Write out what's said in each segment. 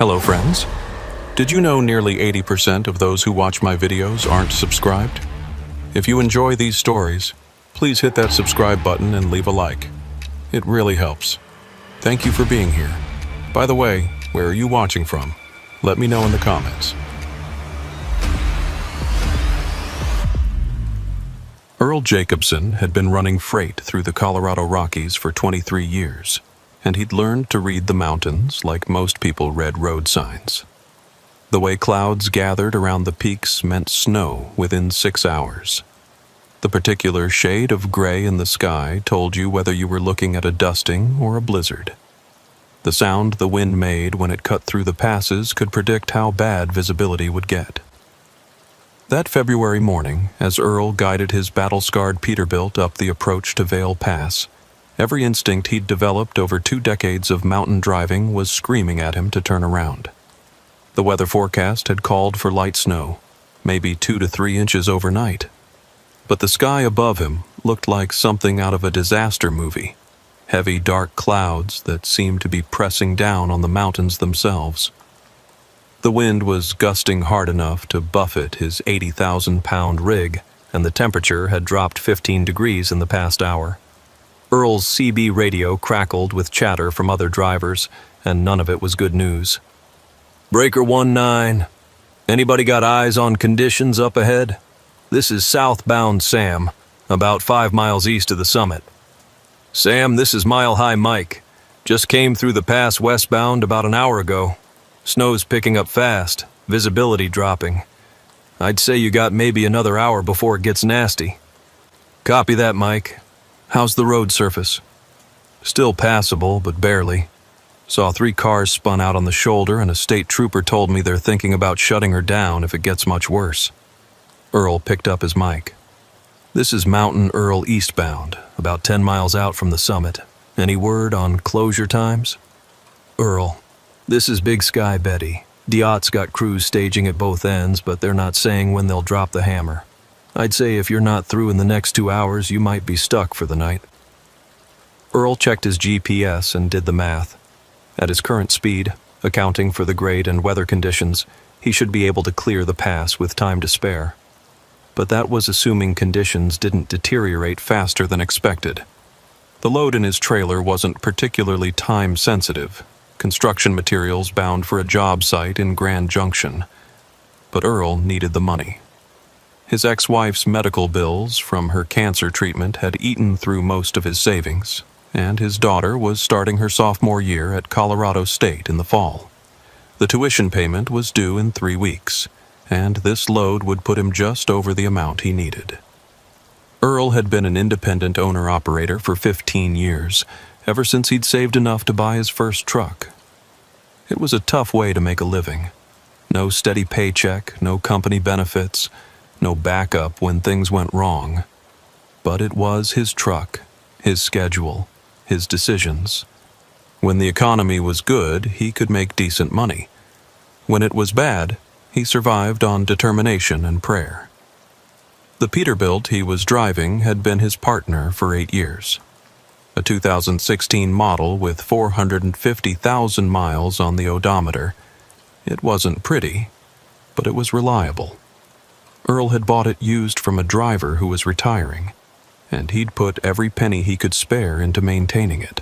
Hello friends. Did you know nearly 80% of those who watch my videos aren't subscribed? If you enjoy these stories, please hit that subscribe button and leave a like. It really helps. Thank you for being here. By the way, where are you watching from? Let me know in the comments. Earl Jacobson had been running freight through the Colorado Rockies for 23 years, and he'd learned to read the mountains like most people read road signs. The way clouds gathered around the peaks meant snow within 6 hours. The particular shade of gray in the sky told you whether you were looking at a dusting or a blizzard. The sound the wind made when it cut through the passes could predict how bad visibility would get. That February morning, as Earl guided his battle-scarred Peterbilt up the approach to Vail Pass, every instinct he'd developed over 2 decades of mountain driving was screaming at him to turn around. The weather forecast had called for light snow, maybe 2 to 3 inches overnight. But the sky above him looked like something out of a disaster movie, heavy dark clouds that seemed to be pressing down on the mountains themselves. The wind was gusting hard enough to buffet his 80,000-pound rig, and the temperature had dropped 15 degrees in the past hour. Earl's CB radio crackled with chatter from other drivers, and none of it was good news. "Breaker 19. Anybody got eyes on conditions up ahead? This is southbound Sam, about 5 miles east of the summit." "Sam, this is Mile High Mike. Just came through the pass westbound about an hour ago. Snow's picking up fast, visibility dropping. I'd say you got maybe another hour before it gets nasty." "Copy that, Mike. How's the road surface?" "Still passable, but barely. Saw 3 cars spun out on the shoulder, and a state trooper told me they're thinking about shutting her down if it gets much worse." Earl picked up his mic. "This is Mountain Earl eastbound, about 10 miles out from the summit. Any word on closure times?" "Earl, this is Big Sky Betty. Diot's got crews staging at both ends, but they're not saying when they'll drop the hammer. I'd say if you're not through in the next 2 hours, you might be stuck for the night." Earl checked his GPS and did the math. At his current speed, accounting for the grade and weather conditions, he should be able to clear the pass with time to spare. But that was assuming conditions didn't deteriorate faster than expected. The load in his trailer wasn't particularly time-sensitive, construction materials bound for a job site in Grand Junction. But Earl needed the money. His ex-wife's medical bills from her cancer treatment had eaten through most of his savings, and his daughter was starting her sophomore year at Colorado State in the fall. The tuition payment was due in 3 weeks, and this load would put him just over the amount he needed. Earl had been an independent owner-operator for 15 years, ever since he'd saved enough to buy his first truck. It was a tough way to make a living. No steady paycheck, no company benefits, no backup when things went wrong. But it was his truck, his schedule, his decisions. When the economy was good, he could make decent money. When it was bad, he survived on determination and prayer. The Peterbilt he was driving had been his partner for 8 years. A 2016 model with 450,000 miles on the odometer. It wasn't pretty, but it was reliable. Earl had bought it used from a driver who was retiring, and he'd put every penny he could spare into maintaining it.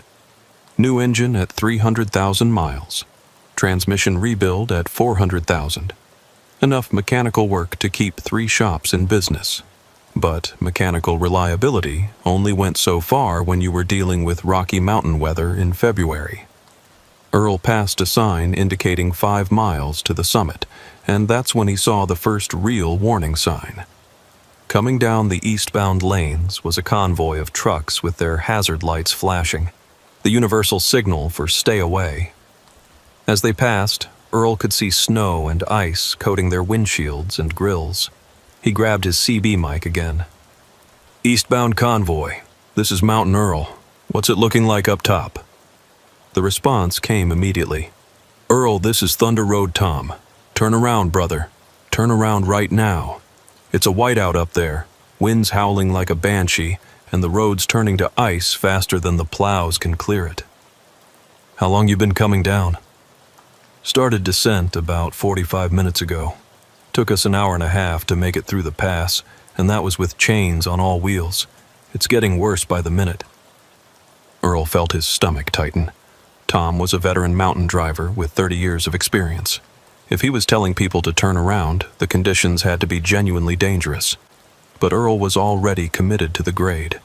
New engine at 300,000 miles. Transmission rebuild at 400,000. Enough mechanical work to keep 3 shops in business. But mechanical reliability only went so far when you were dealing with Rocky Mountain weather in February. Earl passed a sign indicating 5 miles to the summit, and that's when he saw the first real warning sign. Coming down the eastbound lanes was a convoy of trucks with their hazard lights flashing, the universal signal for stay away. As they passed, Earl could see snow and ice coating their windshields and grills. He grabbed his CB mic again. "Eastbound convoy. This is Mountain Earl. What's it looking like up top?" The response came immediately. "Earl, this is Thunder Road Tom. Turn around, brother. Turn around right now. It's a whiteout up there, winds howling like a banshee, and the road's turning to ice faster than the plows can clear it." "How long you been coming down?" Started descent about 45 minutes ago. Took us an hour and a half to make it through the pass, and that was with chains on all wheels. It's getting worse by the minute. Earl felt his stomach tighten. Tom was a veteran mountain driver with 30 years of experience. If he was telling people to turn around, the conditions had to be genuinely dangerous. But Earl was already committed to the grade.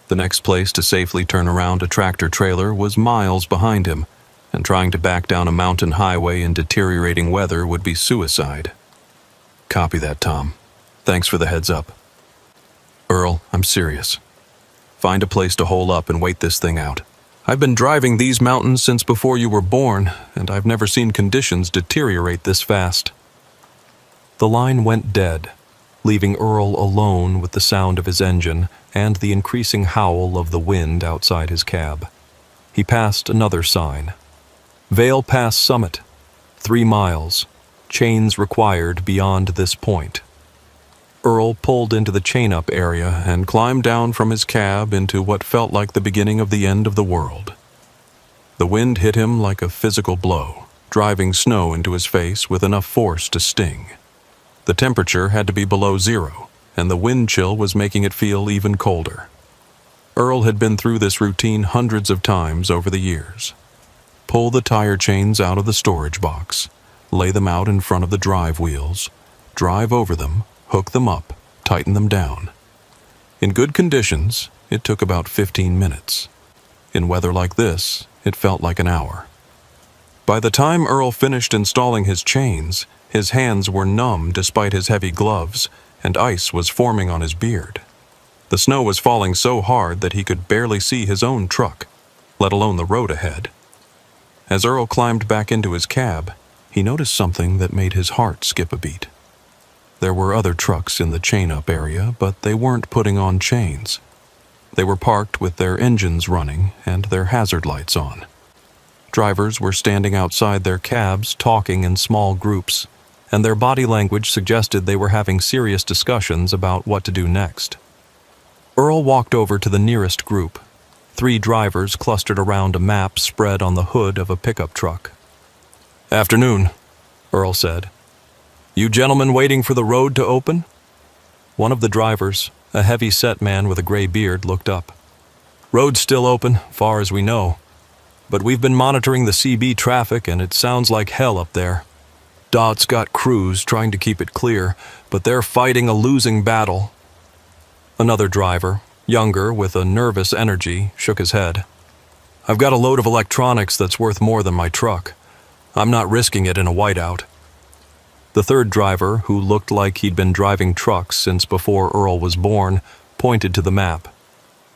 The next place to safely turn around a tractor-trailer was miles behind him, and trying to back down a mountain highway in deteriorating weather would be suicide. Copy that, Tom. Thanks for the heads up. Earl, I'm serious. Find a place to hole up and wait this thing out. I've been driving these mountains since before you were born, and I've never seen conditions deteriorate this fast. The line went dead, leaving Earl alone with the sound of his engine and the increasing howl of the wind outside his cab. He passed another sign. Vale Pass Summit, 3 miles, chains required beyond this point. Earl pulled into the chain-up area and climbed down from his cab into what felt like the beginning of the end of the world. The wind hit him like a physical blow, driving snow into his face with enough force to sting. The temperature had to be below 0, and the wind chill was making it feel even colder. Earl had been through this routine hundreds of times over the years. Pull the tire chains out of the storage box, lay them out in front of the drive wheels, drive over them, hook them up, tighten them down. In good conditions, it took about 15 minutes. In weather like this, it felt like an hour. By the time Earl finished installing his chains, his hands were numb despite his heavy gloves, and ice was forming on his beard. The snow was falling so hard that he could barely see his own truck, let alone the road ahead. As Earl climbed back into his cab, he noticed something that made his heart skip a beat. There were other trucks in the chain-up area, but they weren't putting on chains. They were parked with their engines running and their hazard lights on. Drivers were standing outside their cabs talking in small groups, and their body language suggested they were having serious discussions about what to do next. Earl walked over to the nearest group. 3 drivers clustered around a map spread on the hood of a pickup truck. "Afternoon," Earl said. "You gentlemen waiting for the road to open?" One of the drivers, a heavy-set man with a gray beard, looked up. "Road's still open, far as we know. But we've been monitoring the CB traffic, and it sounds like hell up there. DOT's got crews trying to keep it clear, but they're fighting a losing battle." Another driver, younger with a nervous energy, shook his head. "I've got a load of electronics that's worth more than my truck. I'm not risking it in a whiteout." The third driver, who looked like he'd been driving trucks since before Earl was born, pointed to the map.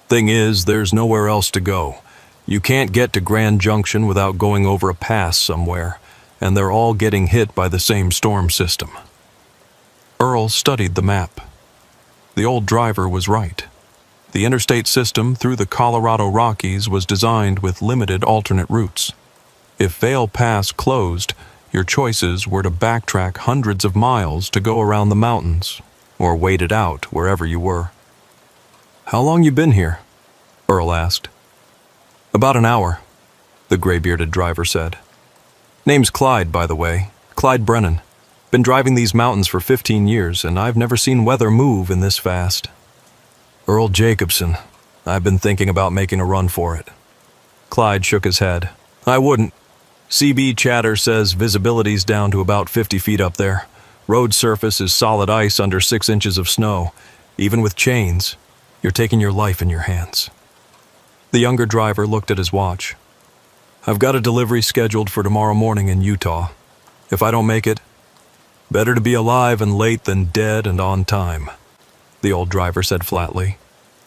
"Thing is, there's nowhere else to go. You can't get to Grand Junction without going over a pass somewhere, and they're all getting hit by the same storm system." Earl studied the map. The old driver was right. The interstate system through the Colorado Rockies was designed with limited alternate routes. If Vale Pass closed, your choices were to backtrack hundreds of miles to go around the mountains, or wait it out wherever you were. "How long you been here?" Earl asked. "About an hour," the gray-bearded driver said. "Name's Clyde, by the way. Clyde Brennan. Been driving these mountains for 15 years, and I've never seen weather move in this fast." "Earl Jacobson. I've been thinking about making a run for it." Clyde shook his head. "I wouldn't. CB chatter says visibility's down to about 50 feet up there. Road surface is solid ice under 6 inches of snow. Even with chains, you're taking your life in your hands." The younger driver looked at his watch. "I've got a delivery scheduled for tomorrow morning in Utah. If I don't make it, better to be alive and late than dead and on time," the old driver said flatly.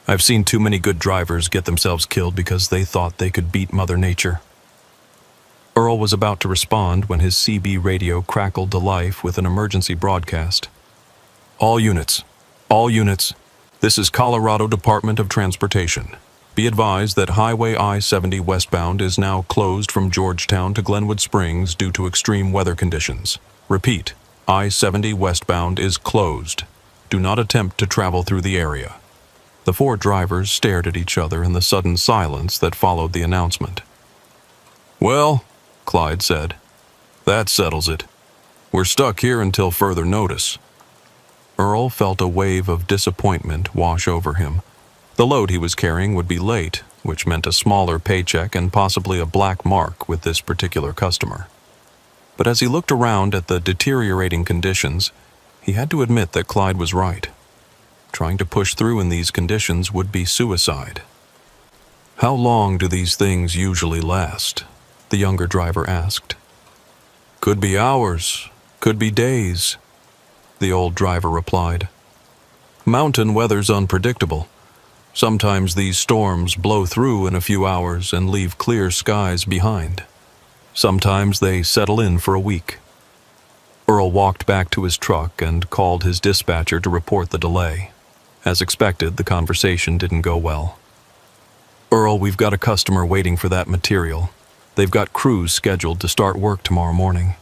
"I've seen too many good drivers get themselves killed because they thought they could beat Mother Nature." Earl was about to respond when his CB radio crackled to life with an emergency broadcast. All units. This is Colorado Department of Transportation. Be advised that Highway I-70 westbound is now closed from Georgetown to Glenwood Springs due to extreme weather conditions. Repeat, I-70 westbound is closed. Do not attempt to travel through the area." The 4 drivers stared at each other in the sudden silence that followed the announcement. "Well," Clyde said, That settles it. We're stuck here until further notice. Earl felt a wave of disappointment wash over him. The load he was carrying would be late, which meant a smaller paycheck and possibly a black mark with this particular customer. But as he looked around at the deteriorating conditions, he had to admit that Clyde was right. Trying to push through in these conditions would be suicide. "How long do these things usually last?" the younger driver asked. "Could be hours, could be days," the old driver replied. "Mountain weather's unpredictable. Sometimes these storms blow through in a few hours and leave clear skies behind. Sometimes they settle in for a week." Earl walked back to his truck and called his dispatcher to report the delay. As expected, the conversation didn't go well. "Earl, we've got a customer waiting for that material. They've got crews scheduled to start work tomorrow morning."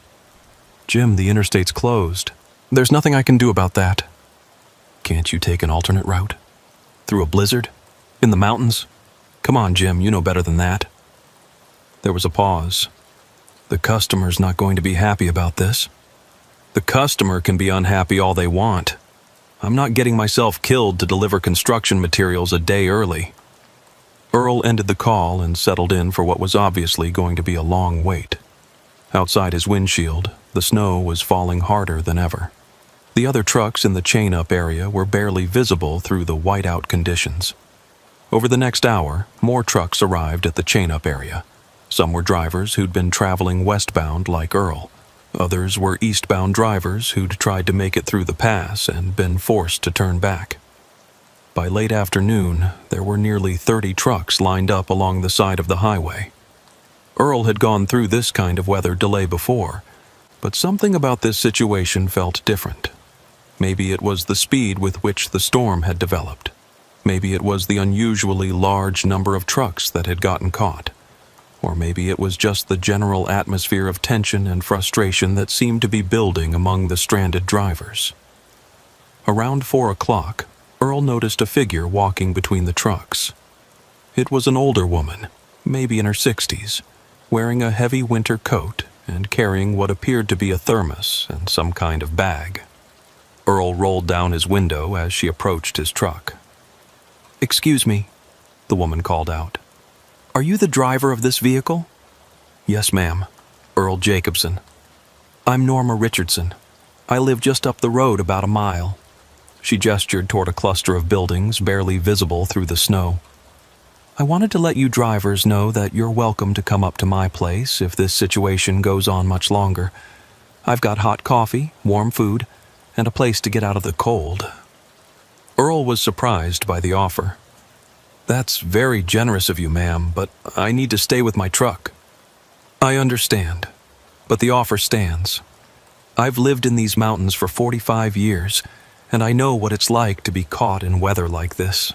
"Jim, the interstate's closed. There's nothing I can do about that." "Can't you take an alternate route? Through a blizzard? In the mountains? Come on, Jim, you know better than that." There was a pause. "The customer's not going to be happy about this." "The customer can be unhappy all they want. I'm not getting myself killed to deliver construction materials a day early." Earl ended the call and settled in for what was obviously going to be a long wait. Outside his windshield, the snow was falling harder than ever. The other trucks in the chain-up area were barely visible through the whiteout conditions. Over the next hour, more trucks arrived at the chain-up area. Some were drivers who'd been traveling westbound like Earl. Others were eastbound drivers who'd tried to make it through the pass and been forced to turn back. By late afternoon, there were nearly 30 trucks lined up along the side of the highway. Earl had gone through this kind of weather delay before, but something about this situation felt different. Maybe it was the speed with which the storm had developed. Maybe it was the unusually large number of trucks that had gotten caught. Or maybe it was just the general atmosphere of tension and frustration that seemed to be building among the stranded drivers. Around 4 o'clock, Earl noticed a figure walking between the trucks. It was an older woman, maybe in her 60s, wearing a heavy winter coat and carrying what appeared to be a thermos and some kind of bag. Earl rolled down his window as she approached his truck. "Excuse me," the woman called out. "Are you the driver of this vehicle?" "Yes, ma'am. Earl Jacobson." "I'm Norma Richardson. I live just up the road about a mile." She gestured toward a cluster of buildings barely visible through the snow. "I wanted to let you drivers know that you're welcome to come up to my place if this situation goes on much longer. I've got hot coffee, warm food, and a place to get out of the cold." Earl was surprised by the offer. "That's very generous of you, ma'am, but I need to stay with my truck." "I understand, but the offer stands. I've lived in these mountains for 45 years, and I know what it's like to be caught in weather like this."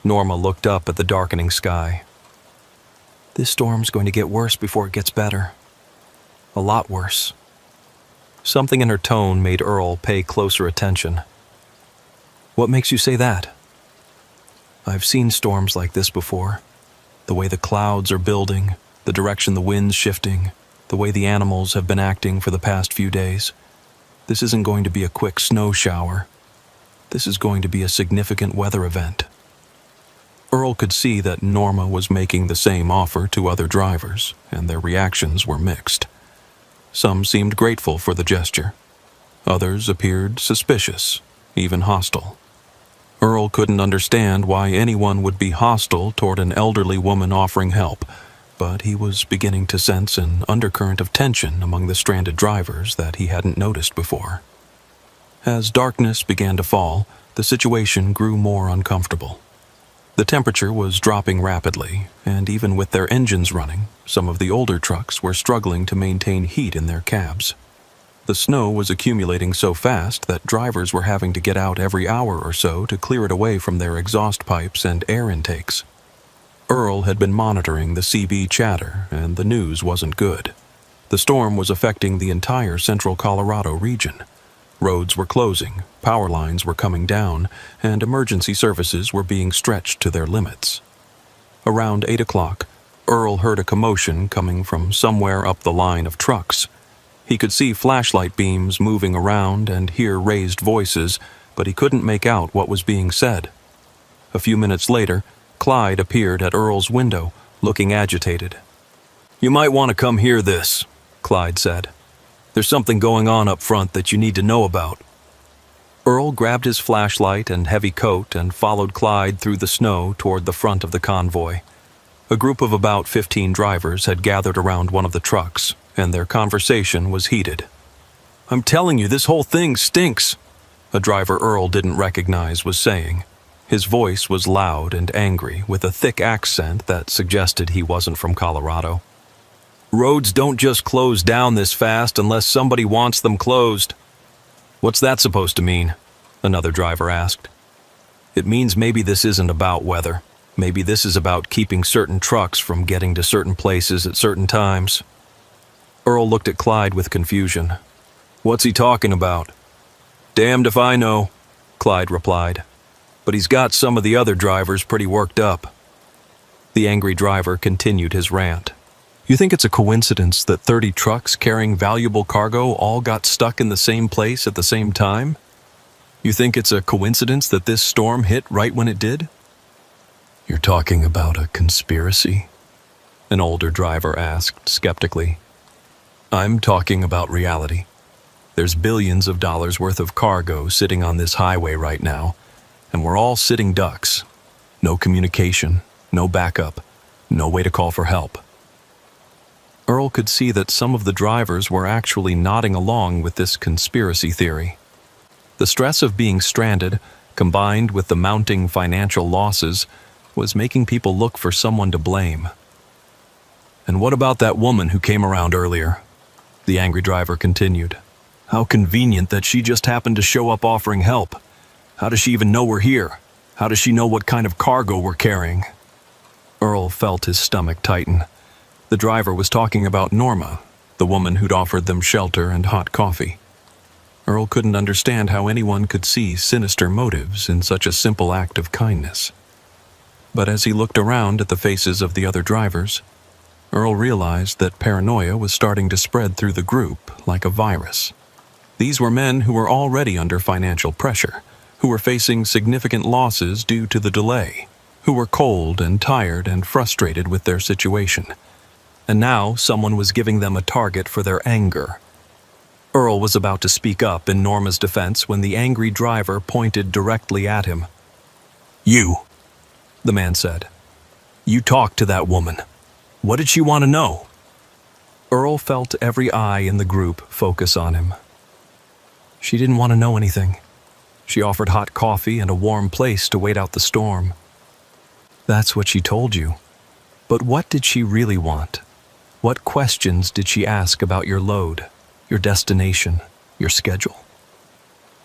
Norma looked up at the darkening sky. "This storm's going to get worse before it gets better. A lot worse." Something in her tone made Earl pay closer attention. "What makes you say that?" "I've seen storms like this before. The way the clouds are building, the direction the wind's shifting, the way the animals have been acting for the past few days. This isn't going to be a quick snow shower. This is going to be a significant weather event." Earl could see that Norma was making the same offer to other drivers, and their reactions were mixed. Some seemed grateful for the gesture. Others appeared suspicious, even hostile. Earl couldn't understand why anyone would be hostile toward an elderly woman offering help, but he was beginning to sense an undercurrent of tension among the stranded drivers that he hadn't noticed before. As darkness began to fall, the situation grew more uncomfortable. The temperature was dropping rapidly, and even with their engines running, some of the older trucks were struggling to maintain heat in their cabs. The snow was accumulating so fast that drivers were having to get out every hour or so to clear it away from their exhaust pipes and air intakes. Earl had been monitoring the CB chatter, and the news wasn't good. The storm was affecting the entire central Colorado region. Roads were closing, power lines were coming down, and emergency services were being stretched to their limits. Around 8 o'clock, Earl heard a commotion coming from somewhere up the line of trucks. He could see flashlight beams moving around and hear raised voices, but he couldn't make out what was being said. A few minutes later, Clyde appeared at Earl's window, looking agitated. "You might want to come hear this," Clyde said. "There's something going on up front that you need to know about." Earl grabbed his flashlight and heavy coat and followed Clyde through the snow toward the front of the convoy. A group of about 15 drivers had gathered around one of the trucks, and their conversation was heated. "I'm telling you, this whole thing stinks," a driver Earl didn't recognize was saying. His voice was loud and angry, with a thick accent that suggested he wasn't from Colorado. "Roads don't just close down this fast unless somebody wants them closed." "What's that supposed to mean?" another driver asked. "It means maybe this isn't about weather. Maybe this is about keeping certain trucks from getting to certain places at certain times." Earl looked at Clyde with confusion. "What's he talking about?" "Damned if I know," Clyde replied. "But he's got some of the other drivers pretty worked up." The angry driver continued his rant. "You think it's a coincidence that 30 trucks carrying valuable cargo all got stuck in the same place at the same time? You think it's a coincidence that this storm hit right when it did?" "You're talking about a conspiracy?" an older driver asked skeptically. "I'm talking about reality. There's billions of dollars worth of cargo sitting on this highway right now, and we're all sitting ducks. No communication, no backup, no way to call for help." Earl could see that some of the drivers were actually nodding along with this conspiracy theory. The stress of being stranded, combined with the mounting financial losses, was making people look for someone to blame. "And what about that woman who came around earlier?" the angry driver continued. "How convenient that she just happened to show up offering help. How does she even know we're here? How does she know what kind of cargo we're carrying?" Earl felt his stomach tighten. The driver was talking about Norma, the woman who'd offered them shelter and hot coffee. Earl couldn't understand how anyone could see sinister motives in such a simple act of kindness. But as he looked around at the faces of the other drivers, Earl realized that paranoia was starting to spread through the group like a virus. These were men who were already under financial pressure, who were facing significant losses due to the delay, who were cold and tired and frustrated with their situation. And now someone was giving them a target for their anger. Earl was about to speak up in Norma's defense when the angry driver pointed directly at him. "You," the man said. "You talked to that woman. What did she want to know?" Earl felt every eye in the group focus on him. "She didn't want to know anything. She offered hot coffee and a warm place to wait out the storm." "That's what she told you. But what did she really want? What questions did she ask about your load, your destination, your schedule?"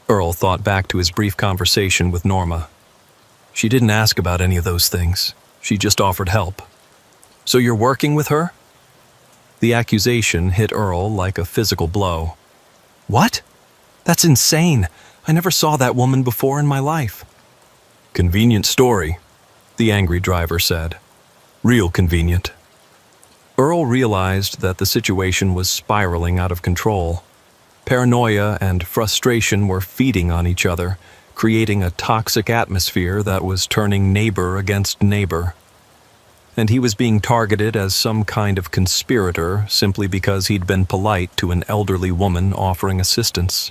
Earl thought back to his brief conversation with Norma. "She didn't ask about any of those things. She just offered help." "So you're working with her?" The accusation hit Earl like a physical blow. "What? That's insane. I never saw that woman before in my life." "Convenient story," the angry driver said. "Real convenient." Earl realized that the situation was spiraling out of control. Paranoia and frustration were feeding on each other, creating a toxic atmosphere that was turning neighbor against neighbor. And he was being targeted as some kind of conspirator simply because he'd been polite to an elderly woman offering assistance.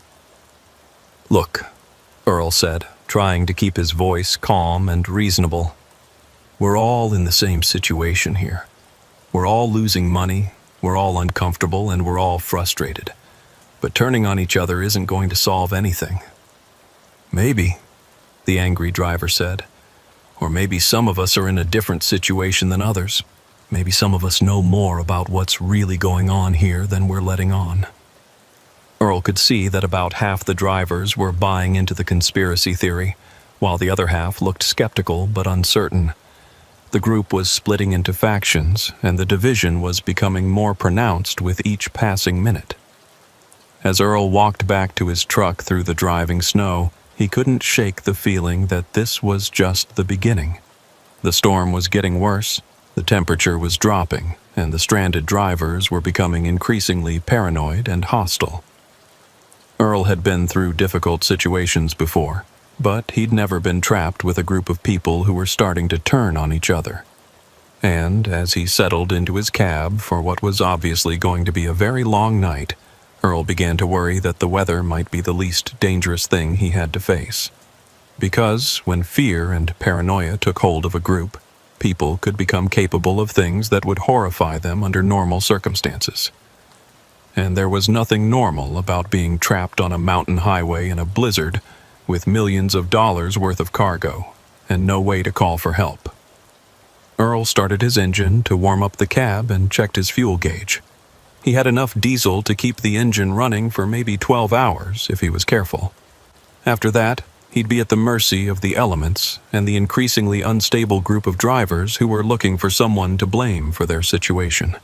"Look," Earl said, trying to keep his voice calm and reasonable. "We're all in the same situation here. We're all losing money, we're all uncomfortable, and we're all frustrated. But turning on each other isn't going to solve anything." "Maybe," the angry driver said. "Or maybe some of us are in a different situation than others. Maybe some of us know more about what's really going on here than we're letting on." Earl could see that about half the drivers were buying into the conspiracy theory, while the other half looked skeptical but uncertain. The group was splitting into factions, and the division was becoming more pronounced with each passing minute. As Earl walked back to his truck through the driving snow, he couldn't shake the feeling that this was just the beginning. The storm was getting worse, The temperature was dropping, and the stranded drivers were becoming increasingly paranoid and hostile. Earl had been through difficult situations before, but he'd never been trapped with a group of people who were starting to turn on each other. And as he settled into his cab for what was obviously going to be a very long night, Earl began to worry that the weather might be the least dangerous thing he had to face. Because when fear and paranoia took hold of a group, people could become capable of things that would horrify them under normal circumstances. And there was nothing normal about being trapped on a mountain highway in a blizzard with millions of dollars worth of cargo and no way to call for help. Earl started his engine to warm up the cab and checked his fuel gauge. He had enough diesel to keep the engine running for maybe 12 hours if he was careful. After that, he'd be at the mercy of the elements and the increasingly unstable group of drivers who were looking for someone to blame for their situation.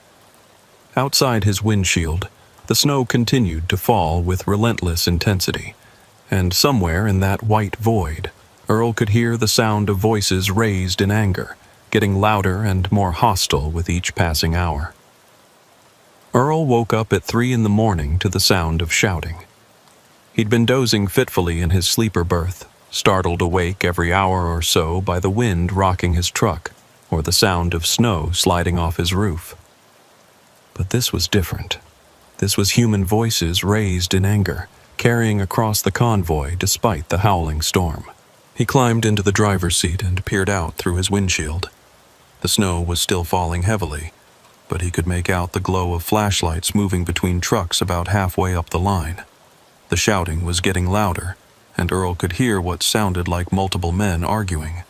Outside his windshield, the snow continued to fall with relentless intensity, and somewhere in that white void, Earl could hear the sound of voices raised in anger, getting louder and more hostile with each passing hour. Earl woke up at 3 a.m. to the sound of shouting. He'd been dozing fitfully in his sleeper berth, startled awake every hour or so by the wind rocking his truck or the sound of snow sliding off his roof. But this was different. This was human voices raised in anger, carrying across the convoy despite the howling storm. He climbed into the driver's seat and peered out through his windshield. The snow was still falling heavily, but he could make out the glow of flashlights moving between trucks about halfway up the line. The shouting was getting louder, and Earl could hear what sounded like multiple men arguing.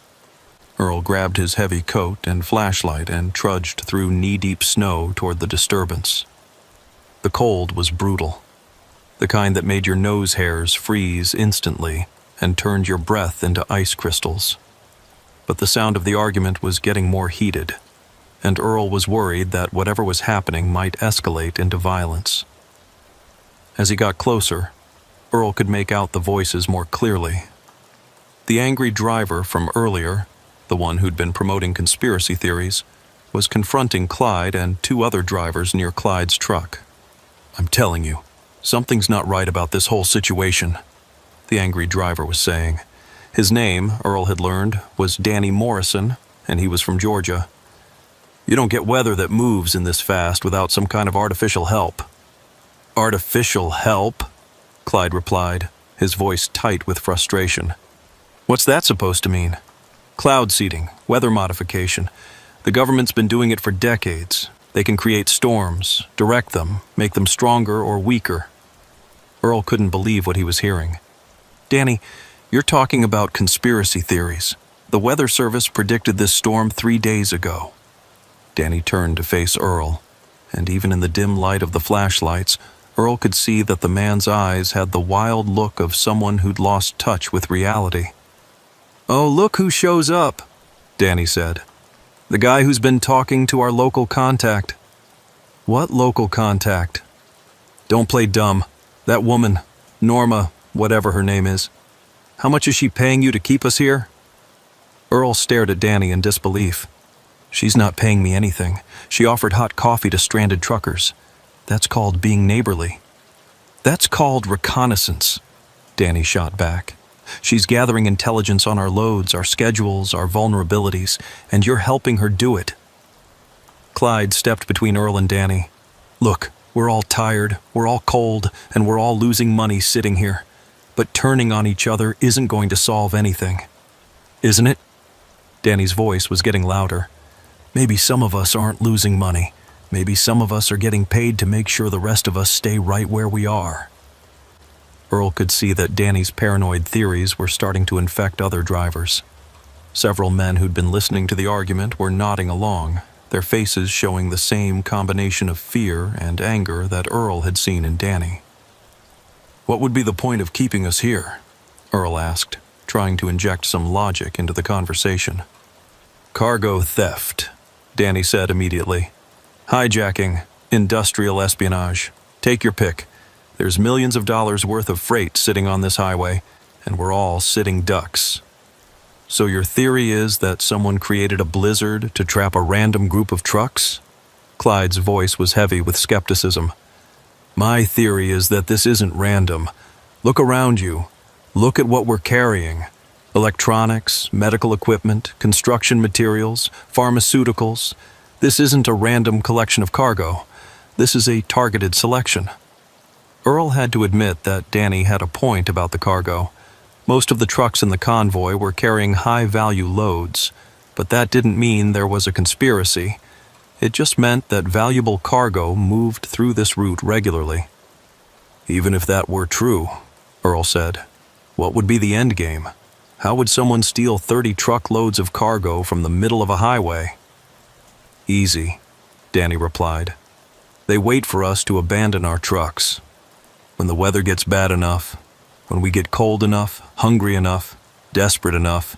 Earl grabbed his heavy coat and flashlight and trudged through knee-deep snow toward the disturbance. The cold was brutal, the kind that made your nose hairs freeze instantly and turned your breath into ice crystals. But the sound of the argument was getting more heated, and Earl was worried that whatever was happening might escalate into violence. As he got closer, Earl could make out the voices more clearly. The angry driver from earlier, the one who'd been promoting conspiracy theories, was confronting Clyde and 2 other drivers near Clyde's truck. "I'm telling you, something's not right about this whole situation," the angry driver was saying. His name, Earl had learned, was Danny Morrison, and he was from Georgia. "You don't get weather that moves in this fast without some kind of artificial help." "Artificial help?" Clyde replied, his voice tight with frustration. "What's that supposed to mean?" "Cloud seeding, weather modification. The government's been doing it for decades. They can create storms, direct them, make them stronger or weaker." Earl couldn't believe what he was hearing. "Danny, you're talking about conspiracy theories. The Weather Service predicted this storm 3 days ago." Danny turned to face Earl, and even in the dim light of the flashlights, Earl could see that the man's eyes had the wild look of someone who'd lost touch with reality. "Oh, look who shows up," Danny said. "The guy who's been talking to our local contact." "What local contact?" "Don't play dumb. That woman, Norma, whatever her name is. How much is she paying you to keep us here?" Earl stared at Danny in disbelief. "She's not paying me anything. She offered hot coffee to stranded truckers. That's called being neighborly." "That's called reconnaissance," Danny shot back. "She's gathering intelligence on our loads, our schedules, our vulnerabilities, and you're helping her do it." Clyde stepped between Earl and Danny. "Look, we're all tired, we're all cold, and we're all losing money sitting here. But turning on each other isn't going to solve anything." "Isn't it?" Danny's voice was getting louder. "Maybe some of us aren't losing money. Maybe some of us are getting paid to make sure the rest of us stay right where we are." Earl could see that Danny's paranoid theories were starting to infect other drivers. Several men who'd been listening to the argument were nodding along, their faces showing the same combination of fear and anger that Earl had seen in Danny. "What would be the point of keeping us here?" Earl asked, trying to inject some logic into the conversation. "Cargo theft," Danny said immediately. "Hijacking, industrial espionage. Take your pick. There's millions of dollars worth of freight sitting on this highway, and we're all sitting ducks." So your theory is that someone created a blizzard to trap a random group of trucks? Clyde's voice was heavy with skepticism. My theory is that this isn't random. Look around you. Look at what we're carrying. Electronics, medical equipment, construction materials, pharmaceuticals. This isn't a random collection of cargo. This is a targeted selection. Earl had to admit that Danny had a point about the cargo. Most of the trucks in the convoy were carrying high-value loads, but that didn't mean there was a conspiracy. It just meant that valuable cargo moved through this route regularly. Even if that were true, Earl said, what would be the end game? How would someone steal 30 truckloads of cargo from the middle of a highway? Easy, Danny replied. They wait for us to abandon our trucks. When the weather gets bad enough, when we get cold enough, hungry enough, desperate enough,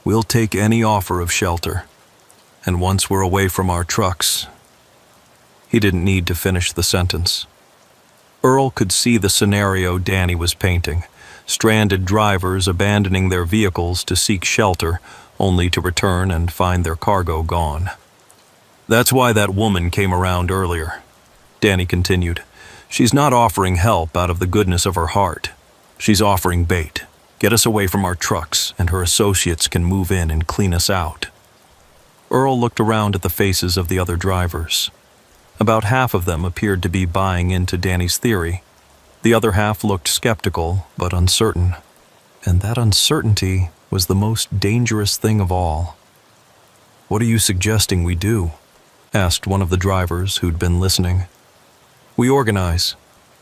we'll take any offer of shelter. And once we're away from our trucks... He didn't need to finish the sentence. Earl could see the scenario Danny was painting. Stranded drivers abandoning their vehicles to seek shelter, only to return and find their cargo gone. That's why that woman came around earlier, Danny continued. She's not offering help out of the goodness of her heart. She's offering bait. Get us away from our trucks, and her associates can move in and clean us out. Earl looked around at the faces of the other drivers. About half of them appeared to be buying into Danny's theory. The other half looked skeptical, but uncertain. And that uncertainty was the most dangerous thing of all. What are you suggesting we do? Asked one of the drivers who'd been listening. We organize,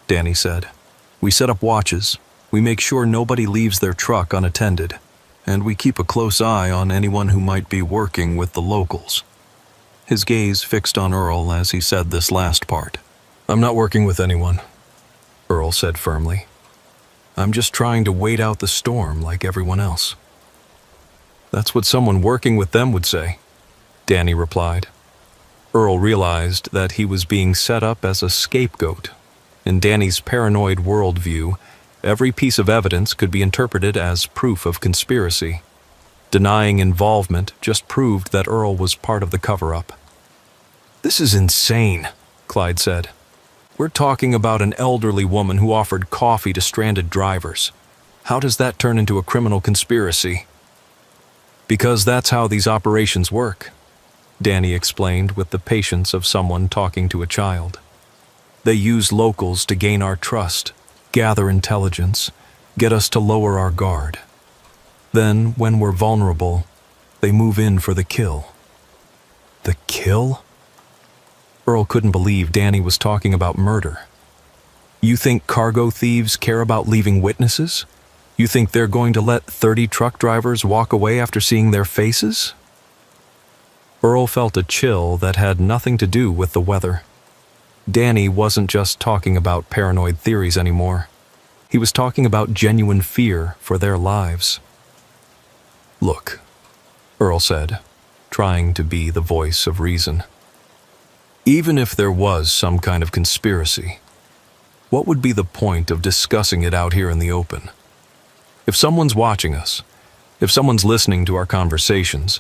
Danny said. We set up watches. We make sure nobody leaves their truck unattended. And we keep a close eye on anyone who might be working with the locals. His gaze fixed on Earl as he said this last part. I'm not working with anyone, Earl said firmly. I'm just trying to wait out the storm like everyone else. That's what someone working with them would say, Danny replied. Earl realized that he was being set up as a scapegoat. In Danny's paranoid worldview, every piece of evidence could be interpreted as proof of conspiracy. Denying involvement just proved that Earl was part of the cover-up. This is insane, Clyde said. We're talking about an elderly woman who offered coffee to stranded drivers. How does that turn into a criminal conspiracy? Because that's how these operations work, Danny explained with the patience of someone talking to a child. They use locals to gain our trust, gather intelligence, get us to lower our guard. Then, when we're vulnerable, they move in for the kill. The kill? Earl couldn't believe Danny was talking about murder. You think cargo thieves care about leaving witnesses? You think they're going to let 30 truck drivers walk away after seeing their faces? Earl felt a chill that had nothing to do with the weather. Danny wasn't just talking about paranoid theories anymore. He was talking about genuine fear for their lives. Look, Earl said, trying to be the voice of reason. Even if there was some kind of conspiracy, what would be the point of discussing it out here in the open? If someone's watching us, if someone's listening to our conversations,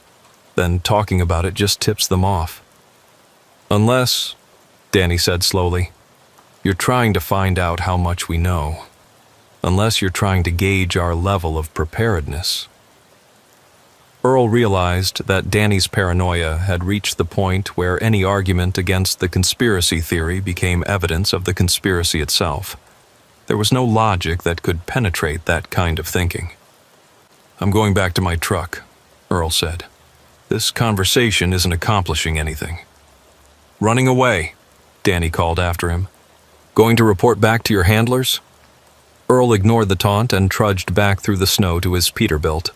then talking about it just tips them off. Unless, Danny said slowly, you're trying to find out how much we know. Unless you're trying to gauge our level of preparedness. Earl realized that Danny's paranoia had reached the point where any argument against the conspiracy theory became evidence of the conspiracy itself. There was no logic that could penetrate that kind of thinking. I'm going back to my truck, Earl said. This conversation isn't accomplishing anything. Running away, Danny called after him. Going to report back to your handlers? Earl ignored the taunt and trudged back through the snow to his Peterbilt.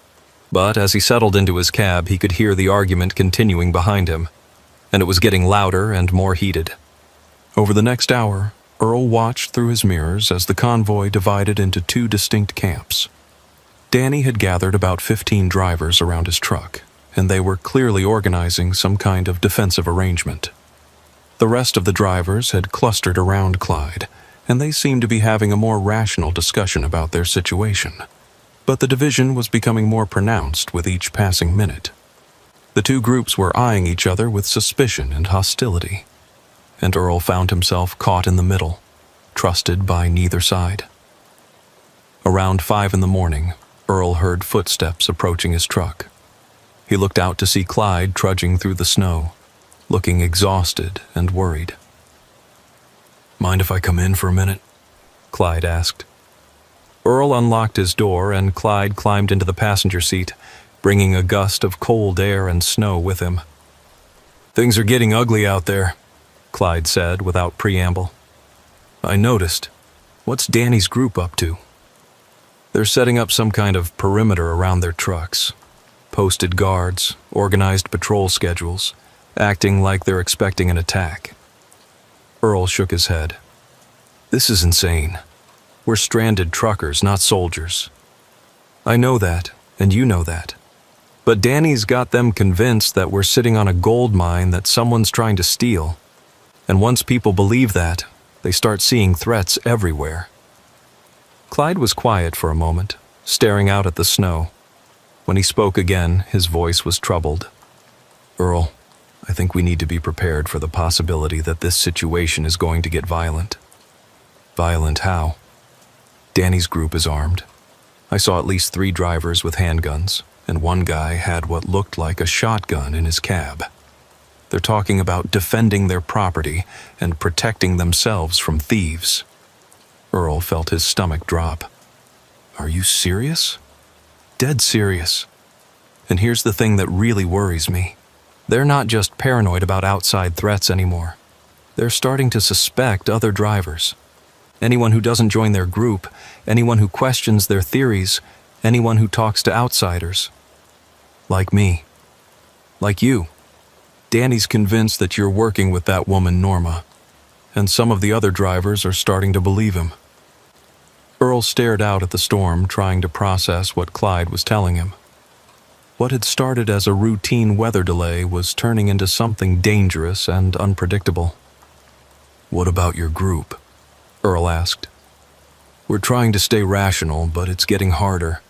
But as he settled into his cab, he could hear the argument continuing behind him, and it was getting louder and more heated. Over the next hour, Earl watched through his mirrors as the convoy divided into two distinct camps. Danny had gathered about 15 drivers around his truck, and they were clearly organizing some kind of defensive arrangement. The rest of the drivers had clustered around Clyde, and they seemed to be having a more rational discussion about their situation. But the division was becoming more pronounced with each passing minute. The two groups were eyeing each other with suspicion and hostility, and Earl found himself caught in the middle, trusted by neither side. Around 5 in the morning, Earl heard footsteps approaching his truck. He looked out to see Clyde trudging through the snow, looking exhausted and worried. "Mind if I come in for a minute?" Clyde asked. Earl unlocked his door and Clyde climbed into the passenger seat, bringing a gust of cold air and snow with him. "Things are getting ugly out there," Clyde said without preamble. "I noticed. What's Danny's group up to?" "They're setting up some kind of perimeter around their trucks. Posted guards, organized patrol schedules, acting like they're expecting an attack." Earl shook his head. "This is insane. We're stranded truckers, not soldiers." "I know that, and you know that. But Danny's got them convinced that we're sitting on a gold mine that someone's trying to steal. And once people believe that, they start seeing threats everywhere." Clyde was quiet for a moment, staring out at the snow. When he spoke again, his voice was troubled. "Earl, I think we need to be prepared for the possibility that this situation is going to get violent." "Violent how?" "Danny's group is armed. I saw at least 3 drivers with handguns, and one guy had what looked like a shotgun in his cab. They're talking about defending their property and protecting themselves from thieves." Earl felt his stomach drop. "Are you serious?" "Dead serious. And here's the thing that really worries me. They're not just paranoid about outside threats anymore. They're starting to suspect other drivers. Anyone who doesn't join their group, anyone who questions their theories, anyone who talks to outsiders. Like me. Like you. Danny's convinced that you're working with that woman, Norma, and some of the other drivers are starting to believe him." Earl stared out at the storm, trying to process what Clyde was telling him. What had started as a routine weather delay was turning into something dangerous and unpredictable. "What about your group?" Earl asked. "We're trying to stay rational, but it's getting harder.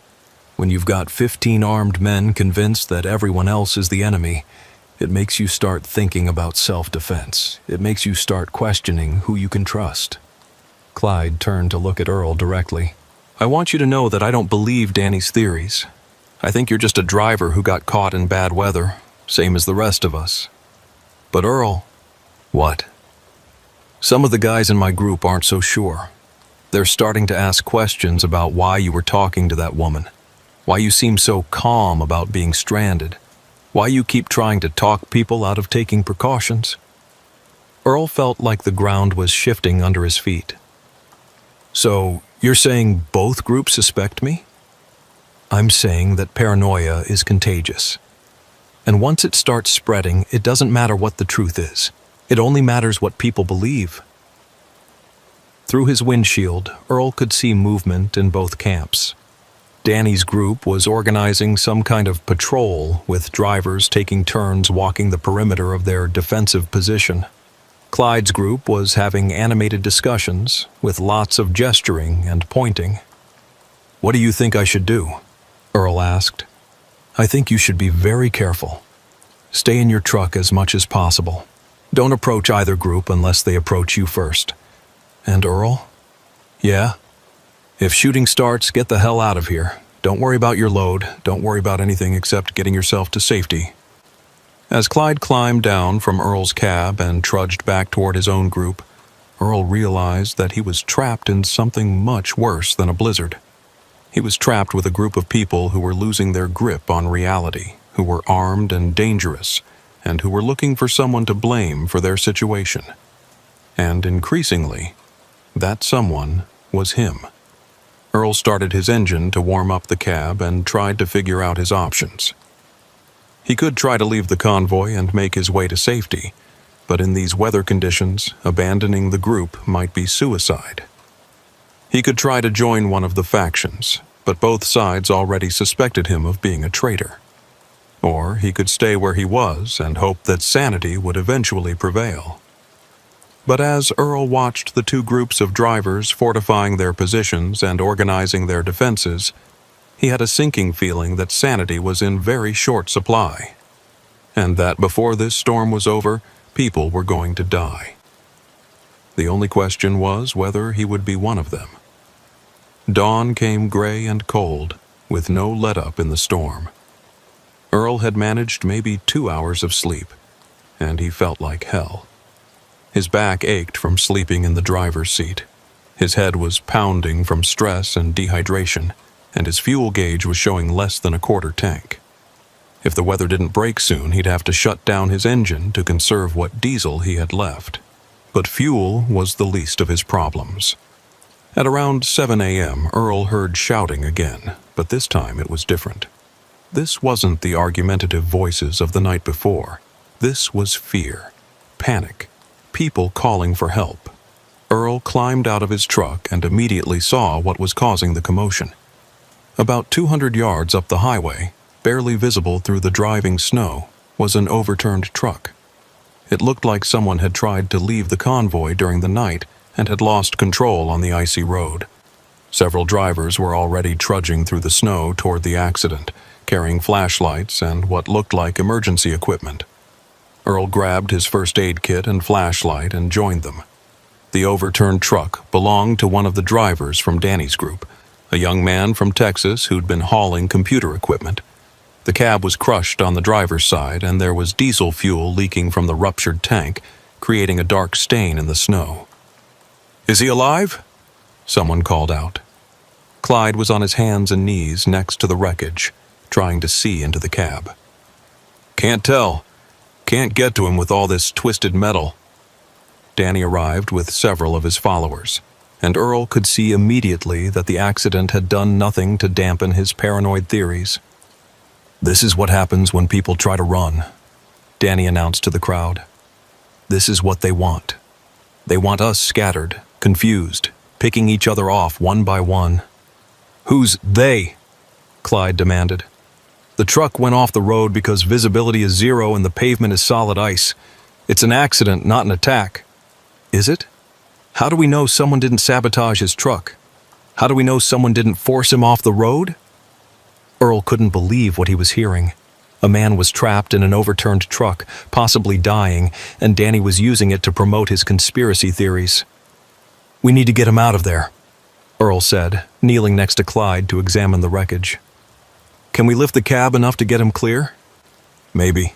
When you've got 15 armed men convinced that everyone else is the enemy, it makes you start thinking about self-defense. It makes you start questioning who you can trust." Clyde turned to look at Earl directly. "I want you to know that I don't believe Danny's theories. I think you're just a driver who got caught in bad weather, same as the rest of us. But Earl..." "What?" "Some of the guys in my group aren't so sure. They're starting to ask questions about why you were talking to that woman, why you seem so calm about being stranded, why you keep trying to talk people out of taking precautions." Earl felt like the ground was shifting under his feet. "So, you're saying both groups suspect me?" "I'm saying that paranoia is contagious. And once it starts spreading, it doesn't matter what the truth is. It only matters what people believe." Through his windshield, Earl could see movement in both camps. Danny's group was organizing some kind of patrol, with drivers taking turns walking the perimeter of their defensive position. Clyde's group was having animated discussions, with lots of gesturing and pointing. "What do you think I should do?" Earl asked. "I think you should be very careful. Stay in your truck as much as possible. Don't approach either group unless they approach you first. And Earl?" "Yeah?" "If shooting starts, get the hell out of here. Don't worry about your load. Don't worry about anything except getting yourself to safety." As Clyde climbed down from Earl's cab and trudged back toward his own group, Earl realized that he was trapped in something much worse than a blizzard. He was trapped with a group of people who were losing their grip on reality, who were armed and dangerous, and who were looking for someone to blame for their situation. And increasingly, that someone was him. Earl started his engine to warm up the cab and tried to figure out his options. He could try to leave the convoy and make his way to safety, but in these weather conditions, abandoning the group might be suicide. He could try to join one of the factions, but both sides already suspected him of being a traitor. Or he could stay where he was and hope that sanity would eventually prevail. But as Earl watched the two groups of drivers fortifying their positions and organizing their defenses, He had a sinking feeling that sanity was in very short supply, and that before this storm was over, people were going to die. The only question was whether he would be one of them. Dawn came gray and cold, with no let-up in the storm. Earl had managed maybe 2 hours of sleep, and he felt like hell. His back ached from sleeping in the driver's seat. His head was pounding from stress and dehydration, and his fuel gauge was showing less than a quarter tank. If the weather didn't break soon, he'd have to shut down his engine to conserve what diesel he had left. But fuel was the least of his problems. At around 7 a.m., Earl heard shouting again, but this time it was different. This wasn't the argumentative voices of the night before. This was fear, panic, people calling for help. Earl climbed out of his truck and immediately saw what was causing the commotion. About 200 yards up the highway, barely visible through the driving snow, was an overturned truck. It looked like someone had tried to leave the convoy during the night and had lost control on the icy road. Several drivers were already trudging through the snow toward the accident, carrying flashlights and what looked like emergency equipment. Earl grabbed his first aid kit and flashlight and joined them. The overturned truck belonged to one of the drivers from Danny's group, a young man from Texas who'd been hauling computer equipment. The cab was crushed on the driver's side, and there was diesel fuel leaking from the ruptured tank, creating a dark stain in the snow. "Is he alive?" someone called out. Clyde was on his hands and knees next to the wreckage, trying to see into the cab. "Can't tell. Can't get to him with all this twisted metal." Danny arrived with several of his followers, and Earl could see immediately that the accident had done nothing to dampen his paranoid theories. "This is what happens when people try to run," Danny announced to the crowd. "This is what they want. They want us scattered, confused, picking each other off one by one." "Who's they?" Clyde demanded. "The truck went off the road because visibility is zero and the pavement is solid ice. It's an accident, not an attack." "Is it? How do we know someone didn't sabotage his truck? How do we know someone didn't force him off the road?" Earl couldn't believe what he was hearing. A man was trapped in an overturned truck, possibly dying, and Danny was using it to promote his conspiracy theories. "We need to get him out of there," Earl said, kneeling next to Clyde to examine the wreckage. "Can we lift the cab enough to get him clear?" "Maybe,"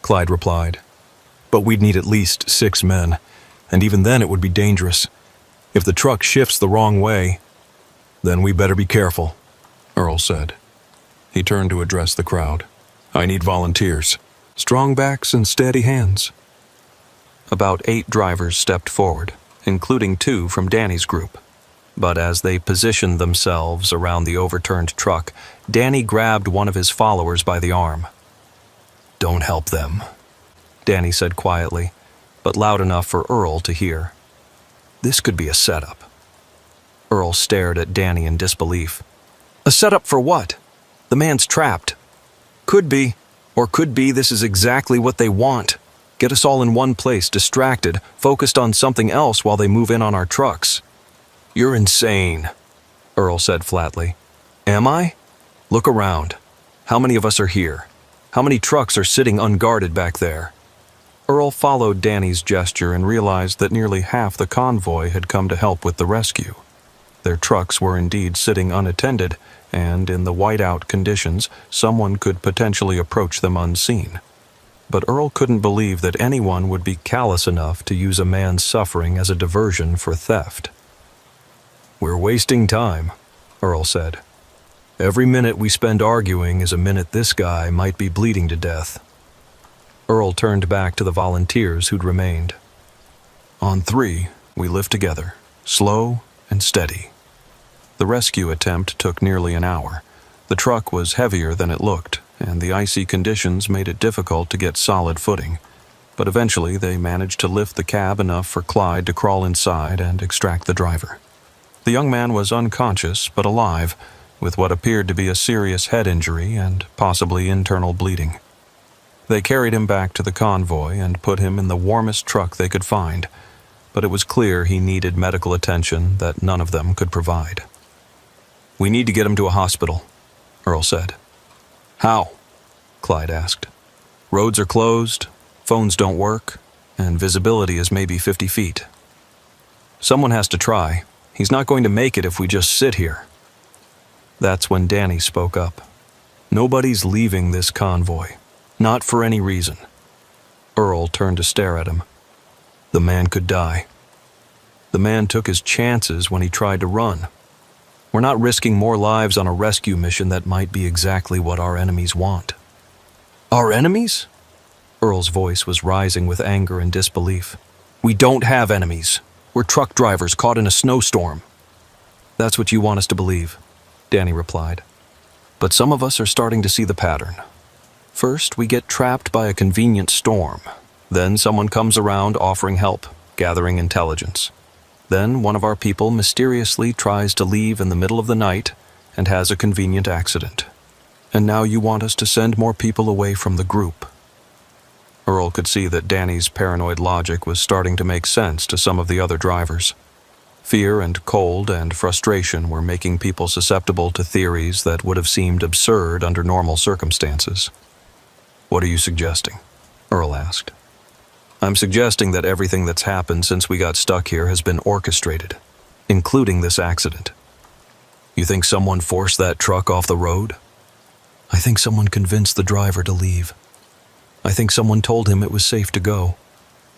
Clyde replied. "But we'd need at least 6 men, and even then it would be dangerous. If the truck shifts the wrong way, then we better be careful," Earl said. He turned to address the crowd. "I need volunteers. Strong backs and steady hands." About 8 drivers stepped forward, including 2 from Danny's group. But as they positioned themselves around the overturned truck, Danny grabbed one of his followers by the arm. "Don't help them," Danny said quietly, but loud enough for Earl to hear. "This could be a setup." Earl stared at Danny in disbelief. "A setup for what? The man's trapped." "Could be, or could be this is exactly what they want. Get us all in one place, distracted, focused on something else while they move in on our trucks." "You're insane," Earl said flatly. "Am I? Look around. How many of us are here? How many trucks are sitting unguarded back there?" Earl followed Danny's gesture and realized that nearly half the convoy had come to help with the rescue. Their trucks were indeed sitting unattended, and in the whiteout conditions, someone could potentially approach them unseen. But Earl couldn't believe that anyone would be callous enough to use a man's suffering as a diversion for theft. "We're wasting time," Earl said. "Every minute we spend arguing is a minute this guy might be bleeding to death." Earl turned back to the volunteers who'd remained. "On 3, we lift together, slow and steady." The rescue attempt took nearly an hour. The truck was heavier than it looked, and the icy conditions made it difficult to get solid footing. But eventually they managed to lift the cab enough for Clyde to crawl inside and extract the driver. The young man was unconscious but alive, with what appeared to be a serious head injury and possibly internal bleeding. They carried him back to the convoy and put him in the warmest truck they could find, but it was clear he needed medical attention that none of them could provide. "We need to get him to a hospital," Earl said. How? Clyde asked. Roads are closed, phones don't work, and visibility is maybe 50 feet. Someone has to try. He's not going to make it if we just sit here. That's when Danny spoke up. Nobody's leaving this convoy. Not for any reason. Earl turned to stare at him. The man could die. The man took his chances when he tried to run. We're not risking more lives on a rescue mission that might be exactly what our enemies want. Our enemies? Earl's voice was rising with anger and disbelief. We don't have enemies. We're truck drivers caught in a snowstorm. That's what you want us to believe, Danny replied. But some of us are starting to see the pattern. First, we get trapped by a convenient storm. Then someone comes around offering help, gathering intelligence. Then one of our people mysteriously tries to leave in the middle of the night and has a convenient accident. And now you want us to send more people away from the group. Earl could see that Danny's paranoid logic was starting to make sense to some of the other drivers. Fear and cold and frustration were making people susceptible to theories that would have seemed absurd under normal circumstances. What are you suggesting? Earl asked. I'm suggesting that everything that's happened since we got stuck here has been orchestrated, including this accident. You think someone forced that truck off the road? I think someone convinced the driver to leave. I think someone told him it was safe to go,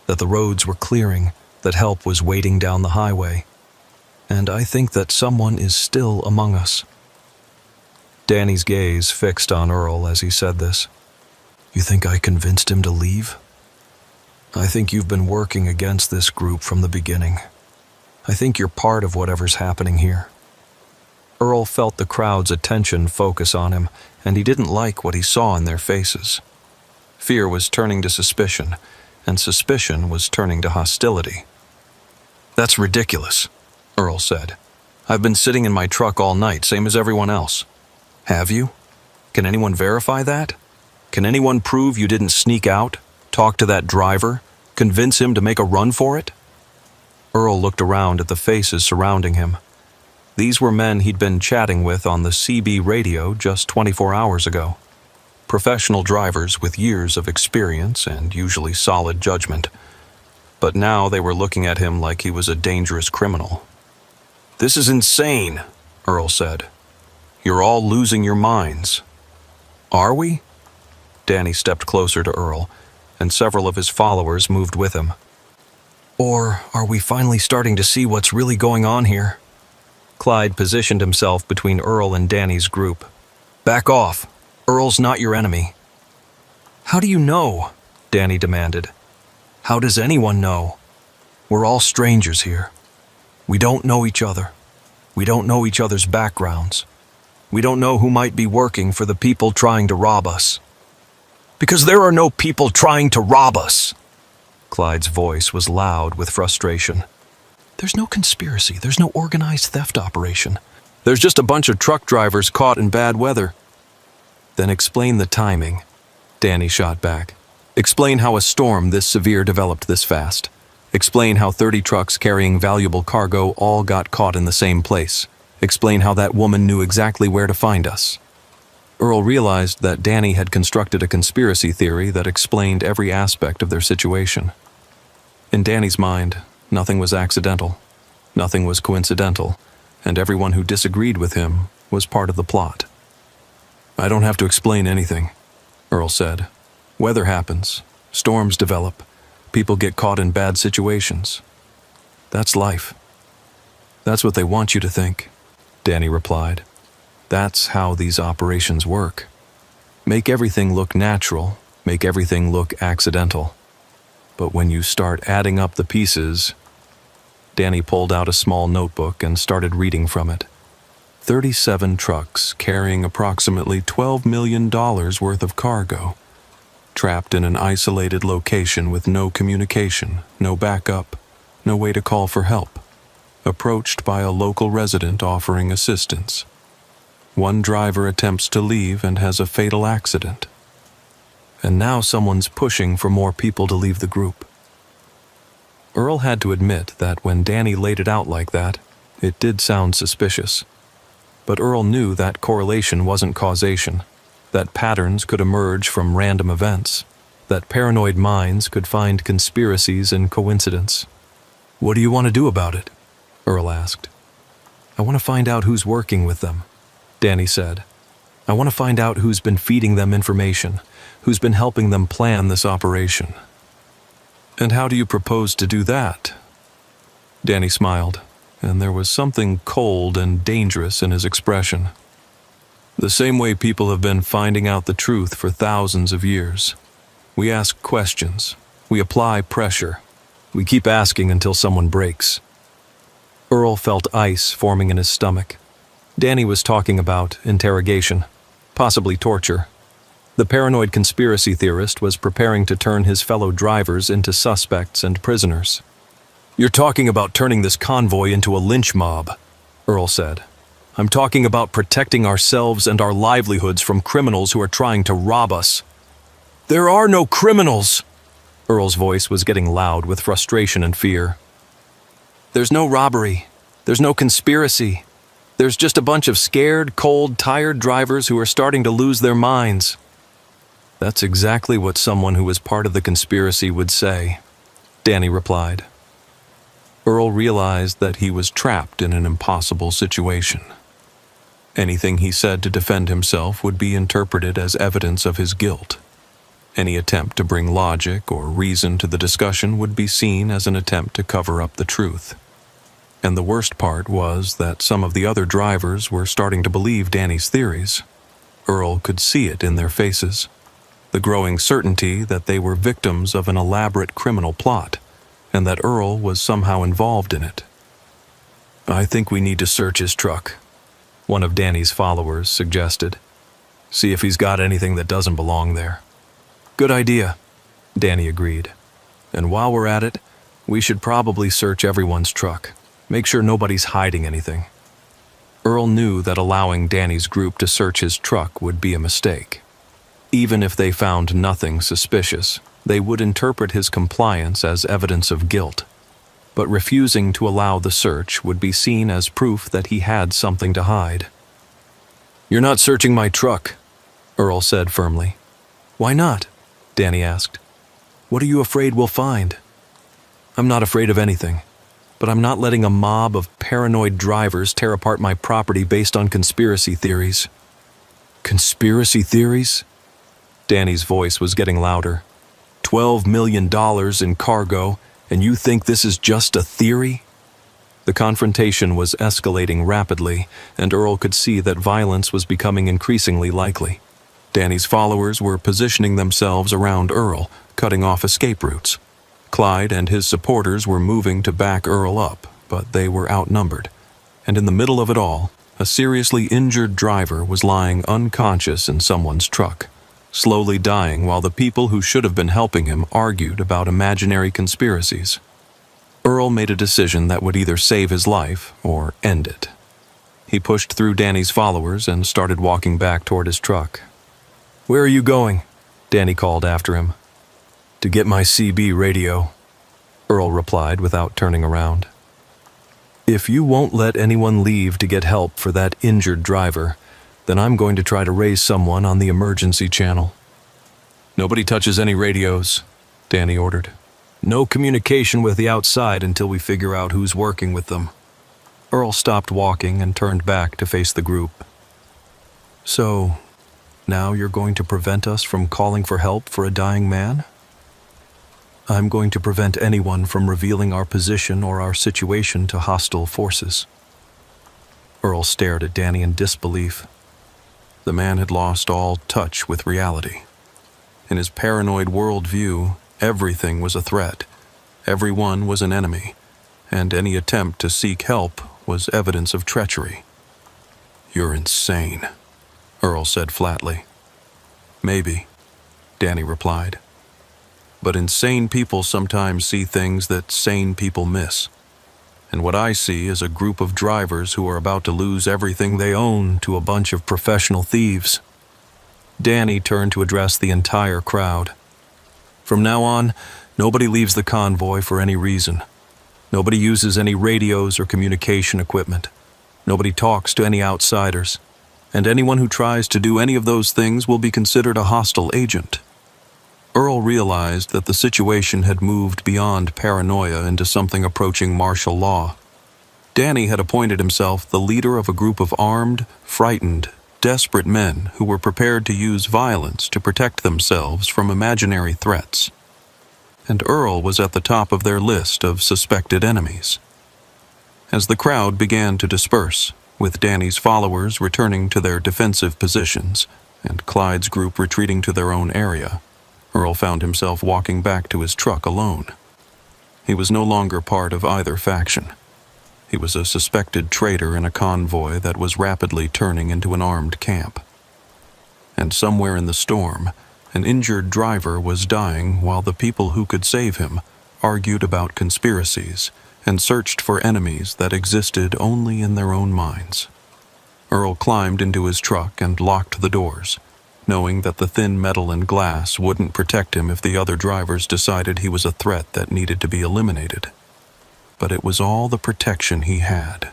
that the roads were clearing, that help was waiting down the highway. And I think that someone is still among us. Danny's gaze fixed on Earl as he said this. You think I convinced him to leave? I think you've been working against this group from the beginning. I think you're part of whatever's happening here. Earl felt the crowd's attention focus on him, and he didn't like what he saw in their faces. Fear was turning to suspicion, and suspicion was turning to hostility. That's ridiculous, Earl said. I've been sitting in my truck all night, same as everyone else. Have you? Can anyone verify that? Can anyone prove you didn't sneak out, talk to that driver, convince him to make a run for it? Earl looked around at the faces surrounding him. These were men he'd been chatting with on the CB radio just 24 hours ago. Professional drivers with years of experience and usually solid judgment. But now they were looking at him like he was a dangerous criminal. This is insane, Earl said. You're all losing your minds. Are we? Danny stepped closer to Earl, and several of his followers moved with him. Or are we finally starting to see what's really going on here? Clyde positioned himself between Earl and Danny's group. Back off. Earl's not your enemy. How do you know? Danny demanded. How does anyone know? We're all strangers here. We don't know each other. We don't know each other's backgrounds. We don't know who might be working for the people trying to rob us. Because there are no people trying to rob us. Clyde's voice was loud with frustration. There's no conspiracy. There's no organized theft operation. There's just a bunch of truck drivers caught in bad weather. Then explain the timing, Danny shot back. Explain how a storm this severe developed this fast. Explain how 30 trucks carrying valuable cargo all got caught in the same place. Explain how that woman knew exactly where to find us. Earl realized that Danny had constructed a conspiracy theory that explained every aspect of their situation. In Danny's mind, nothing was accidental, nothing was coincidental, and everyone who disagreed with him was part of the plot. I don't have to explain anything, Earl said. Weather happens, storms develop, people get caught in bad situations. That's life. That's what they want you to think, Danny replied. That's how these operations work. Make everything look natural, make everything look accidental. But when you start adding up the pieces, Danny pulled out a small notebook and started reading from it. 37 trucks carrying approximately $12 million worth of cargo, trapped in an isolated location with no communication, no backup, no way to call for help, approached by a local resident offering assistance. One driver attempts to leave and has a fatal accident. And now someone's pushing for more people to leave the group. Earl had to admit that when Danny laid it out like that, it did sound suspicious. But Earl knew that correlation wasn't causation, that patterns could emerge from random events, that paranoid minds could find conspiracies in coincidence. "What do you want to do about it?" Earl asked. "I want to find out who's working with them," Danny said. "I want to find out who's been feeding them information, who's been helping them plan this operation." "And how do you propose to do that?" Danny smiled, and there was something cold and dangerous in his expression. "The same way people have been finding out the truth for thousands of years. We ask questions. We apply pressure. We keep asking until someone breaks." Earl felt ice forming in his stomach. Danny was talking about interrogation, possibly torture. The paranoid conspiracy theorist was preparing to turn his fellow drivers into suspects and prisoners. "You're talking about turning this convoy into a lynch mob," Earl said. "I'm talking about protecting ourselves and our livelihoods from criminals who are trying to rob us." "There are no criminals!" Earl's voice was getting loud with frustration and fear. "There's no robbery. There's no conspiracy. There's just a bunch of scared, cold, tired drivers who are starting to lose their minds." "That's exactly what someone who was part of the conspiracy would say," Danny replied. Earl realized that he was trapped in an impossible situation. Anything he said to defend himself would be interpreted as evidence of his guilt. Any attempt to bring logic or reason to the discussion would be seen as an attempt to cover up the truth. And the worst part was that some of the other drivers were starting to believe Danny's theories. Earl could see it in their faces, the growing certainty that they were victims of an elaborate criminal plot, and that Earl was somehow involved in it. "I think we need to search his truck," one of Danny's followers suggested. "See if he's got anything that doesn't belong there." "Good idea," Danny agreed. "And while we're at it, we should probably search everyone's truck. Make sure nobody's hiding anything." Earl knew that allowing Danny's group to search his truck would be a mistake. Even if they found nothing suspicious, they would interpret his compliance as evidence of guilt. But refusing to allow the search would be seen as proof that he had something to hide. "You're not searching my truck," Earl said firmly. "Why not?" Danny asked. "What are you afraid we'll find?" "I'm not afraid of anything, but I'm not letting a mob of paranoid drivers tear apart my property based on conspiracy theories." "Conspiracy theories?" Danny's voice was getting louder. $12 million in cargo, and you think this is just a theory? The confrontation was escalating rapidly, and Earl could see that violence was becoming increasingly likely. Danny's followers were positioning themselves around Earl, cutting off escape routes. Clyde and his supporters were moving to back Earl up, but they were outnumbered. And in the middle of it all, a seriously injured driver was lying unconscious in someone's truck, slowly dying while the people who should have been helping him argued about imaginary conspiracies. Earl made a decision that would either save his life or end it. He pushed through Danny's followers and started walking back toward his truck. "Where are you going?" Danny called after him. "To get my CB radio," Earl replied without turning around. "If you won't let anyone leave to get help for that injured driver, then I'm going to try to raise someone on the emergency channel." "Nobody touches any radios," Danny ordered. "No communication with the outside until we figure out who's working with them." Earl stopped walking and turned back to face the group. "So, now you're going to prevent us from calling for help for a dying man?" "I'm going to prevent anyone from revealing our position or our situation to hostile forces." Earl stared at Danny in disbelief. The man had lost all touch with reality. In his paranoid worldview, everything was a threat, everyone was an enemy, and any attempt to seek help was evidence of treachery. "You're insane," Earl said flatly. "Maybe," Danny replied. "But insane people sometimes see things that sane people miss. And what I see is a group of drivers who are about to lose everything they own to a bunch of professional thieves." Danny turned to address the entire crowd. "From now on, nobody leaves the convoy for any reason. Nobody uses any radios or communication equipment. Nobody talks to any outsiders, and anyone who tries to do any of those things will be considered a hostile agent. Earl realized that the situation had moved beyond paranoia into something approaching martial law. Danny had appointed himself the leader of a group of armed, frightened, desperate men who were prepared to use violence to protect themselves from imaginary threats. And Earl was at the top of their list of suspected enemies. As the crowd began to disperse, with Danny's followers returning to their defensive positions and Clyde's group retreating to their own area, Earl found himself walking back to his truck alone. He was no longer part of either faction. He was a suspected traitor in a convoy that was rapidly turning into an armed camp. And somewhere in the storm, an injured driver was dying while the people who could save him argued about conspiracies and searched for enemies that existed only in their own minds. Earl climbed into his truck and locked the doors, knowing that the thin metal and glass wouldn't protect him if the other drivers decided he was a threat that needed to be eliminated. But it was all the protection he had.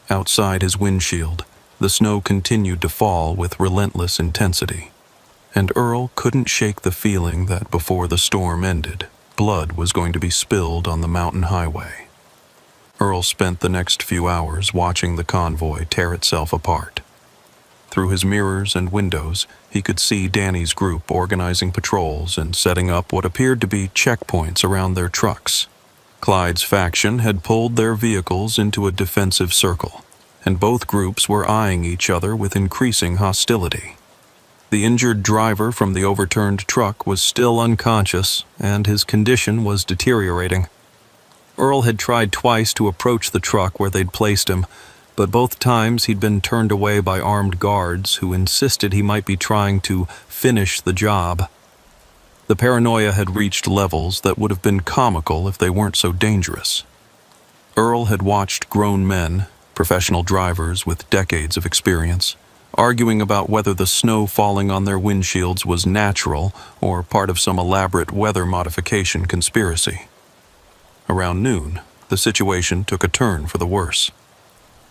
Outside his windshield, the snow continued to fall with relentless intensity, and Earl couldn't shake the feeling that before the storm ended, blood was going to be spilled on the mountain highway. Earl spent the next few hours watching the convoy tear itself apart. Through his mirrors and windows, he could see Danny's group organizing patrols and setting up what appeared to be checkpoints around their trucks. Clyde's faction had pulled their vehicles into a defensive circle, and both groups were eyeing each other with increasing hostility. The injured driver from the overturned truck was still unconscious, and his condition was deteriorating. Earl had tried twice to approach the truck where they'd placed him, but both times he'd been turned away by armed guards who insisted he might be trying to finish the job. The paranoia had reached levels that would have been comical if they weren't so dangerous. Earl had watched grown men, professional drivers with decades of experience, arguing about whether the snow falling on their windshields was natural or part of some elaborate weather modification conspiracy. Around noon, the situation took a turn for the worse.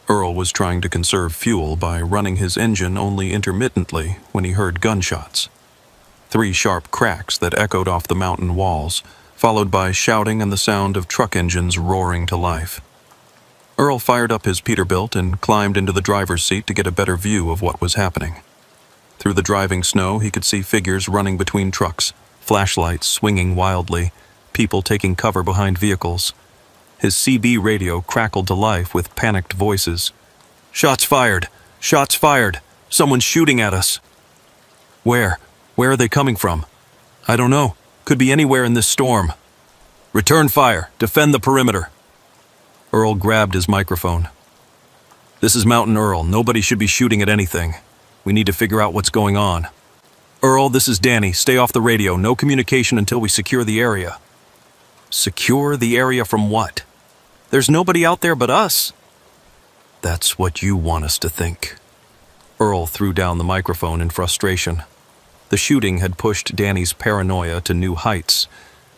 Earl was trying to conserve fuel by running his engine only intermittently when he heard gunshots. 3 sharp cracks that echoed off the mountain walls, followed by shouting and the sound of truck engines roaring to life. Earl fired up his Peterbilt and climbed into the driver's seat to get a better view of what was happening. Through the driving snow, he could see figures running between trucks, flashlights swinging wildly, people taking cover behind vehicles. His CB radio crackled to life with panicked voices. "Shots fired! Shots fired! Someone's shooting at us!" "Where? Where are they coming from?" "I don't know. Could be anywhere in this storm." "Return fire! Defend the perimeter!" Earl grabbed his microphone. "This is Mountain Earl. Nobody should be shooting at anything. We need to figure out what's going on." "Earl, this is Danny. Stay off the radio. No communication until we secure the area." "Secure the area from what? There's nobody out there but us." "That's what you want us to think." Earl threw down the microphone in frustration. The shooting had pushed Danny's paranoia to new heights,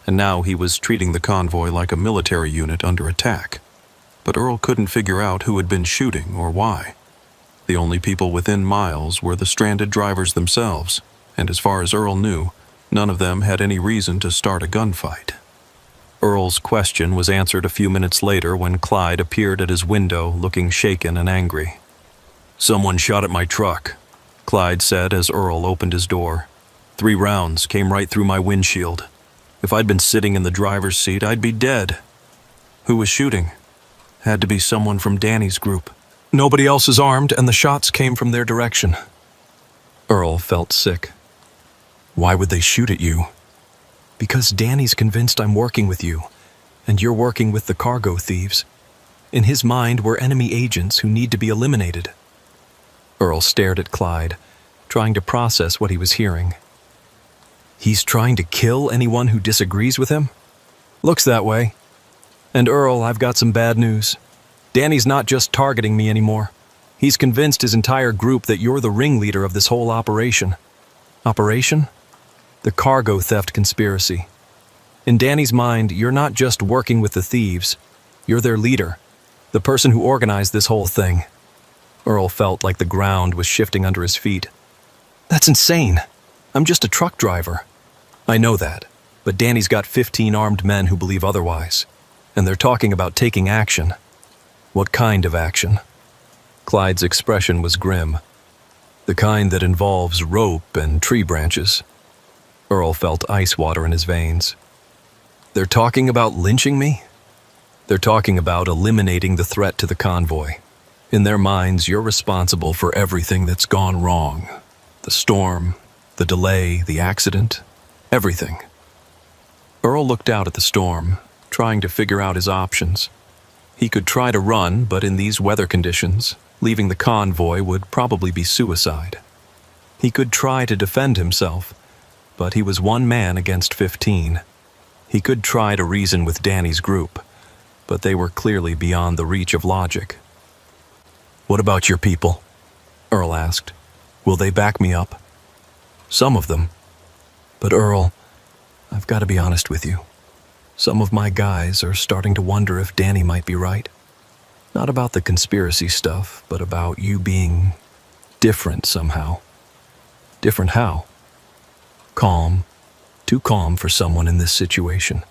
and now he was treating the convoy like a military unit under attack. But Earl couldn't figure out who had been shooting or why. The only people within miles were the stranded drivers themselves, and as far as Earl knew, none of them had any reason to start a gunfight. Earl's question was answered a few minutes later when Clyde appeared at his window looking shaken and angry. "Someone shot at my truck," Clyde said as Earl opened his door. 3 rounds came right through my windshield. If I'd been sitting in the driver's seat, I'd be dead. "Who was shooting?" "Had to be someone from Danny's group. Nobody else is armed, and the shots came from their direction." Earl felt sick. "Why would they shoot at you?" "Because Danny's convinced I'm working with you, and you're working with the cargo thieves. In his mind, we're enemy agents who need to be eliminated." Earl stared at Clyde, trying to process what he was hearing. "He's trying to kill anyone who disagrees with him?" "Looks that way. And Earl, I've got some bad news. Danny's not just targeting me anymore. He's convinced his entire group that you're the ringleader of this whole operation." "Operation?" "The cargo theft conspiracy. In Danny's mind, you're not just working with the thieves. You're their leader. The person who organized this whole thing. Earl felt like the ground was shifting under his feet. That's insane. I'm just a truck driver. I know that, but Danny's got 15 armed men who believe otherwise, and they're talking about taking action. What kind of action? Clyde's expression was grim. The kind that involves rope and tree branches. Earl felt ice water in his veins. They're talking about lynching me? They're talking about eliminating the threat to the convoy. In their minds, you're responsible for everything that's gone wrong. The storm, the delay, the accident, everything. Earl looked out at the storm, trying to figure out his options. He could try to run, but in these weather conditions, leaving the convoy would probably be suicide. He could try to defend himself, but he was one man against 15. He could try to reason with Danny's group, but they were clearly beyond the reach of logic. "What about your people?" Earl asked. "Will they back me up?" "Some of them. But Earl, I've got to be honest with you. Some of my guys are starting to wonder if Danny might be right. Not about the conspiracy stuff, but about you being different somehow." "Different how?" "Calm. Too calm for someone in this situation.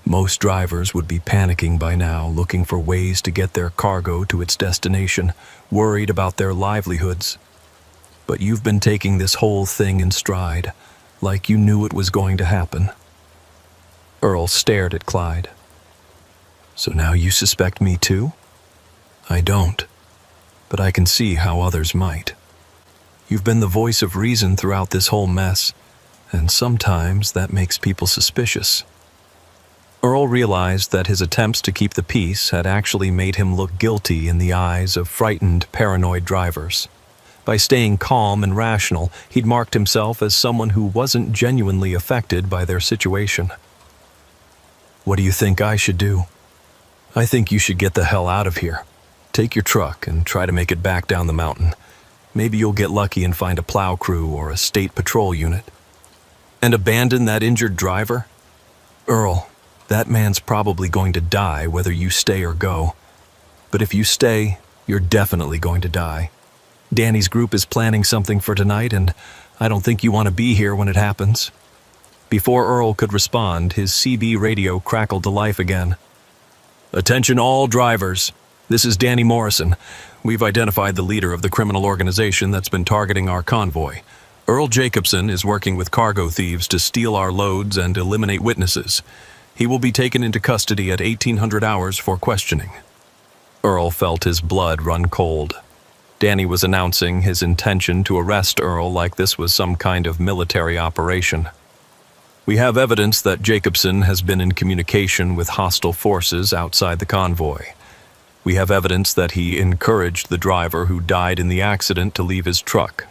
Most drivers would be panicking by now, looking for ways to get their cargo to its destination, worried about their livelihoods. But you've been taking this whole thing in stride, like you knew it was going to happen." Earl stared at Clyde. "So now you suspect me too?" "I don't, but I can see how others might. You've been the voice of reason throughout this whole mess, and sometimes that makes people suspicious." Earl realized that his attempts to keep the peace had actually made him look guilty in the eyes of frightened, paranoid drivers. By staying calm and rational, he'd marked himself as someone who wasn't genuinely affected by their situation. "What do you think I should do?" "I think you should get the hell out of here. Take your truck and try to make it back down the mountain. Maybe you'll get lucky and find a plow crew or a state patrol unit." "And abandon that injured driver?" "Earl, that man's probably going to die whether you stay or go. But if you stay, you're definitely going to die. Danny's group is planning something for tonight, and I don't think you want to be here when it happens." Before Earl could respond, his CB radio crackled to life again. "Attention all drivers. This is Danny Morrison. We've identified the leader of the criminal organization that's been targeting our convoy. Earl Jacobson is working with cargo thieves to steal our loads and eliminate witnesses. He will be taken into custody at 1800 hours for questioning." Earl felt his blood run cold. Danny was announcing his intention to arrest Earl like this was some kind of military operation. "We have evidence that Jacobson has been in communication with hostile forces outside the convoy. We have evidence that he encouraged the driver who died in the accident to leave his truck.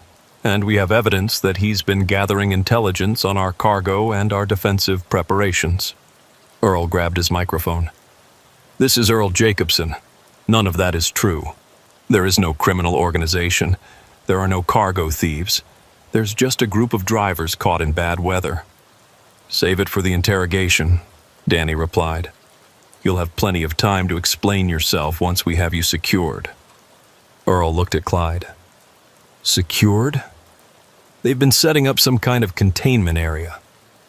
And we have evidence that he's been gathering intelligence on our cargo and our defensive preparations." Earl grabbed his microphone. "This is Earl Jacobson. None of that is true. There is no criminal organization. There are no cargo thieves. There's just a group of drivers caught in bad weather." "Save it for the interrogation," Danny replied. "You'll have plenty of time to explain yourself once we have you secured." Earl looked at Clyde. "Secured? They've been setting up some kind of containment area.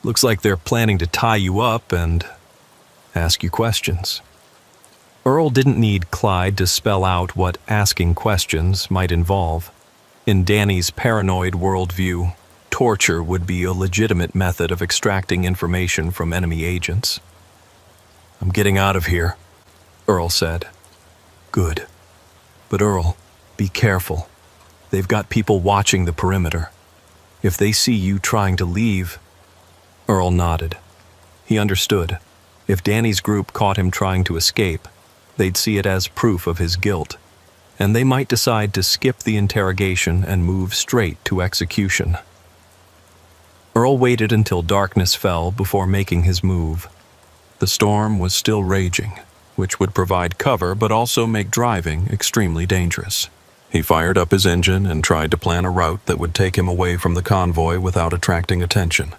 Looks like they're planning to tie you up and ask you questions." Earl didn't need Clyde to spell out what asking questions might involve. In Danny's paranoid worldview, torture would be a legitimate method of extracting information from enemy agents. "I'm getting out of here," Earl said. "Good. But Earl, be careful. They've got people watching the perimeter. If they see you trying to leave..." Earl nodded. He understood. If Danny's group caught him trying to escape, they'd see it as proof of his guilt, and they might decide to skip the interrogation and move straight to execution. Earl waited until darkness fell before making his move. The storm was still raging, which would provide cover but also make driving extremely dangerous. He fired up his engine and tried to plan a route that would take him away from the convoy without attracting attention.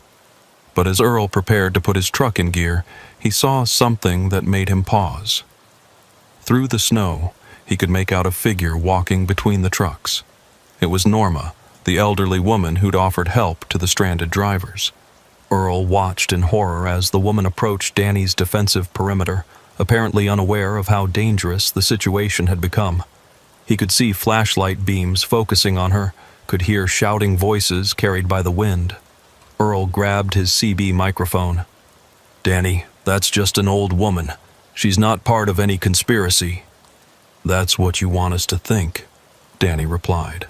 But as Earl prepared to put his truck in gear, he saw something that made him pause. Through the snow, he could make out a figure walking between the trucks. It was Norma, the elderly woman who'd offered help to the stranded drivers. Earl watched in horror as the woman approached Danny's defensive perimeter, apparently unaware of how dangerous the situation had become. He could see flashlight beams focusing on her, could hear shouting voices carried by the wind. Earl grabbed his CB microphone. "Danny, that's just an old woman. She's not part of any conspiracy." "That's what you want us to think," Danny replied.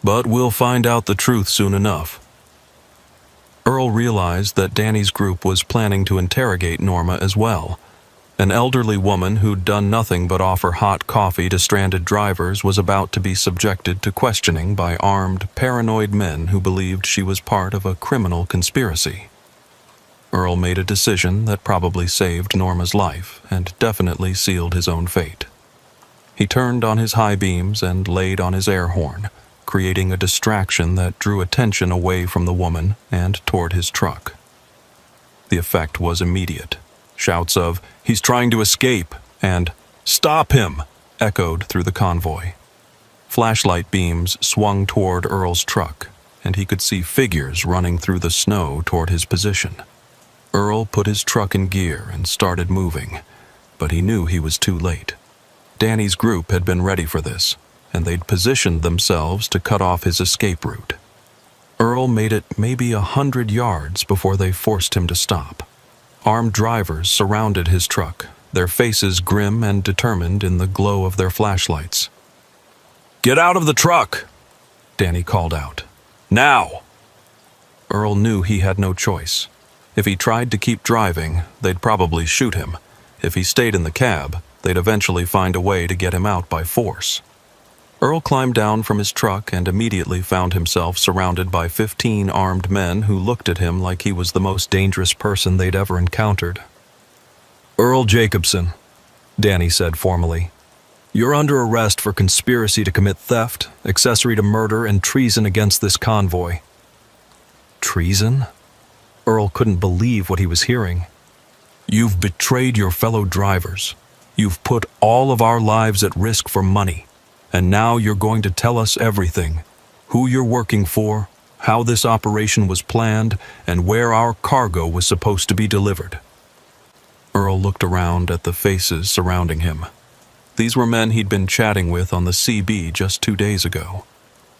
"But we'll find out the truth soon enough." Earl realized that Danny's group was planning to interrogate Norma as well. An elderly woman who'd done nothing but offer hot coffee to stranded drivers was about to be subjected to questioning by armed, paranoid men who believed she was part of a criminal conspiracy. Earl made a decision that probably saved Norma's life and definitely sealed his own fate. He turned on his high beams and laid on his air horn, creating a distraction that drew attention away from the woman and toward his truck. The effect was immediate. Shouts of, "He's trying to escape," and "Stop him!" echoed through the convoy. Flashlight beams swung toward Earl's truck, and he could see figures running through the snow toward his position. Earl put his truck in gear and started moving, but he knew he was too late. Danny's group had been ready for this, and they'd positioned themselves to cut off his escape route. Earl made it maybe 100 yards before they forced him to stop. Armed drivers surrounded his truck, their faces grim and determined in the glow of their flashlights. "Get out of the truck!" Danny called out. "Now!" Earl knew he had no choice. If he tried to keep driving, they'd probably shoot him. If he stayed in the cab, they'd eventually find a way to get him out by force. Earl climbed down from his truck and immediately found himself surrounded by 15 armed men who looked at him like he was the most dangerous person they'd ever encountered. "Earl Jacobson," Danny said formally. "You're under arrest for conspiracy to commit theft, accessory to murder, and treason against this convoy." Treason? Earl couldn't believe what he was hearing. "You've betrayed your fellow drivers. You've put all of our lives at risk for money. And now you're going to tell us everything. Who you're working for, how this operation was planned, and where our cargo was supposed to be delivered." Earl looked around at the faces surrounding him. These were men he'd been chatting with on the CB just 2 days ago.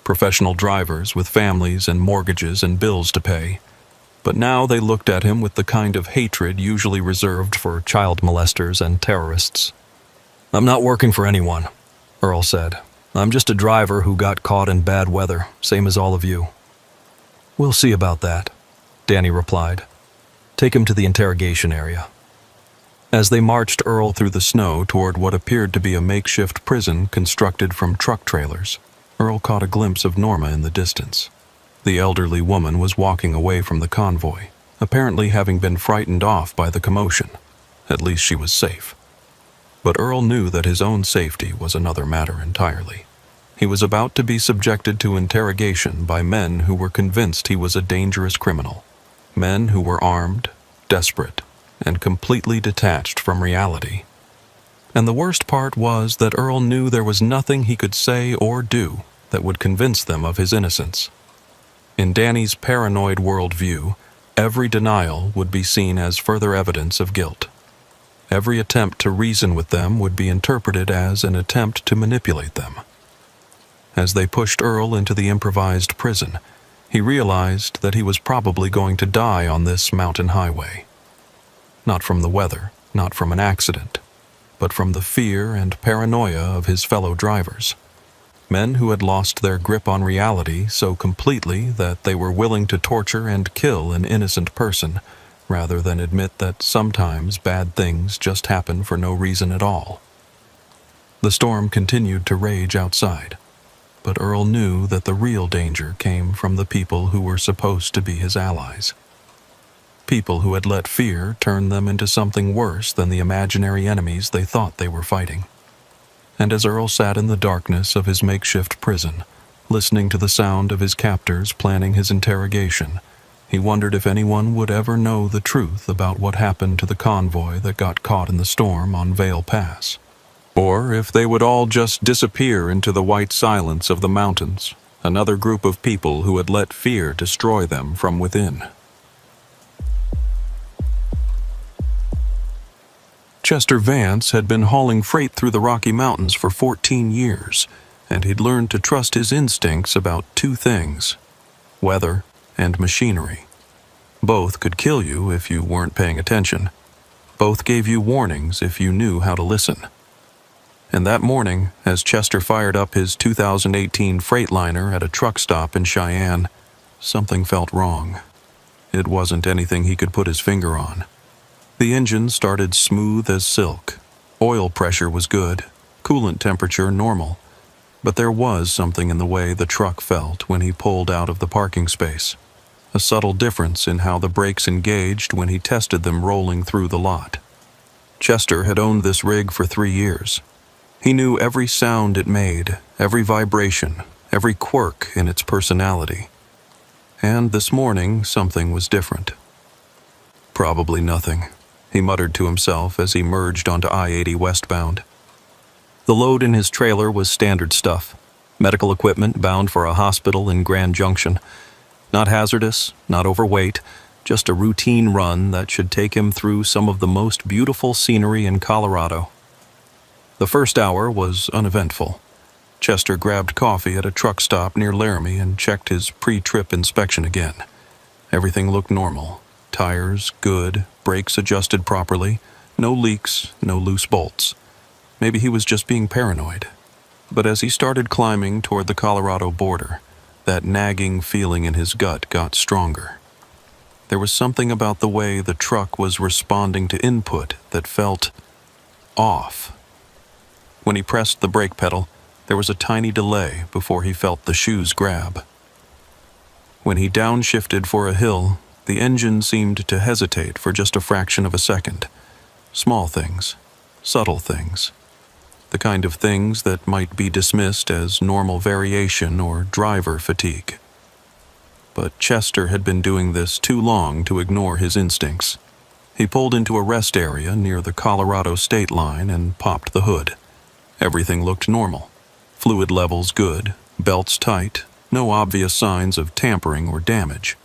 Professional drivers with families and mortgages and bills to pay. But now they looked at him with the kind of hatred usually reserved for child molesters and terrorists. "I'm not working for anyone," Earl said. "I'm just a driver who got caught in bad weather, same as all of you." "We'll see about that," Danny replied. "Take him to the interrogation area." As they marched Earl through the snow toward what appeared to be a makeshift prison constructed from truck trailers, Earl caught a glimpse of Norma in the distance. The elderly woman was walking away from the convoy, apparently having been frightened off by the commotion. At least she was safe. But Earl knew that his own safety was another matter entirely. He was about to be subjected to interrogation by men who were convinced he was a dangerous criminal. Men who were armed, desperate, and completely detached from reality. And the worst part was that Earl knew there was nothing he could say or do that would convince them of his innocence. In Danny's paranoid worldview, every denial would be seen as further evidence of guilt. Every attempt to reason with them would be interpreted as an attempt to manipulate them. As they pushed Earl into the improvised prison, he realized that he was probably going to die on this mountain highway. Not from the weather, not from an accident, but from the fear and paranoia of his fellow drivers. Men who had lost their grip on reality so completely that they were willing to torture and kill an innocent person, rather than admit that sometimes bad things just happen for no reason at all. The storm continued to rage outside, but Earl knew that the real danger came from the people who were supposed to be his allies. People who had let fear turn them into something worse than the imaginary enemies they thought they were fighting. And as Earl sat in the darkness of his makeshift prison, listening to the sound of his captors planning his interrogation, he wondered if anyone would ever know the truth about what happened to the convoy that got caught in the storm on Vale Pass. Or if they would all just disappear into the white silence of the mountains, another group of people who had let fear destroy them from within. Chester Vance had been hauling freight through the Rocky Mountains for 14 years, and he'd learned to trust his instincts about two things: weather and machinery. Both could kill you if you weren't paying attention. Both gave you warnings if you knew how to listen. And that morning, as Chester fired up his 2018 Freightliner at a truck stop in Cheyenne, something felt wrong. It wasn't anything he could put his finger on. The engine started smooth as silk. Oil pressure was good, coolant temperature normal. But there was something in the way the truck felt when he pulled out of the parking space. A subtle difference in how the brakes engaged when he tested them rolling through the lot. Chester had owned this rig for 3 years. He knew every sound it made, every vibration, every quirk in its personality. And this morning, something was different. Probably nothing, he muttered to himself as he merged onto I-80 westbound. The load in his trailer was standard stuff. Medical equipment bound for a hospital in Grand Junction. Not hazardous, not overweight, just a routine run that should take him through some of the most beautiful scenery in Colorado. The first hour was uneventful. Chester grabbed coffee at a truck stop near Laramie and checked his pre-trip inspection again. Everything looked normal. Tires good, brakes adjusted properly, no leaks, no loose bolts. Maybe he was just being paranoid. But as he started climbing toward the Colorado border, that nagging feeling in his gut got stronger. There was something about the way the truck was responding to input that felt off. When he pressed the brake pedal, there was a tiny delay before he felt the shoes grab. When he downshifted for a hill, the engine seemed to hesitate for just a fraction of a second. Small things, subtle things. The kind of things that might be dismissed as normal variation or driver fatigue. But Chester had been doing this too long to ignore his instincts. He pulled into a rest area near the Colorado state line and popped the hood. Everything looked normal. Fluid levels good, belts tight, no obvious signs of tampering or damage.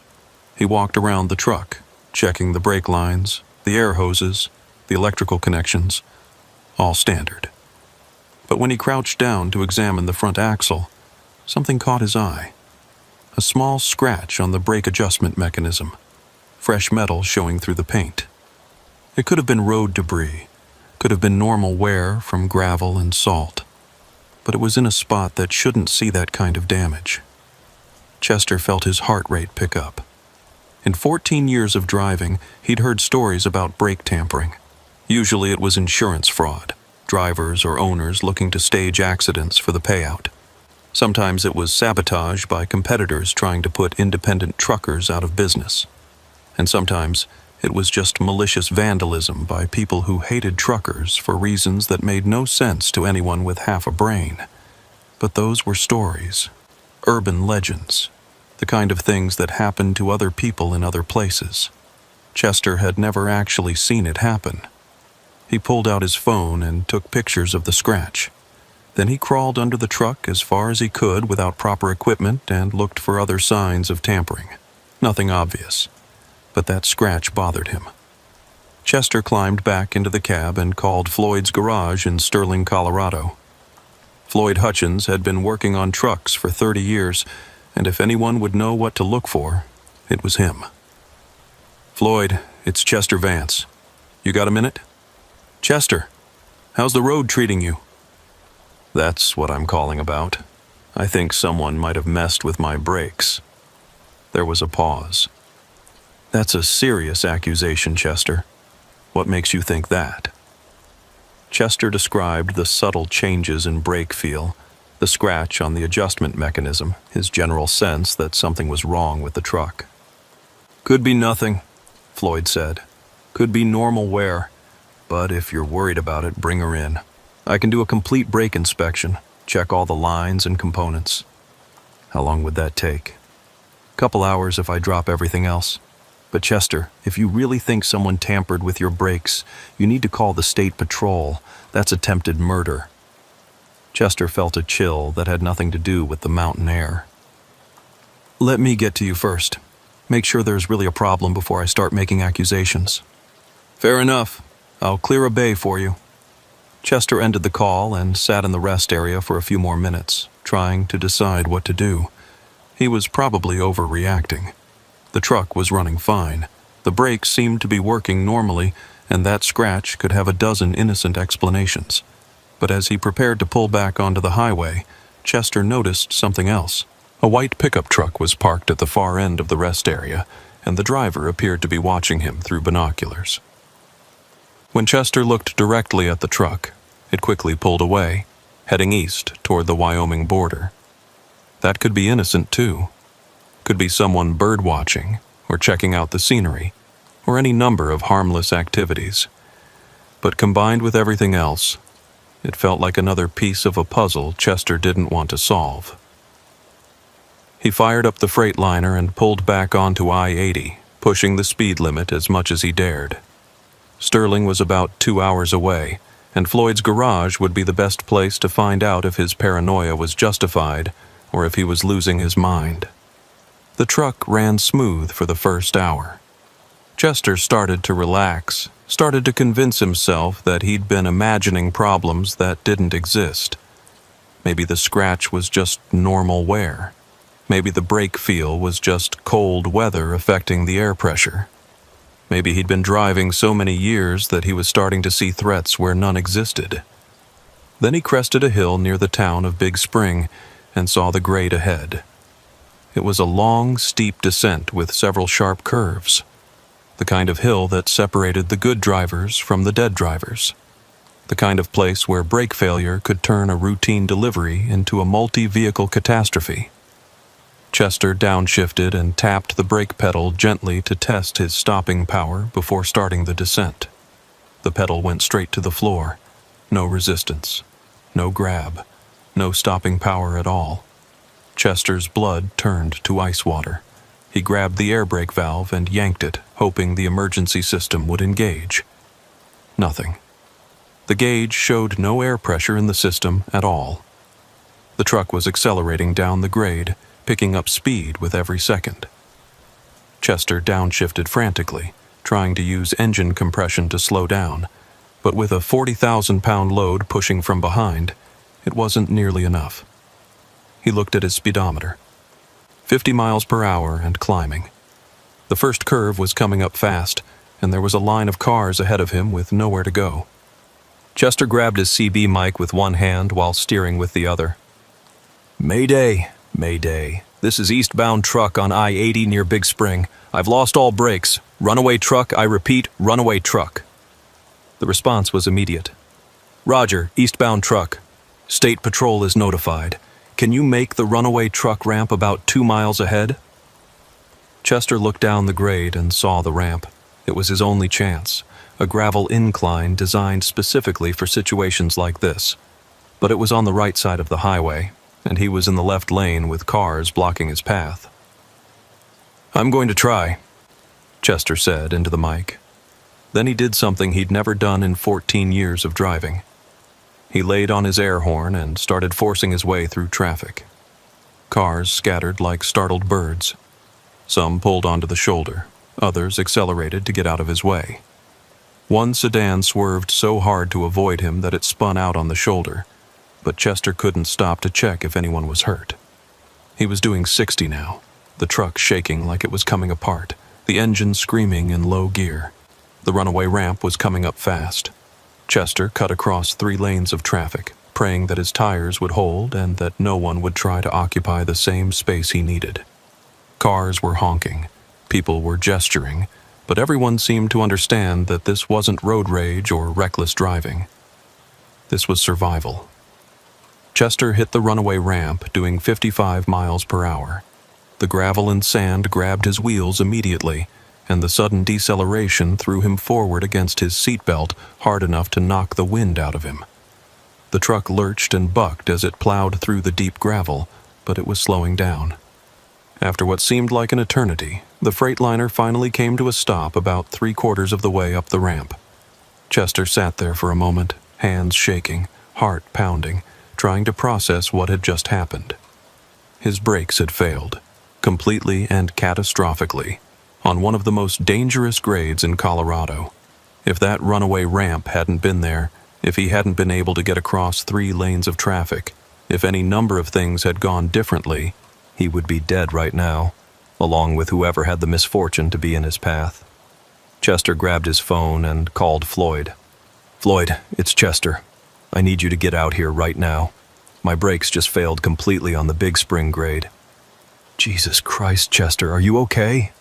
He walked around the truck, checking the brake lines, the air hoses, the electrical connections, all standard. But when he crouched down to examine the front axle, something caught his eye. A small scratch on the brake adjustment mechanism, fresh metal showing through the paint. It could have been road debris, could have been normal wear from gravel and salt, but it was in a spot that shouldn't see that kind of damage. Chester felt his heart rate pick up. In 14 years of driving, he'd heard stories about brake tampering. Usually it was insurance fraud, drivers or owners looking to stage accidents for the payout. Sometimes it was sabotage by competitors trying to put independent truckers out of business. And sometimes it was just malicious vandalism by people who hated truckers for reasons that made no sense to anyone with half a brain. But those were stories, urban legends, the kind of things that happened to other people in other places. Chester had never actually seen it happen. He pulled out his phone and took pictures of the scratch. Then he crawled under the truck as far as he could without proper equipment and looked for other signs of tampering. Nothing obvious. But that scratch bothered him. Chester climbed back into the cab and called Floyd's garage in Sterling, Colorado. Floyd Hutchins had been working on trucks for 30 years, and if anyone would know what to look for, it was him. "Floyd, it's Chester Vance. You got a minute?" "Chester, how's the road treating you?" "That's what I'm calling about. I think someone might have messed with my brakes." There was a pause. "That's a serious accusation, Chester. What makes you think that?" Chester described the subtle changes in brake feel, the scratch on the adjustment mechanism, his general sense that something was wrong with the truck. "Could be nothing," Floyd said. "Could be normal wear. But if you're worried about it, bring her in. I can do a complete brake inspection, check all the lines and components." "How long would that take?" "Couple hours if I drop everything else." But Chester, if you really think someone tampered with your brakes, you need to call the state patrol. That's attempted murder. Chester felt a chill that had nothing to do with the mountain air. Let me get to you first. Make sure there's really a problem before I start making accusations. Fair enough. I'll clear a bay for you. Chester ended the call and sat in the rest area for a few more minutes, trying to decide what to do. He was probably overreacting. The truck was running fine. The brakes seemed to be working normally, and that scratch could have a dozen innocent explanations. But as he prepared to pull back onto the highway, Chester noticed something else. A white pickup truck was parked at the far end of the rest area, and the driver appeared to be watching him through binoculars. When Chester looked directly at the truck, it quickly pulled away, heading east toward the Wyoming border. That could be innocent, too. Could be someone bird-watching, or checking out the scenery, or any number of harmless activities. But combined with everything else, it felt like another piece of a puzzle Chester didn't want to solve. He fired up the Freightliner and pulled back onto I-80, pushing the speed limit as much as he dared. Sterling was about 2 hours away, and Floyd's garage would be the best place to find out if his paranoia was justified or if he was losing his mind. The truck ran smooth for the first hour. Chester started to relax, started to convince himself that he'd been imagining problems that didn't exist. Maybe the scratch was just normal wear. Maybe the brake feel was just cold weather affecting the air pressure. Maybe he'd been driving so many years that he was starting to see threats where none existed. Then he crested a hill near the town of Big Spring and saw the grade ahead. It was a long, steep descent with several sharp curves, the kind of hill that separated the good drivers from the dead drivers, the kind of place where brake failure could turn a routine delivery into a multi-vehicle catastrophe. Chester downshifted and tapped the brake pedal gently to test his stopping power before starting the descent. The pedal went straight to the floor. No resistance, no grab, no stopping power at all. Chester's blood turned to ice water. He grabbed the air brake valve and yanked it, hoping the emergency system would engage. Nothing. The gauge showed no air pressure in the system at all. The truck was accelerating down the grade, picking up speed with every second. Chester downshifted frantically, trying to use engine compression to slow down, but with a 40,000-pound load pushing from behind, it wasn't nearly enough. He looked at his speedometer. 50 miles per hour and climbing. The first curve was coming up fast, and there was a line of cars ahead of him with nowhere to go. Chester grabbed his CB mic with one hand while steering with the other. Mayday, Mayday. This is eastbound truck on I-80 near Big Spring. I've lost all brakes. Runaway truck, I repeat, runaway truck. The response was immediate. Roger, eastbound truck. State Patrol is notified. Can you make the runaway truck ramp about 2 miles ahead? Chester looked down the grade and saw the ramp. It was his only chance, a gravel incline designed specifically for situations like this. But it was on the right side of the highway, and he was in the left lane with cars blocking his path. I'm going to try, Chester said into the mic. Then he did something he'd never done in 14 years of driving. He laid on his air horn and started forcing his way through traffic. Cars scattered like startled birds. Some pulled onto the shoulder, others accelerated to get out of his way. One sedan swerved so hard to avoid him that it spun out on the shoulder, but Chester couldn't stop to check if anyone was hurt. He was doing 60 now, the truck shaking like it was coming apart, the engine screaming in low gear. The runaway ramp was coming up fast. Chester cut across 3 lanes of traffic, praying that his tires would hold and that no one would try to occupy the same space he needed. Cars were honking, people were gesturing, but everyone seemed to understand that this wasn't road rage or reckless driving. This was survival. Chester hit the runaway ramp, doing 55 miles per hour. The gravel and sand grabbed his wheels immediately, and the sudden deceleration threw him forward against his seatbelt hard enough to knock the wind out of him. The truck lurched and bucked as it plowed through the deep gravel, but it was slowing down. After what seemed like an eternity, the Freightliner finally came to a stop about 3/4 of the way up the ramp. Chester sat there for a moment, hands shaking, heart pounding, trying to process what had just happened. His brakes had failed, completely and catastrophically, on one of the most dangerous grades in Colorado. If that runaway ramp hadn't been there, if he hadn't been able to get across 3 lanes of traffic, if any number of things had gone differently, he would be dead right now, along with whoever had the misfortune to be in his path. Chester grabbed his phone and called Floyd. "Floyd, it's Chester. I need you to get out here right now. My brakes just failed completely on the Big Spring grade." "Jesus Christ, Chester, are you okay?"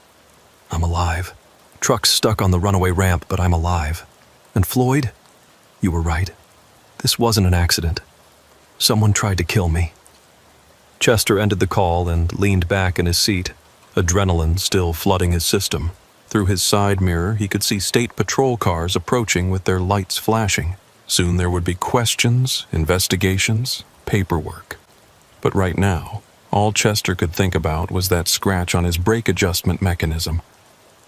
"I'm alive. Truck's stuck on the runaway ramp, but I'm alive. And Floyd, you were right. This wasn't an accident. Someone tried to kill me." Chester ended the call and leaned back in his seat, adrenaline still flooding his system. Through his side mirror, he could see state patrol cars approaching with their lights flashing. Soon there would be questions, investigations, paperwork. But right now, all Chester could think about was that scratch on his brake adjustment mechanism.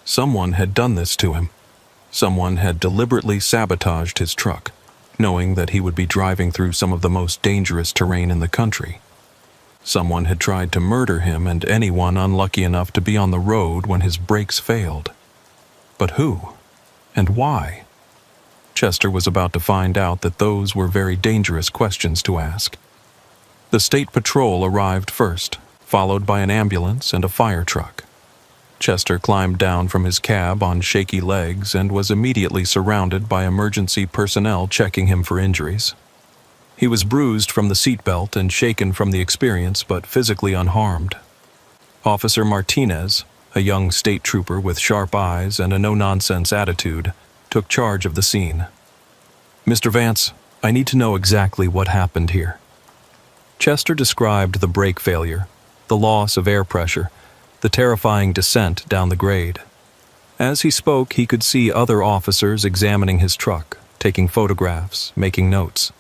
Someone had done this to him. Someone had deliberately sabotaged his truck, knowing that he would be driving through some of the most dangerous terrain in the country. Someone had tried to murder him and anyone unlucky enough to be on the road when his brakes failed. But who? And why? Chester was about to find out that those were very dangerous questions to ask. The state patrol arrived first, followed by an ambulance and a fire truck. Chester climbed down from his cab on shaky legs and was immediately surrounded by emergency personnel checking him for injuries. He was bruised from the seatbelt and shaken from the experience, but physically unharmed. Officer Martinez, a young state trooper with sharp eyes and a no-nonsense attitude, took charge of the scene. "Mr. Vance, I need to know exactly what happened here." Chester described the brake failure, the loss of air pressure, the terrifying descent down the grade. As he spoke, he could see other officers examining his truck, taking photographs, making notes.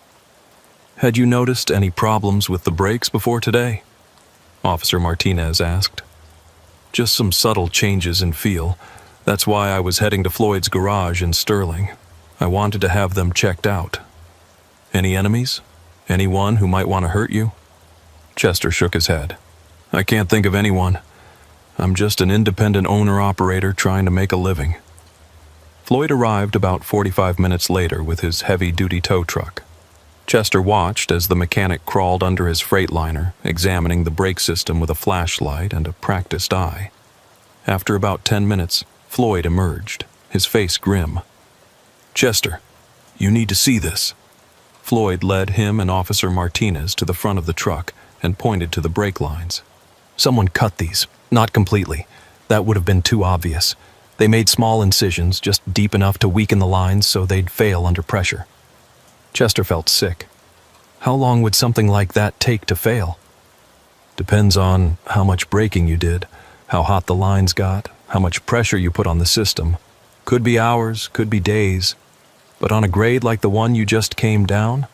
"Had you noticed any problems with the brakes before today?" Officer Martinez asked. "Just some subtle changes in feel. That's why I was heading to Floyd's garage in Sterling. I wanted to have them checked out." "Any enemies? Anyone who might want to hurt you?" Chester shook his head. "I can't think of anyone. I'm just an independent owner-operator trying to make a living." Floyd arrived about 45 minutes later with his heavy-duty tow truck. Chester watched as the mechanic crawled under his Freightliner, examining the brake system with a flashlight and a practiced eye. After about 10 minutes, Floyd emerged, his face grim. "Chester, you need to see this." Floyd led him and Officer Martinez to the front of the truck and pointed to the brake lines. "Someone cut these, not completely. That would have been too obvious. They made small incisions, just deep enough to weaken the lines so they'd fail under pressure." Chester felt sick. How long would something like that take to fail? "Depends on how much braking you did, how hot the lines got, how much pressure you put on the system. Could be hours, could be days. But on a grade like the one you just came down?"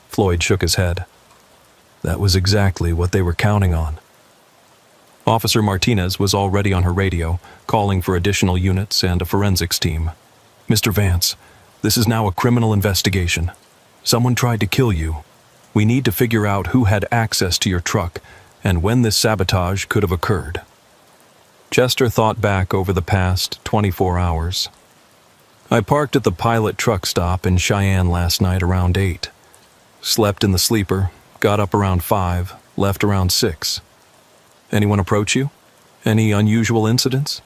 Floyd shook his head. "That was exactly what they were counting on." Officer Martinez was already on her radio, calling for additional units and a forensics team. "Mr. Vance, this is now a criminal investigation. Someone tried to kill you. We need to figure out who had access to your truck and when this sabotage could have occurred." Chester thought back over the past 24 hours. "I parked at the Pilot truck stop in Cheyenne last night around 8. Slept in the sleeper, got up around 5, left around 6. Anyone approach you? Any unusual incidents?"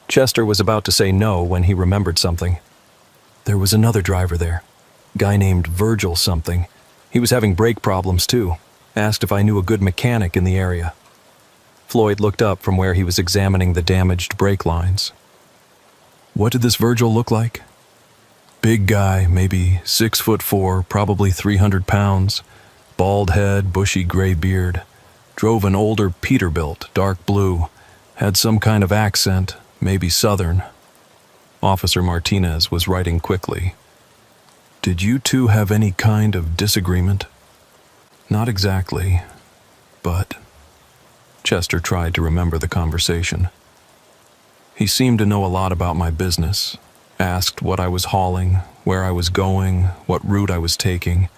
Chester was about to say no when he remembered something. "There was another driver there. Guy named Virgil something. He was having brake problems too. Asked if I knew a good mechanic in the area." Floyd looked up from where he was examining the damaged brake lines. "What did this Virgil look like?" "Big guy, maybe 6'4", probably 300 pounds. Bald head, bushy gray beard. Drove an older Peterbilt, dark blue. Had some kind of accent, maybe Southern." Officer Martinez was writing quickly. "Did you two have any kind of disagreement?" "Not exactly, but..." Chester tried to remember the conversation. He seemed to know a lot about my business, asked what I was hauling, where I was going, what route I was taking.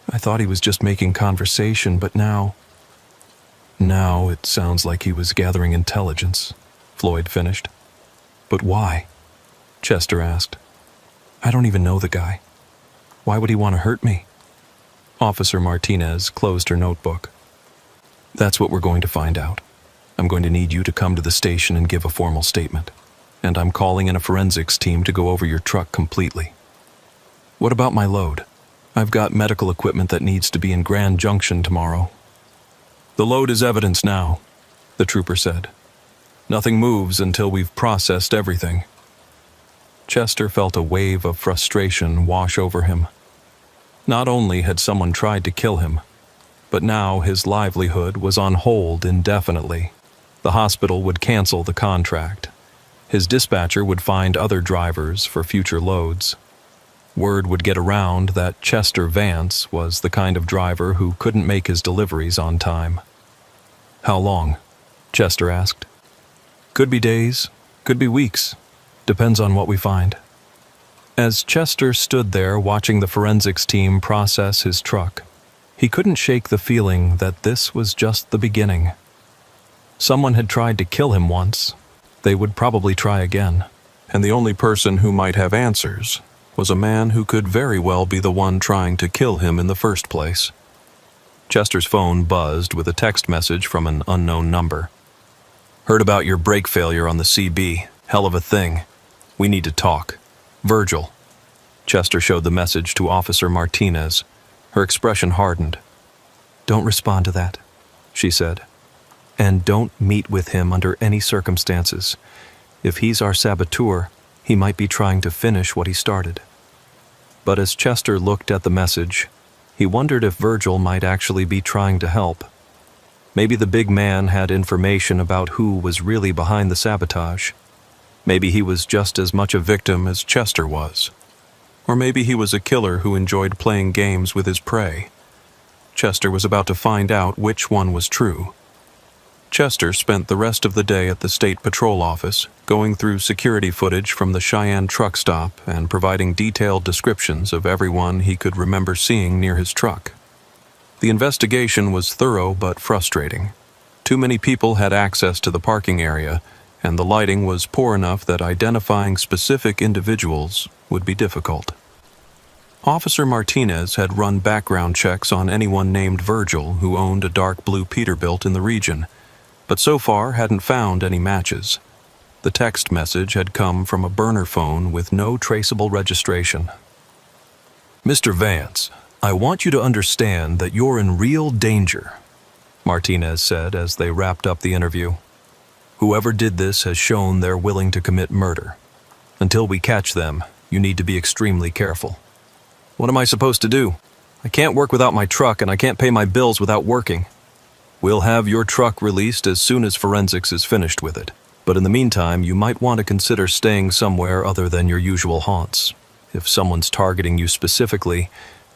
I thought he was just making conversation, but now it sounds like he was gathering intelligence, Floyd finished. But why? Chester asked. I don't even know the guy. Why would he want to hurt me? Officer Martinez closed her notebook. That's what we're going to find out. I'm going to need you to come to the station and give a formal statement. And I'm calling in a forensics team to go over your truck completely. What about my load? I've got medical equipment that needs to be in Grand Junction tomorrow. The load is evidence now, the trooper said. Nothing moves until we've processed everything. Chester felt a wave of frustration wash over him. Not only had someone tried to kill him, but now his livelihood was on hold indefinitely. The hospital would cancel the contract. His dispatcher would find other drivers for future loads. Word would get around that Chester Vance was the kind of driver who couldn't make his deliveries on time. How long? Chester asked. Could be days, could be weeks. Depends on what we find. As Chester stood there watching the forensics team process his truck, he couldn't shake the feeling that this was just the beginning. Someone had tried to kill him once. They would probably try again. And the only person who might have answers was a man who could very well be the one trying to kill him in the first place. Chester's phone buzzed with a text message from an unknown number. Heard about your brake failure on the CB. Hell of a thing. We need to talk. Virgil. Chester showed the message to Officer Martinez. Her expression hardened. Don't respond to that, she said. And don't meet with him under any circumstances. If he's our saboteur, he might be trying to finish what he started. But as Chester looked at the message, he wondered if Virgil might actually be trying to help. Maybe the big man had information about who was really behind the sabotage. Maybe he was just as much a victim as Chester was. Or maybe he was a killer who enjoyed playing games with his prey. Chester was about to find out which one was true. Chester spent the rest of the day at the State Patrol office, going through security footage from the Cheyenne truck stop and providing detailed descriptions of everyone he could remember seeing near his truck. The investigation was thorough but frustrating. Too many people had access to the parking area, and the lighting was poor enough that identifying specific individuals would be difficult. Officer Martinez had run background checks on anyone named Virgil who owned a dark blue Peterbilt in the region, but so far hadn't found any matches. The text message had come from a burner phone with no traceable registration. Mr. Vance, I want you to understand that you're in real danger, Martinez said as they wrapped up the interview. Whoever did this has shown they're willing to commit murder. Until we catch them, you need to be extremely careful. What am I supposed to do? I can't work without my truck and I can't pay my bills without working. We'll have your truck released as soon as forensics is finished with it. But in the meantime, you might want to consider staying somewhere other than your usual haunts. If someone's targeting you specifically,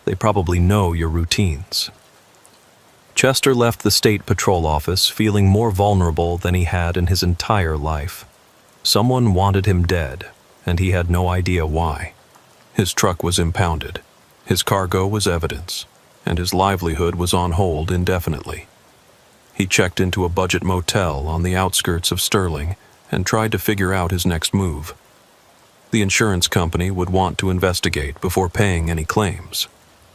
they probably know your routines. Chester left the State Patrol office feeling more vulnerable than he had in his entire life. Someone wanted him dead, and he had no idea why. His truck was impounded, his cargo was evidence, and his livelihood was on hold indefinitely. He checked into a budget motel on the outskirts of Sterling and tried to figure out his next move. The insurance company would want to investigate before paying any claims.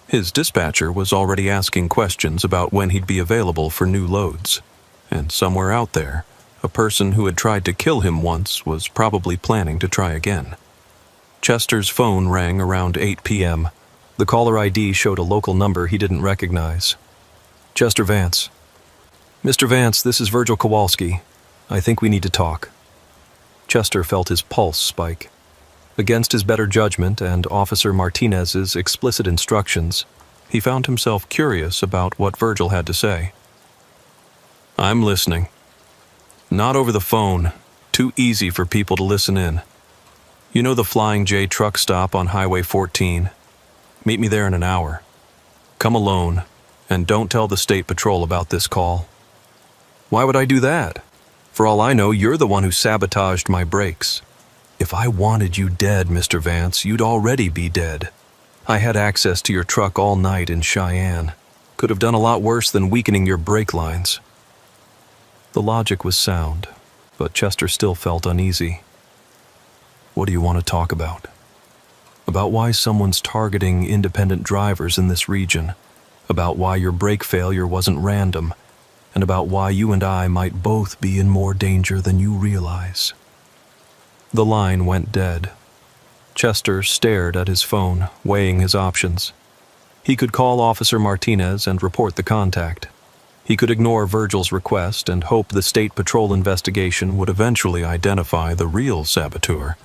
His dispatcher was already asking questions about when he'd be available for new loads. And somewhere out there, a person who had tried to kill him once was probably planning to try again. Chester's phone rang around 8 p.m. The caller ID showed a local number he didn't recognize. Chester Vance. Mr. Vance, this is Virgil Kowalski. I think we need to talk. Chester felt his pulse spike. Against his better judgment and Officer Martinez's explicit instructions, he found himself curious about what Virgil had to say. I'm listening. Not over the phone. Too easy for people to listen in. You know the Flying J truck stop on Highway 14? Meet me there in an hour. Come alone, and don't tell the State Patrol about this call. Why would I do that? For all I know, you're the one who sabotaged my brakes. If I wanted you dead, Mr. Vance, you'd already be dead. I had access to your truck all night in Cheyenne. Could have done a lot worse than weakening your brake lines. The logic was sound, but Chester still felt uneasy. What do you want to talk about? About why someone's targeting independent drivers in this region, about why your brake failure wasn't random, and about why you and I might both be in more danger than you realize. The line went dead. Chester stared at his phone, weighing his options. He could call Officer Martinez and report the contact. He could ignore Virgil's request and hope the State Patrol investigation would eventually identify the real saboteur.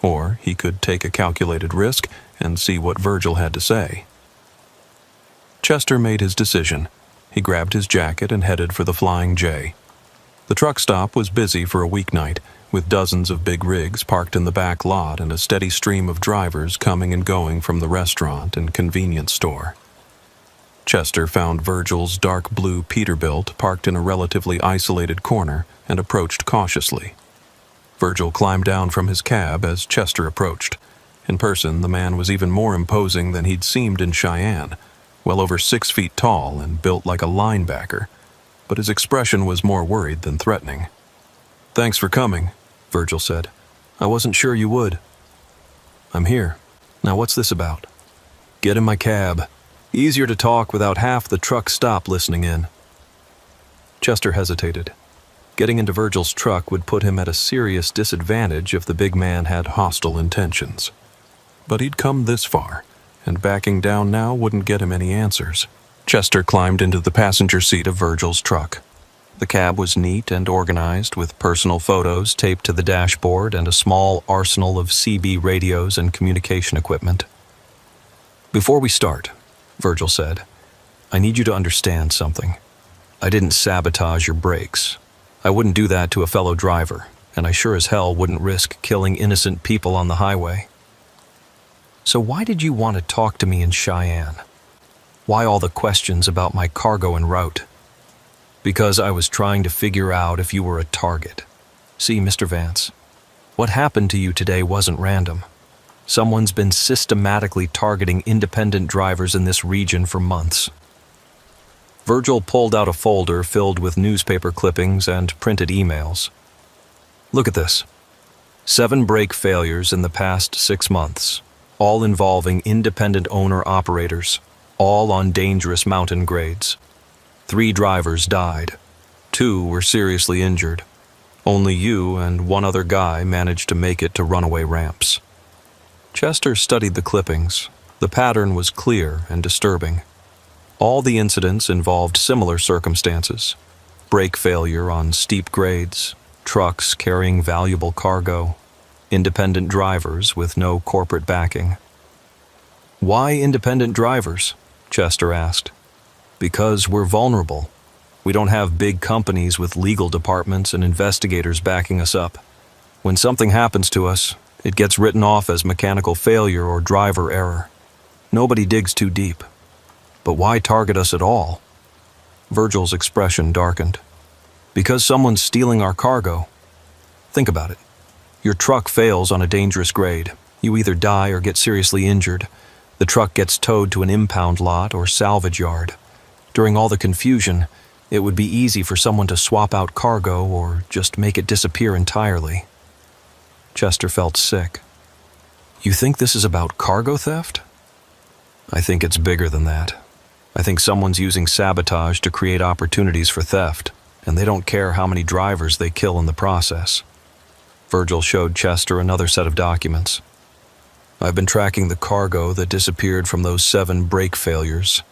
Or he could take a calculated risk and see what Virgil had to say. Chester made his decision. He grabbed his jacket and headed for the Flying J. The truck stop was busy for a weeknight, with dozens of big rigs parked in the back lot and a steady stream of drivers coming and going from the restaurant and convenience store. Chester found Virgil's dark blue Peterbilt parked in a relatively isolated corner and approached cautiously. Virgil climbed down from his cab as Chester approached. In person, the man was even more imposing than he'd seemed in Cheyenne, well over 6 feet tall and built like a linebacker, but his expression was more worried than threatening. "Thanks for coming," Virgil said. "I wasn't sure you would." "I'm here. Now what's this about?" "Get in my cab. Easier to talk without half the truck stop listening in." Chester hesitated. Getting into Virgil's truck would put him at a serious disadvantage if the big man had hostile intentions. But he'd come this far, and backing down now wouldn't get him any answers. Chester climbed into the passenger seat of Virgil's truck. The cab was neat and organized, with personal photos taped to the dashboard and a small arsenal of CB radios and communication equipment. "Before we start," Virgil said, "I need you to understand something. I didn't sabotage your brakes. I wouldn't do that to a fellow driver, and I sure as hell wouldn't risk killing innocent people on the highway. So why did you want to talk to me in Cheyenne? Why all the questions about my cargo en route?" "Because I was trying to figure out if you were a target. See, Mr. Vance, what happened to you today wasn't random. Someone's been systematically targeting independent drivers in this region for months." Virgil pulled out a folder filled with newspaper clippings and printed emails. "Look at this. 7 brake failures in the past 6 months, all involving independent owner-operators, all on dangerous mountain grades. 3 drivers died. 2 were seriously injured. Only you and 1 other guy managed to make it to runaway ramps." Chester studied the clippings. The pattern was clear and disturbing. All the incidents involved similar circumstances: brake failure on steep grades, trucks carrying valuable cargo, independent drivers with no corporate backing. "Why independent drivers?" Chester asked. "Because we're vulnerable. We don't have big companies with legal departments and investigators backing us up. When something happens to us, it gets written off as mechanical failure or driver error. Nobody digs too deep. But why target us at all?" Virgil's expression darkened. "Because someone's stealing our cargo. Think about it. Your truck fails on a dangerous grade. You either die or get seriously injured. The truck gets towed to an impound lot or salvage yard. During all the confusion, it would be easy for someone to swap out cargo or just make it disappear entirely." Chester felt sick. "You think this is about cargo theft?" "I think it's bigger than that. I think someone's using sabotage to create opportunities for theft, and they don't care how many drivers they kill in the process." Virgil showed Chester another set of documents. "I've been tracking the cargo that disappeared from those 7 brake failures.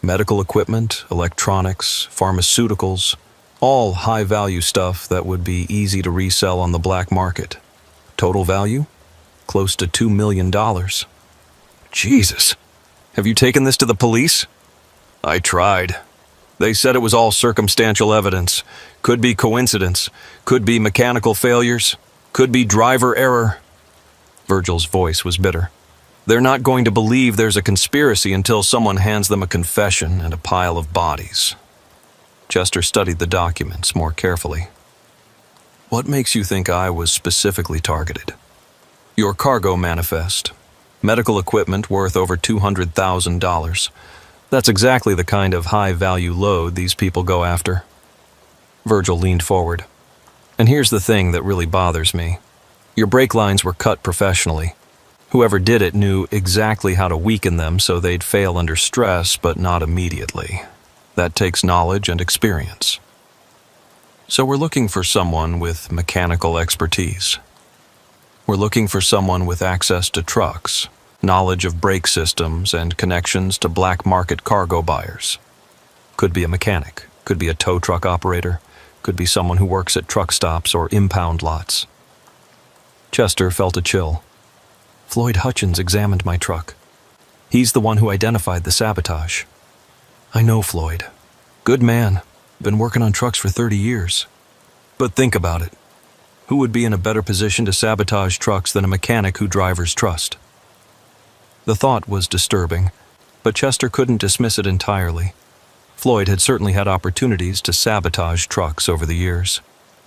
Medical equipment, electronics, pharmaceuticals, all high-value stuff that would be easy to resell on the black market. Total value? Close to $2 million. "Jesus! Have you taken this to the police?" "I tried. They said it was all circumstantial evidence. Could be coincidence. Could be mechanical failures. Could be driver error." Virgil's voice was bitter. "They're not going to believe there's a conspiracy until someone hands them a confession and a pile of bodies." Chester studied the documents more carefully. What makes you think I was specifically targeted? Your cargo manifest. Medical equipment worth over $200,000. That's exactly the kind of high-value load these people go after. Virgil leaned forward. And here's the thing that really bothers me. Your brake lines were cut professionally. Whoever did it knew exactly how to weaken them so they'd fail under stress, but not immediately. That takes knowledge and experience. So we're looking for someone with mechanical expertise. We're looking for someone with access to trucks, knowledge of brake systems, and connections to black market cargo buyers. Could be a mechanic, could be a tow truck operator, could be someone who works at truck stops or impound lots. Chester felt a chill. Floyd Hutchins examined my truck. He's the one who identified the sabotage. I know Floyd. Good man. Been working on trucks for 30 years. But think about it. Who would be in a better position to sabotage trucks than a mechanic who drivers trust? The thought was disturbing, but Chester couldn't dismiss it entirely. Floyd had certainly had opportunities to sabotage trucks over the years,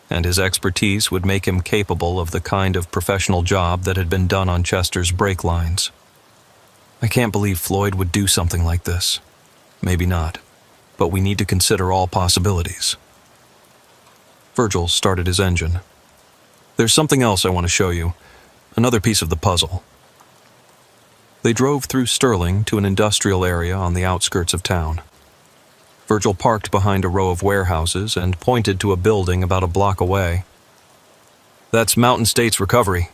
and his expertise would make him capable of the kind of professional job that had been done on Chester's brake lines. I can't believe Floyd would do something like this. Maybe not, but we need to consider all possibilities. Virgil started his engine. There's something else I want to show you, another piece of the puzzle. They drove through Sterling to an industrial area on the outskirts of town. Virgil parked behind a row of warehouses and pointed to a building about a block away. That's Mountain States Recovery,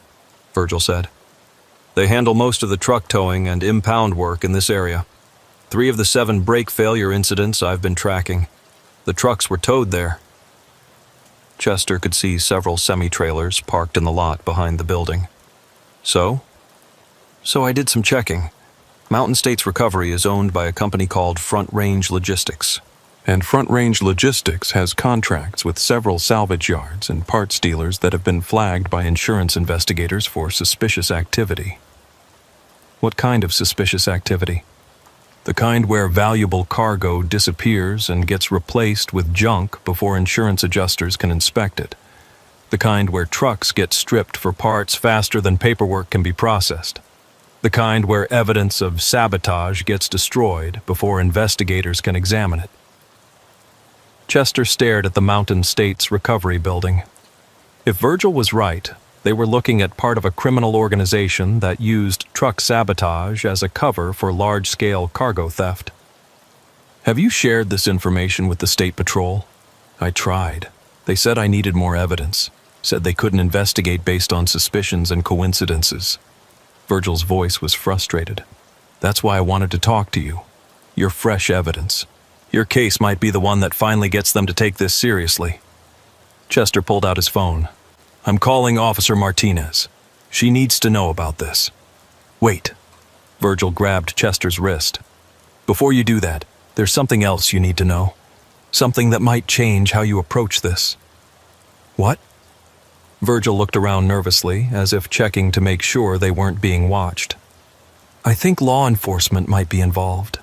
Virgil said. They handle most of the truck towing and impound work in this area. 3 of the 7 brake failure incidents I've been tracking. The trucks were towed there. Chester could see several semi-trailers parked in the lot behind the building. So I did some checking. Mountain States Recovery is owned by a company called Front Range Logistics. And Front Range Logistics has contracts with several salvage yards and parts dealers that have been flagged by insurance investigators for suspicious activity. What kind of suspicious activity? The kind where valuable cargo disappears and gets replaced with junk before insurance adjusters can inspect it. The kind where trucks get stripped for parts faster than paperwork can be processed. The kind where evidence of sabotage gets destroyed before investigators can examine it. Chester stared at the Mountain States Recovery Building. If Virgil was right, they were looking at part of a criminal organization that used truck sabotage as a cover for large-scale cargo theft. Have you shared this information with the State Patrol? I tried. They said I needed more evidence, said they couldn't investigate based on suspicions and coincidences. Virgil's voice was frustrated. That's why I wanted to talk to you. You're fresh evidence. Your case might be the one that finally gets them to take this seriously. Chester pulled out his phone. I'm calling Officer Martinez. She needs to know about this. Wait. Virgil grabbed Chester's wrist. Before you do that, there's something else you need to know. Something that might change how you approach this. What? Virgil looked around nervously, as if checking to make sure they weren't being watched. I think law enforcement might be involved.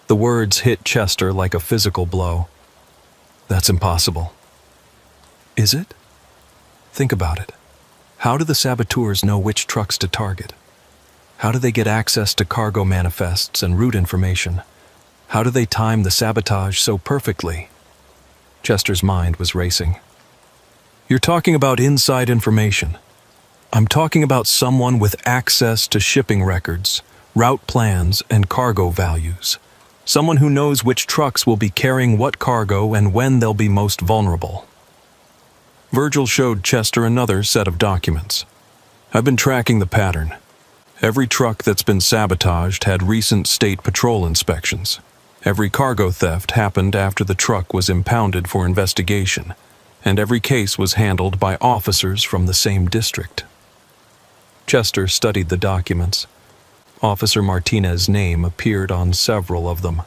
The words hit Chester like a physical blow. That's impossible. Is it? Think about it. How do the saboteurs know which trucks to target? How do they get access to cargo manifests and route information? How do they time the sabotage so perfectly? Chester's mind was racing. You're talking about inside information. I'm talking about someone with access to shipping records, route plans, and cargo values. Someone who knows which trucks will be carrying what cargo and when they'll be most vulnerable. Virgil showed Chester another set of documents. I've been tracking the pattern. Every truck that's been sabotaged had recent state patrol inspections. Every cargo theft happened after the truck was impounded for investigation, and every case was handled by officers from the same district. Chester studied the documents. Officer Martinez's name appeared on several of them.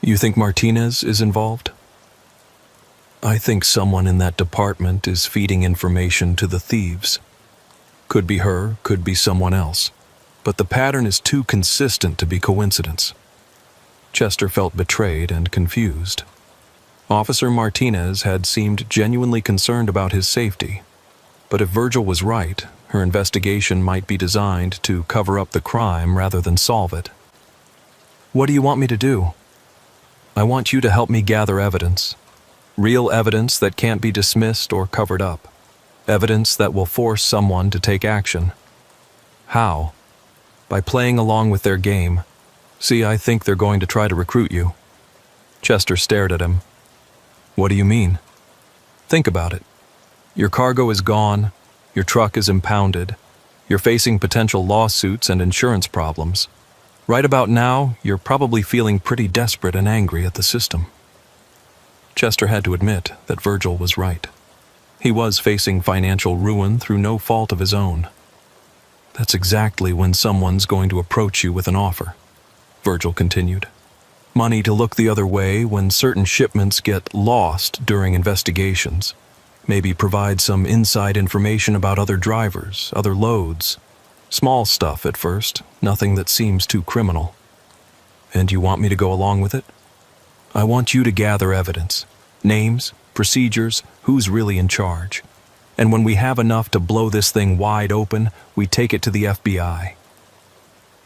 You think Martinez is involved? I think someone in that department is feeding information to the thieves. Could be her, could be someone else. But the pattern is too consistent to be coincidence. Chester felt betrayed and confused. Officer Martinez had seemed genuinely concerned about his safety. But if Virgil was right, her investigation might be designed to cover up the crime rather than solve it. What do you want me to do? I want you to help me gather evidence. Real evidence that can't be dismissed or covered up. Evidence that will force someone to take action. How? By playing along with their game. See, I think they're going to try to recruit you. Chester stared at him. What do you mean? Think about it. Your cargo is gone, your truck is impounded, you're facing potential lawsuits and insurance problems. Right about now, you're probably feeling pretty desperate and angry at the system. Chester had to admit that Virgil was right. He was facing financial ruin through no fault of his own. That's exactly when someone's going to approach you with an offer, Virgil continued. Money to look the other way when certain shipments get lost during investigations. Maybe provide some inside information about other drivers, other loads. Small stuff at first, nothing that seems too criminal. And you want me to go along with it? I want you to gather evidence. Names, procedures, who's really in charge. And when we have enough to blow this thing wide open, we take it to the FBI.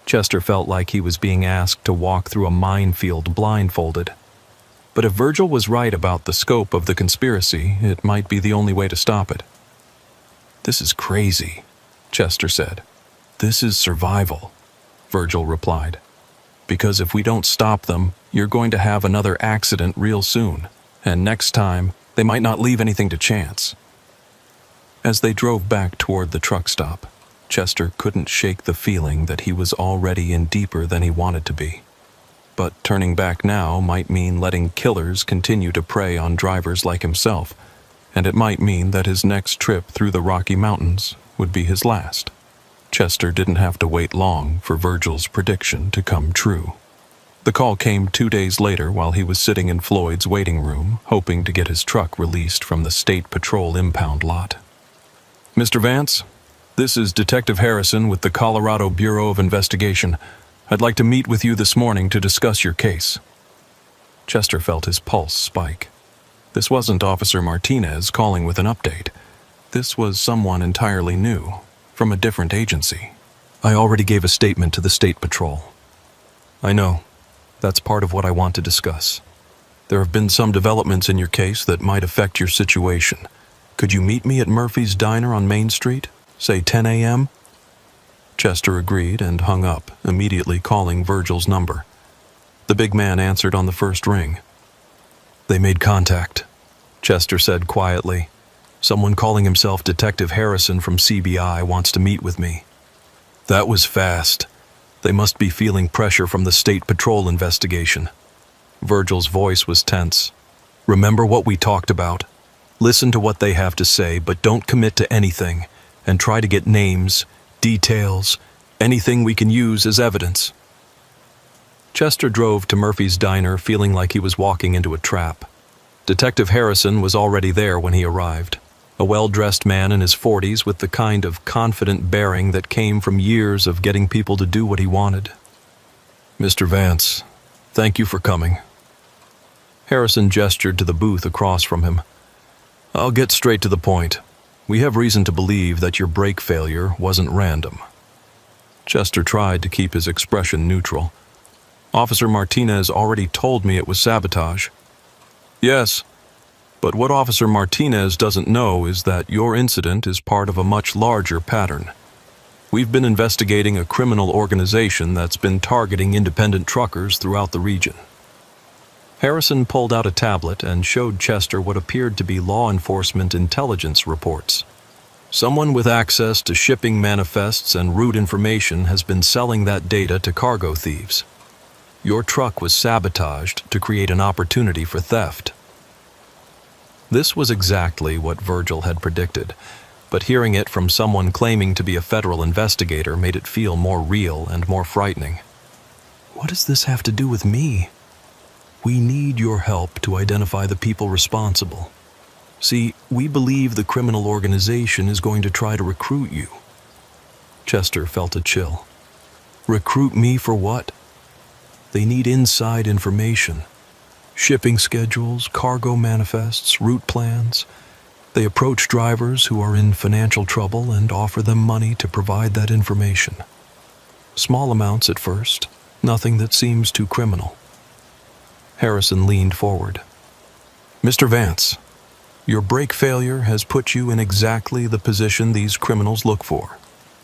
Chester felt like he was being asked to walk through a minefield blindfolded. But if Virgil was right about the scope of the conspiracy, it might be the only way to stop it. This is crazy, Chester said. This is survival, Virgil replied. Because if we don't stop them, you're going to have another accident real soon, and next time, they might not leave anything to chance. As they drove back toward the truck stop, Chester couldn't shake the feeling that he was already in deeper than he wanted to be. But turning back now might mean letting killers continue to prey on drivers like himself, and it might mean that his next trip through the Rocky Mountains would be his last. Chester didn't have to wait long for Virgil's prediction to come true. The call came 2 days later while he was sitting in Floyd's waiting room, hoping to get his truck released from the State Patrol impound lot. Mr. Vance, this is Detective Harrison with the Colorado Bureau of Investigation. I'd like to meet with you this morning to discuss your case. Chester felt his pulse spike. This wasn't Officer Martinez calling with an update. This was someone entirely new, from a different agency. I already gave a statement to the State Patrol. I know. That's part of what I want to discuss. There have been some developments in your case that might affect your situation. Could you meet me at Murphy's Diner on Main Street, say 10 a.m.? Chester agreed and hung up, immediately calling Virgil's number. The big man answered on the first ring. They made contact, Chester said quietly. Someone calling himself Detective Harrison from CBI wants to meet with me. That was fast. They must be feeling pressure from the State Patrol investigation. Virgil's voice was tense. Remember what we talked about. Listen to what they have to say, but don't commit to anything, and try to get names, details, anything we can use as evidence. Chester drove to Murphy's Diner feeling like he was walking into a trap. Detective Harrison was already there when he arrived. A well-dressed man in his 40s with the kind of confident bearing that came from years of getting people to do what he wanted. Mr. Vance, thank you for coming. Harrison gestured to the booth across from him. I'll get straight to the point. We have reason to believe that your brake failure wasn't random. Chester tried to keep his expression neutral. Officer Martinez already told me it was sabotage. Yes, but what Officer Martinez doesn't know is that your incident is part of a much larger pattern. We've been investigating a criminal organization that's been targeting independent truckers throughout the region. Harrison pulled out a tablet and showed Chester what appeared to be law enforcement intelligence reports. Someone with access to shipping manifests and route information has been selling that data to cargo thieves. Your truck was sabotaged to create an opportunity for theft. This was exactly what Virgil had predicted, but hearing it from someone claiming to be a federal investigator made it feel more real and more frightening. What does this have to do with me? We need your help to identify the people responsible. See, we believe the criminal organization is going to try to recruit you. Chester felt a chill. Recruit me for what? They need inside information. Shipping schedules, cargo manifests, route plans. They approach drivers who are in financial trouble and offer them money to provide that information. Small amounts at first, nothing that seems too criminal. Harrison leaned forward. Mr. Vance, your brake failure has put you in exactly the position these criminals look for.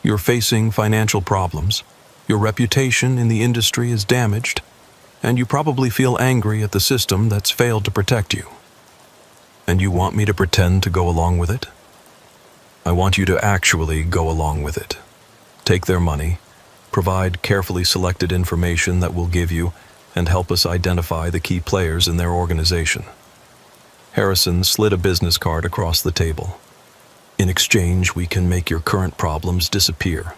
You're facing financial problems, your reputation in the industry is damaged, and you probably feel angry at the system that's failed to protect you. And you want me to pretend to go along with it? I want you to actually go along with it. Take their money, provide carefully selected information that will give you and help us identify the key players in their organization. Harrison slid a business card across the table. In exchange, we can make your current problems disappear.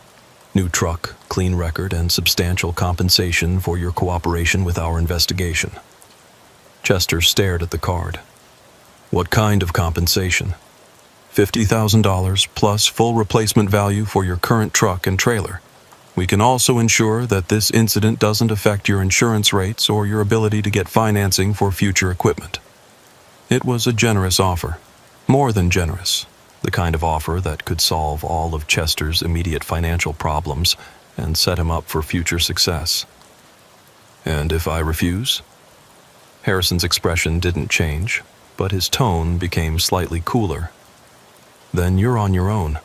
New truck, clean record, and substantial compensation for your cooperation with our investigation. Chester stared at the card. What kind of compensation? $50,000 plus full replacement value for your current truck and trailer. We can also ensure that this incident doesn't affect your insurance rates or your ability to get financing for future equipment. It was a generous offer. More than generous. The kind of offer that could solve all of Chester's immediate financial problems and set him up for future success. And if I refuse? Harrison's expression didn't change, but his tone became slightly cooler. Then you're on your own.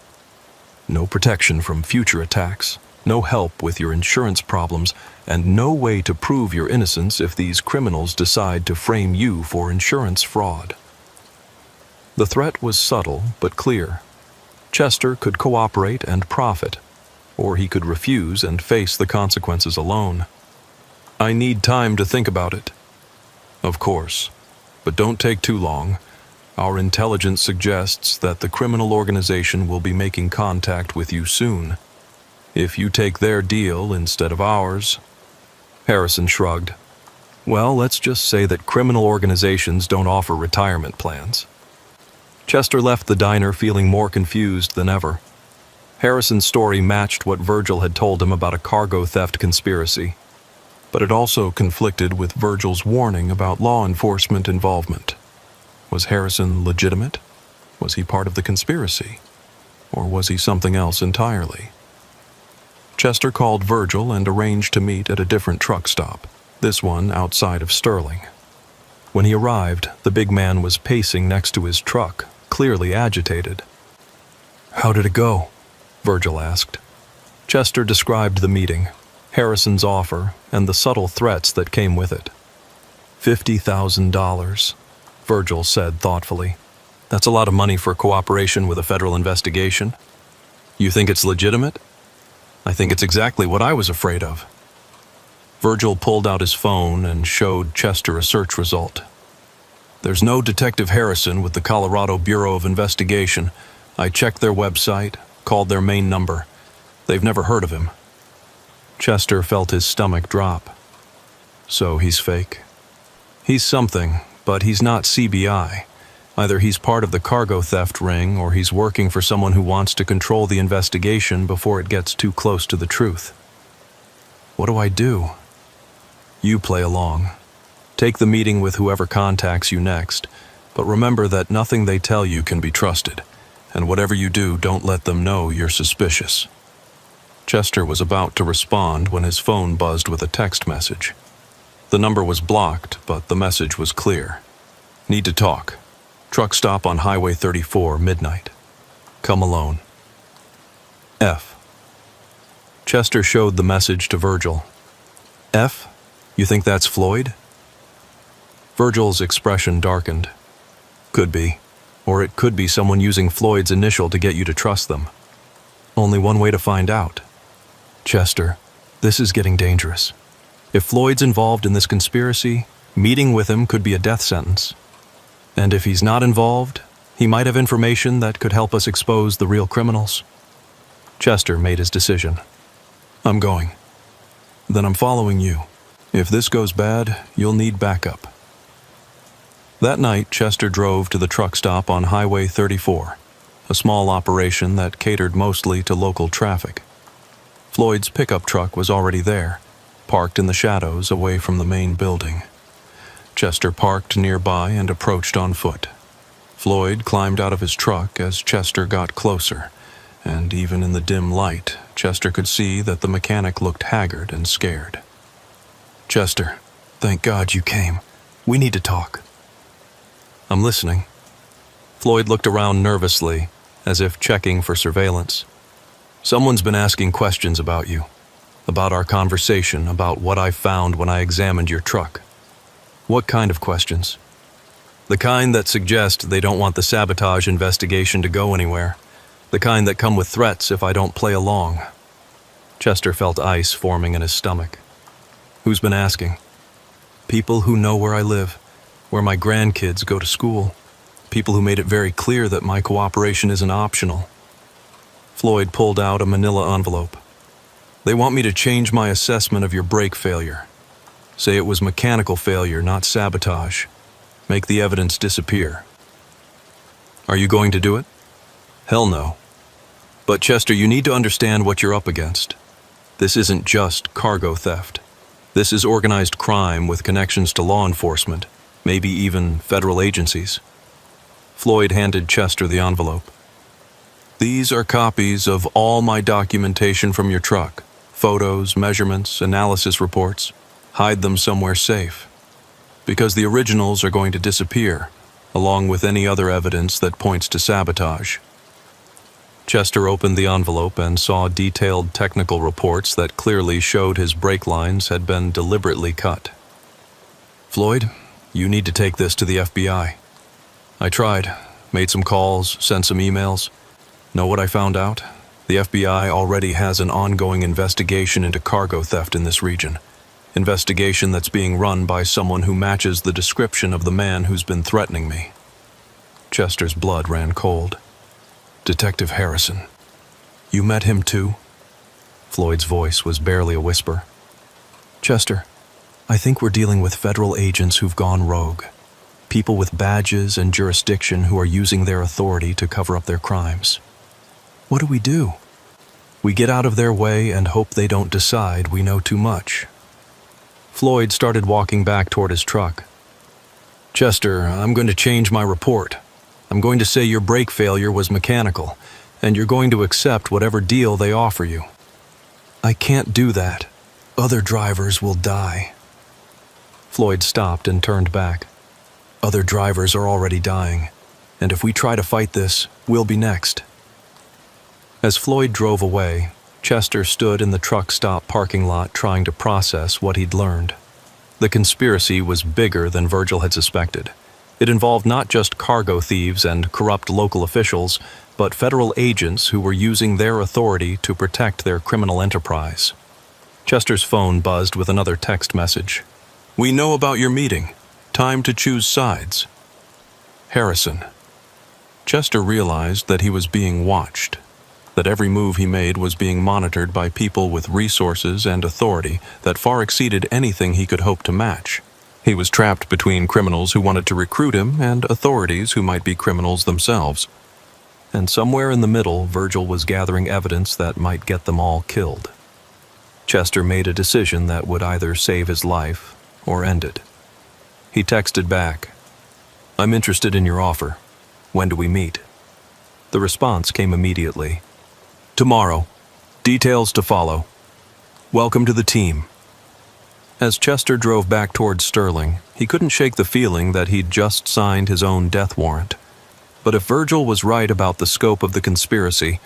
No protection from future attacks, no help with your insurance problems, and no way to prove your innocence if these criminals decide to frame you for insurance fraud. The threat was subtle but clear. Chester could cooperate and profit, or he could refuse and face the consequences alone. I need time to think about it. Of course, but don't take too long. Our intelligence suggests that the criminal organization will be making contact with you soon. If you take their deal instead of ours... Harrison shrugged. Well, let's just say that criminal organizations don't offer retirement plans. Chester left the diner feeling more confused than ever. Harrison's story matched what Virgil had told him about a cargo theft conspiracy, but it also conflicted with Virgil's warning about law enforcement involvement. Was Harrison legitimate? Was he part of the conspiracy? Or was he something else entirely? Chester called Virgil and arranged to meet at a different truck stop, this one outside of Sterling. When he arrived, the big man was pacing next to his truck, clearly agitated. How did it go? Virgil asked. Chester described the meeting, Harrison's offer, and the subtle threats that came with it. $50,000, Virgil said thoughtfully. That's a lot of money for cooperation with a federal investigation. You think it's legitimate? I think it's exactly what I was afraid of. Virgil pulled out his phone and showed Chester a search result. There's no Detective Harrison with the Colorado Bureau of Investigation. I checked their website, called their main number. They've never heard of him. Chester felt his stomach drop. So he's fake. He's something, but he's not CBI. Either he's part of the cargo theft ring or he's working for someone who wants to control the investigation before it gets too close to the truth. What do I do? You play along. Take the meeting with whoever contacts you next, but remember that nothing they tell you can be trusted, and whatever you do, don't let them know you're suspicious. Chester was about to respond when his phone buzzed with a text message. The number was blocked, but the message was clear. Need to talk. Truck stop on Highway 34, midnight. Come alone. F. Chester showed the message to Virgil. F? You think that's Floyd? Virgil's expression darkened. Could be. Or it could be someone using Floyd's initial to get you to trust them. Only one way to find out. Chester, this is getting dangerous. If Floyd's involved in this conspiracy, meeting with him could be a death sentence. And if he's not involved, he might have information that could help us expose the real criminals. Chester made his decision. I'm going. Then I'm following you. If this goes bad, you'll need backup. That night, Chester drove to the truck stop on Highway 34, a small operation that catered mostly to local traffic. Floyd's pickup truck was already there, parked in the shadows away from the main building. Chester parked nearby and approached on foot. Floyd climbed out of his truck as Chester got closer, and even in the dim light, Chester could see that the mechanic looked haggard and scared. Chester, thank God you came. We need to talk. I'm listening. Floyd looked around nervously, as if checking for surveillance. Someone's been asking questions about you, about our conversation, about what I found when I examined your truck. What kind of questions? The kind that suggest they don't want the sabotage investigation to go anywhere. The kind that come with threats if I don't play along. Chester felt ice forming in his stomach. Who's been asking? People who know where I live, where my grandkids go to school. People who made it very clear that my cooperation isn't optional. Floyd pulled out a manila envelope. They want me to change my assessment of your brake failure. Say it was mechanical failure, not sabotage. Make the evidence disappear. Are you going to do it? Hell no. But Chester, you need to understand what you're up against. This isn't just cargo theft. This is organized crime with connections to law enforcement, maybe even federal agencies. Floyd handed Chester the envelope. These are copies of all my documentation from your truck. Photos, measurements, analysis reports. Hide them somewhere safe. Because the originals are going to disappear, along with any other evidence that points to sabotage. Chester opened the envelope and saw detailed technical reports that clearly showed his brake lines had been deliberately cut. Floyd, you need to take this to the FBI. I tried, made some calls, sent some emails. Know what I found out? The FBI already has an ongoing investigation into cargo theft in this region. Investigation that's being run by someone who matches the description of the man who's been threatening me. Chester's blood ran cold. Detective Harrison. You met him too? Floyd's voice was barely a whisper. Chester, I think we're dealing with federal agents who've gone rogue. People with badges and jurisdiction who are using their authority to cover up their crimes. What do? We get out of their way and hope they don't decide we know too much. Floyd started walking back toward his truck. Chester, I'm going to change my report. I'm going to say your brake failure was mechanical, and you're going to accept whatever deal they offer you. I can't do that. Other drivers will die. Floyd stopped and turned back. Other drivers are already dying, and if we try to fight this, we'll be next. As Floyd drove away, Chester stood in the truck stop parking lot trying to process what he'd learned. The conspiracy was bigger than Virgil had suspected. It involved not just cargo thieves and corrupt local officials, but federal agents who were using their authority to protect their criminal enterprise. Chester's phone buzzed with another text message. We know about your meeting. Time to choose sides. Harrison. Chester realized that he was being watched, that every move he made was being monitored by people with resources and authority that far exceeded anything he could hope to match. He was trapped between criminals who wanted to recruit him and authorities who might be criminals themselves. And somewhere in the middle, Virgil was gathering evidence that might get them all killed. Chester made a decision that would either save his life or end it. He texted back, I'm interested in your offer. When do we meet? The response came immediately. Tomorrow. Details to follow. Welcome to the team. As Chester drove back towards Sterling, he couldn't shake the feeling that he'd just signed his own death warrant. But if Virgil was right about the scope of the conspiracy,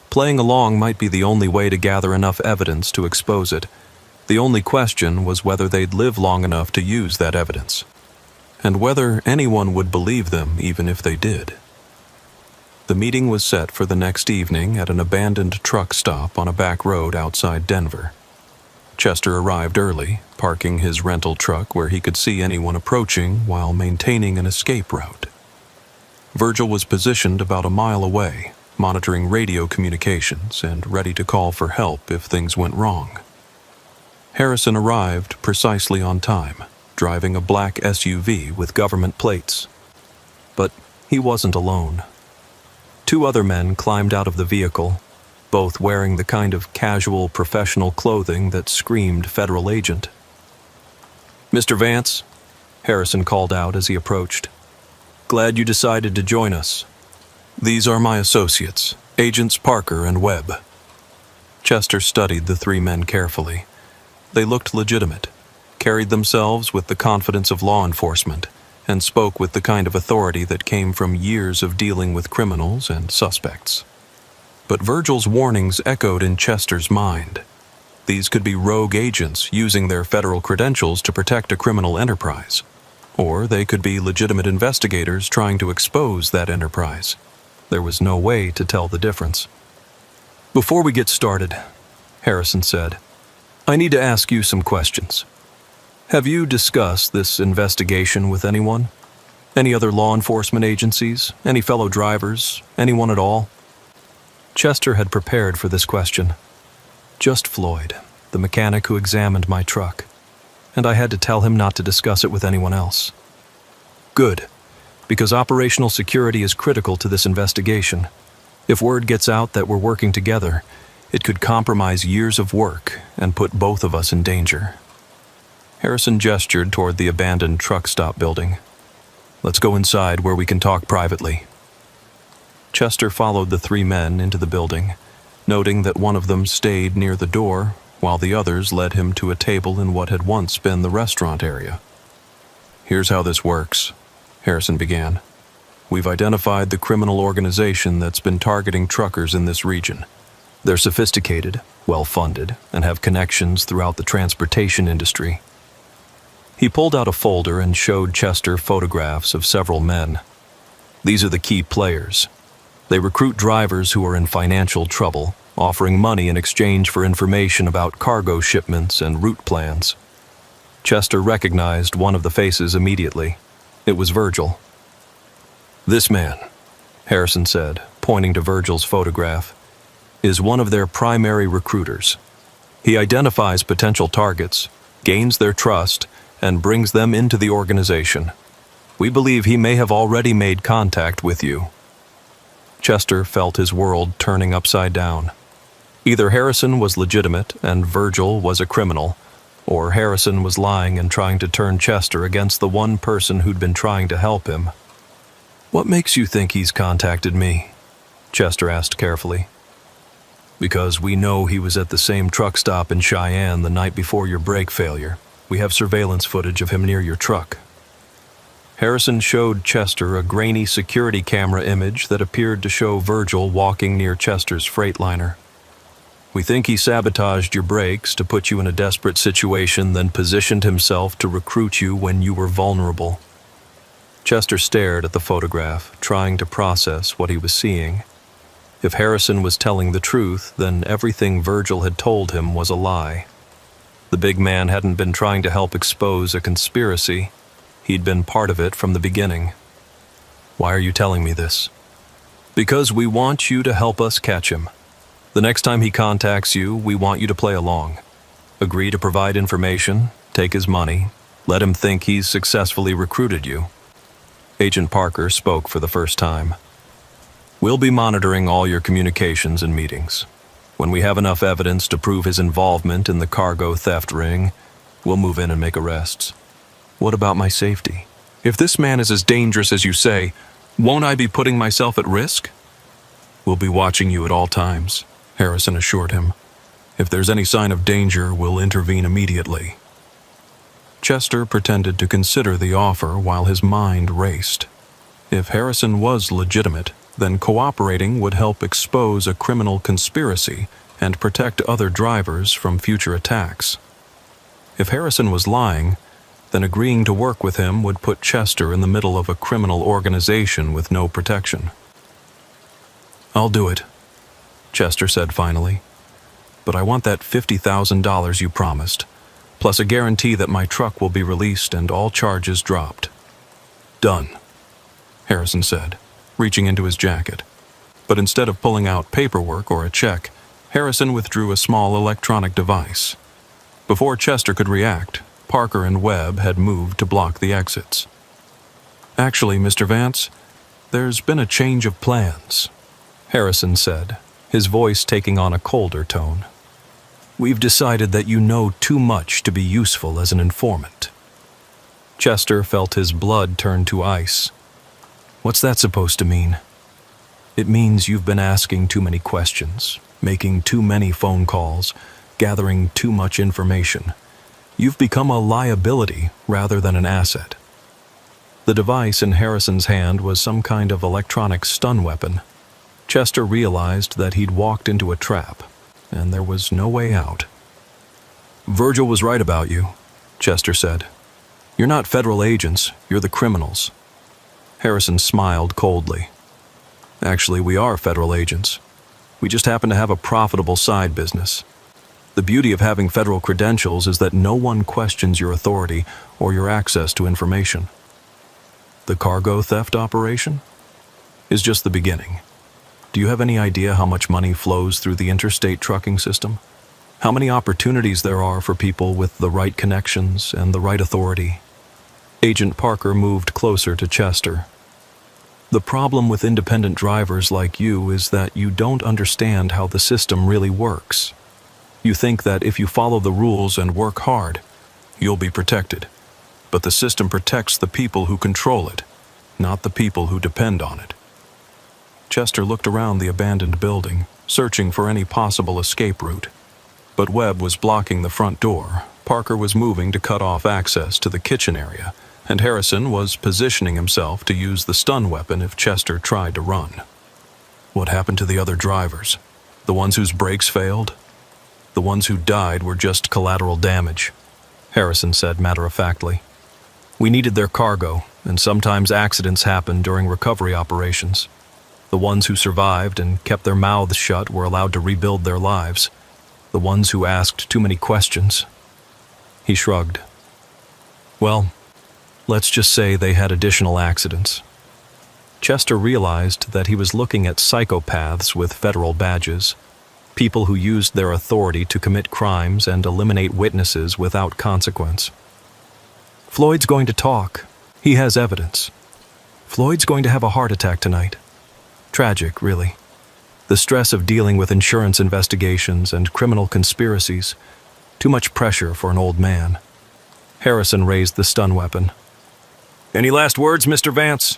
playing along might be the only way to gather enough evidence to expose it. The only question was whether they'd live long enough to use that evidence, and whether anyone would believe them even if they did. The meeting was set for the next evening at an abandoned truck stop on a back road outside Denver. Chester arrived early, parking his rental truck where he could see anyone approaching while maintaining an escape route. Virgil was positioned about a mile away, monitoring radio communications and ready to call for help if things went wrong. Harrison arrived precisely on time, driving a black SUV with government plates. But he wasn't alone. Two other men climbed out of the vehicle, both wearing the kind of casual professional clothing that screamed federal agent. Mr. Vance, Harrison called out as he approached. "Glad you decided to join us." "These are my associates, Agents Parker and Webb." Chester studied the three men carefully. They looked legitimate, carried themselves with the confidence of law enforcement, and spoke with the kind of authority that came from years of dealing with criminals and suspects. But Virgil's warnings echoed in Chester's mind. These could be rogue agents using their federal credentials to protect a criminal enterprise. Or they could be legitimate investigators trying to expose that enterprise. There was no way to tell the difference. "Before we get started," Harrison said, "I need to ask you some questions. Have you discussed this investigation with anyone? Any other law enforcement agencies? Any fellow drivers? Anyone at all?" Chester had prepared for this question. Just Floyd, the mechanic who examined my truck. And I had to tell him not to discuss it with anyone else. Good, because operational security is critical to this investigation. If word gets out that we're working together, it could compromise years of work and put both of us in danger. Harrison gestured toward the abandoned truck stop building. "Let's go inside where we can talk privately." Chester followed the three men into the building, noting that one of them stayed near the door while the others led him to a table in what had once been the restaurant area. "Here's how this works," Harrison began. "We've identified the criminal organization that's been targeting truckers in this region. They're sophisticated, well-funded, and have connections throughout the transportation industry." He pulled out a folder and showed Chester photographs of several men. "These are the key players. They recruit drivers who are in financial trouble, offering money in exchange for information about cargo shipments and route plans." Chester recognized one of the faces immediately. It was Virgil. "This man," Harrison said, pointing to Virgil's photograph, "is one of their primary recruiters. He identifies potential targets, gains their trust, and brings them into the organization. We believe he may have already made contact with you." Chester felt his world turning upside down. Either Harrison was legitimate and Virgil was a criminal, or Harrison was lying and trying to turn Chester against the one person who'd been trying to help him. "What makes you think he's contacted me?" Chester asked carefully. "Because we know he was at the same truck stop in Cheyenne the night before your brake failure. We have surveillance footage of him near your truck." Harrison showed Chester a grainy security camera image that appeared to show Virgil walking near Chester's Freightliner. "We think he sabotaged your brakes to put you in a desperate situation, then positioned himself to recruit you when you were vulnerable." Chester stared at the photograph, trying to process what he was seeing. If Harrison was telling the truth, then everything Virgil had told him was a lie. The big man hadn't been trying to help expose a conspiracy. He'd been part of it from the beginning. "Why are you telling me this?" "Because we want you to help us catch him. The next time he contacts you, we want you to play along. Agree to provide information, take his money, let him think he's successfully recruited you." Agent Parker spoke for the first time. "We'll be monitoring all your communications and meetings. When we have enough evidence to prove his involvement in the cargo theft ring, we'll move in and make arrests." "What about my safety? If this man is as dangerous as you say, won't I be putting myself at risk?" "We'll be watching you at all times," Harrison assured him. "If there's any sign of danger, we'll intervene immediately." Chester pretended to consider the offer while his mind raced. If Harrison was legitimate, then cooperating would help expose a criminal conspiracy and protect other drivers from future attacks. If Harrison was lying, then agreeing to work with him would put Chester in the middle of a criminal organization with no protection. "I'll do it," Chester said finally. "But I want that $50,000 you promised, plus a guarantee that my truck will be released and all charges dropped." "Done," Harrison said, reaching into his jacket. But instead of pulling out paperwork or a check, Harrison withdrew a small electronic device. Before Chester could react, Parker and Webb had moved to block the exits. "Actually, Mr. Vance, there's been a change of plans," Harrison said, his voice taking on a colder tone. "We've decided that you know too much to be useful as an informant." Chester felt his blood turn to ice. What's that supposed to mean? It means you've been asking too many questions, making too many phone calls, gathering too much information. You've become a liability rather than an asset. The device in Harrison's hand was some kind of electronic stun weapon. Chester realized that he'd walked into a trap, and there was no way out. Virgil was right about you, Chester said. You're not federal agents, you're the criminals. Harrison smiled coldly. Actually, we are federal agents. We just happen to have a profitable side business. The beauty of having federal credentials is that no one questions your authority or your access to information. The cargo theft operation is just the beginning. Do you have any idea how much money flows through the interstate trucking system? How many opportunities there are for people with the right connections and the right authority? Agent Parker moved closer to Chester. The problem with independent drivers like you is that you don't understand how the system really works. You think that if you follow the rules and work hard, you'll be protected. But the system protects the people who control it, not the people who depend on it. Chester looked around the abandoned building, searching for any possible escape route. But Webb was blocking the front door, Parker was moving to cut off access to the kitchen area, and Harrison was positioning himself to use the stun weapon if Chester tried to run. What happened to the other drivers? The ones whose brakes failed? The ones who died were just collateral damage, Harrison said matter-of-factly. We needed their cargo, and sometimes accidents happen during recovery operations. The ones who survived and kept their mouths shut were allowed to rebuild their lives. The ones who asked too many questions. He shrugged. Well, let's just say they had additional accidents. Chester realized that he was looking at psychopaths with federal badges, people who used their authority to commit crimes and eliminate witnesses without consequence. Floyd's going to talk. He has evidence. Floyd's going to have a heart attack tonight. Tragic, really. The stress of dealing with insurance investigations and criminal conspiracies. Too much pressure for an old man. Harrison raised the stun weapon. Any last words, Mr. Vance?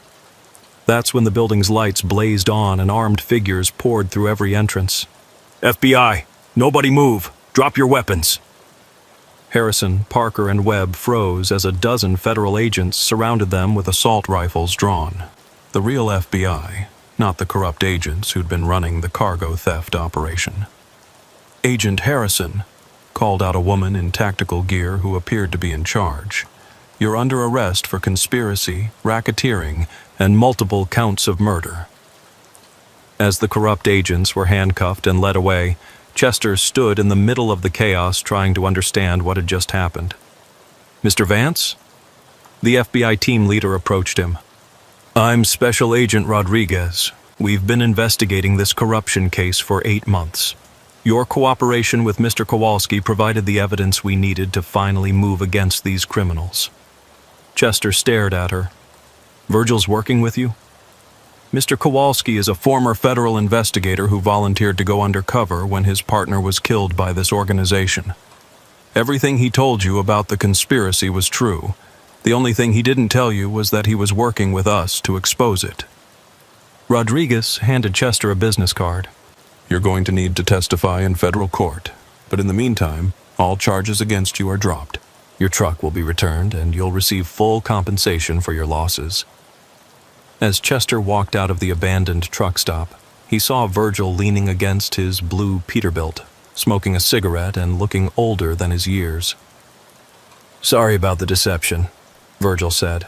That's when the building's lights blazed on and armed figures poured through every entrance. FBI, nobody move. Drop your weapons. Harrison, Parker, and Webb froze as a dozen federal agents surrounded them with assault rifles drawn. The real FBI, not the corrupt agents who'd been running the cargo theft operation. Agent Harrison called out a woman in tactical gear who appeared to be in charge. You're under arrest for conspiracy, racketeering, and multiple counts of murder. As the corrupt agents were handcuffed and led away, Chester stood in the middle of the chaos trying to understand what had just happened. Mr. Vance? The FBI team leader approached him. I'm Special Agent Rodriguez. We've been investigating this corruption case for 8 months. Your cooperation with Mr. Kowalski provided the evidence we needed to finally move against these criminals. Chester stared at her. Virgil's working with you? Mr. Kowalski is a former federal investigator who volunteered to go undercover when his partner was killed by this organization. Everything he told you about the conspiracy was true. The only thing he didn't tell you was that he was working with us to expose it. Rodriguez handed Chester a business card. You're going to need to testify in federal court, but in the meantime, all charges against you are dropped. Your truck will be returned and you'll receive full compensation for your losses. As Chester walked out of the abandoned truck stop, he saw Virgil leaning against his blue Peterbilt, smoking a cigarette and looking older than his years. Sorry about the deception, Virgil said,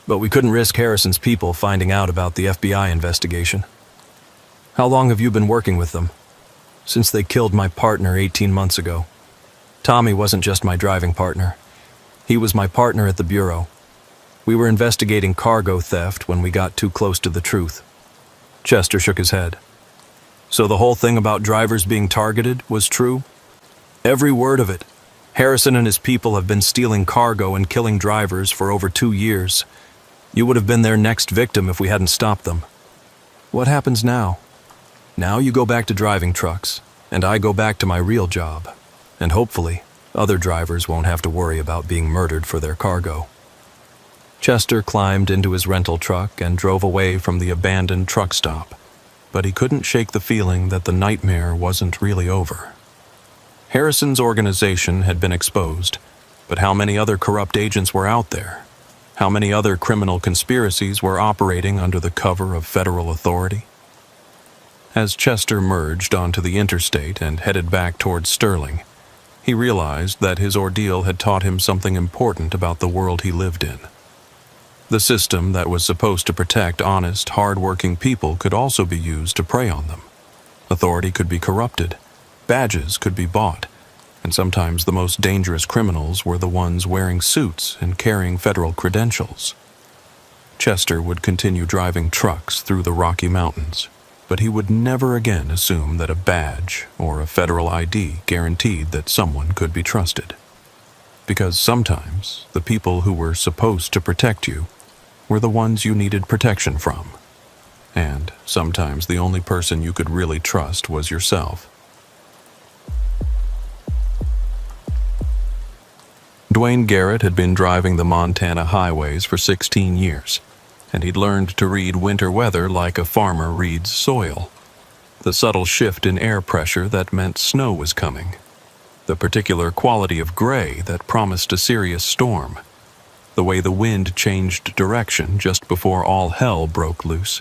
but we couldn't risk Harrison's people finding out about the FBI investigation. How long have you been working with them? Since they killed my partner 18 months ago. Tommy wasn't just my driving partner. He was my partner at the Bureau. We were investigating cargo theft when we got too close to the truth. Chester shook his head. So the whole thing about drivers being targeted was true? Every word of it. Harrison and his people have been stealing cargo and killing drivers for over 2 years. You would have been their next victim if we hadn't stopped them. What happens now? Now you go back to driving trucks, and I go back to my real job. And hopefully, other drivers won't have to worry about being murdered for their cargo. Chester climbed into his rental truck and drove away from the abandoned truck stop, but he couldn't shake the feeling that the nightmare wasn't really over. Harrison's organization had been exposed, but how many other corrupt agents were out there? How many other criminal conspiracies were operating under the cover of federal authority? As Chester merged onto the interstate and headed back towards Sterling, he realized that his ordeal had taught him something important about the world he lived in. The system that was supposed to protect honest, hard-working people could also be used to prey on them. Authority could be corrupted, badges could be bought, and sometimes the most dangerous criminals were the ones wearing suits and carrying federal credentials. Chester would continue driving trucks through the Rocky Mountains, but he would never again assume that a badge or a federal ID guaranteed that someone could be trusted. Because sometimes the people who were supposed to protect you were the ones you needed protection from. And sometimes the only person you could really trust was yourself. Dwayne Garrett had been driving the Montana highways for 16 years, and he'd learned to read winter weather like a farmer reads soil. The subtle shift in air pressure that meant snow was coming. The particular quality of gray that promised a serious storm. The way the wind changed direction just before all hell broke loose.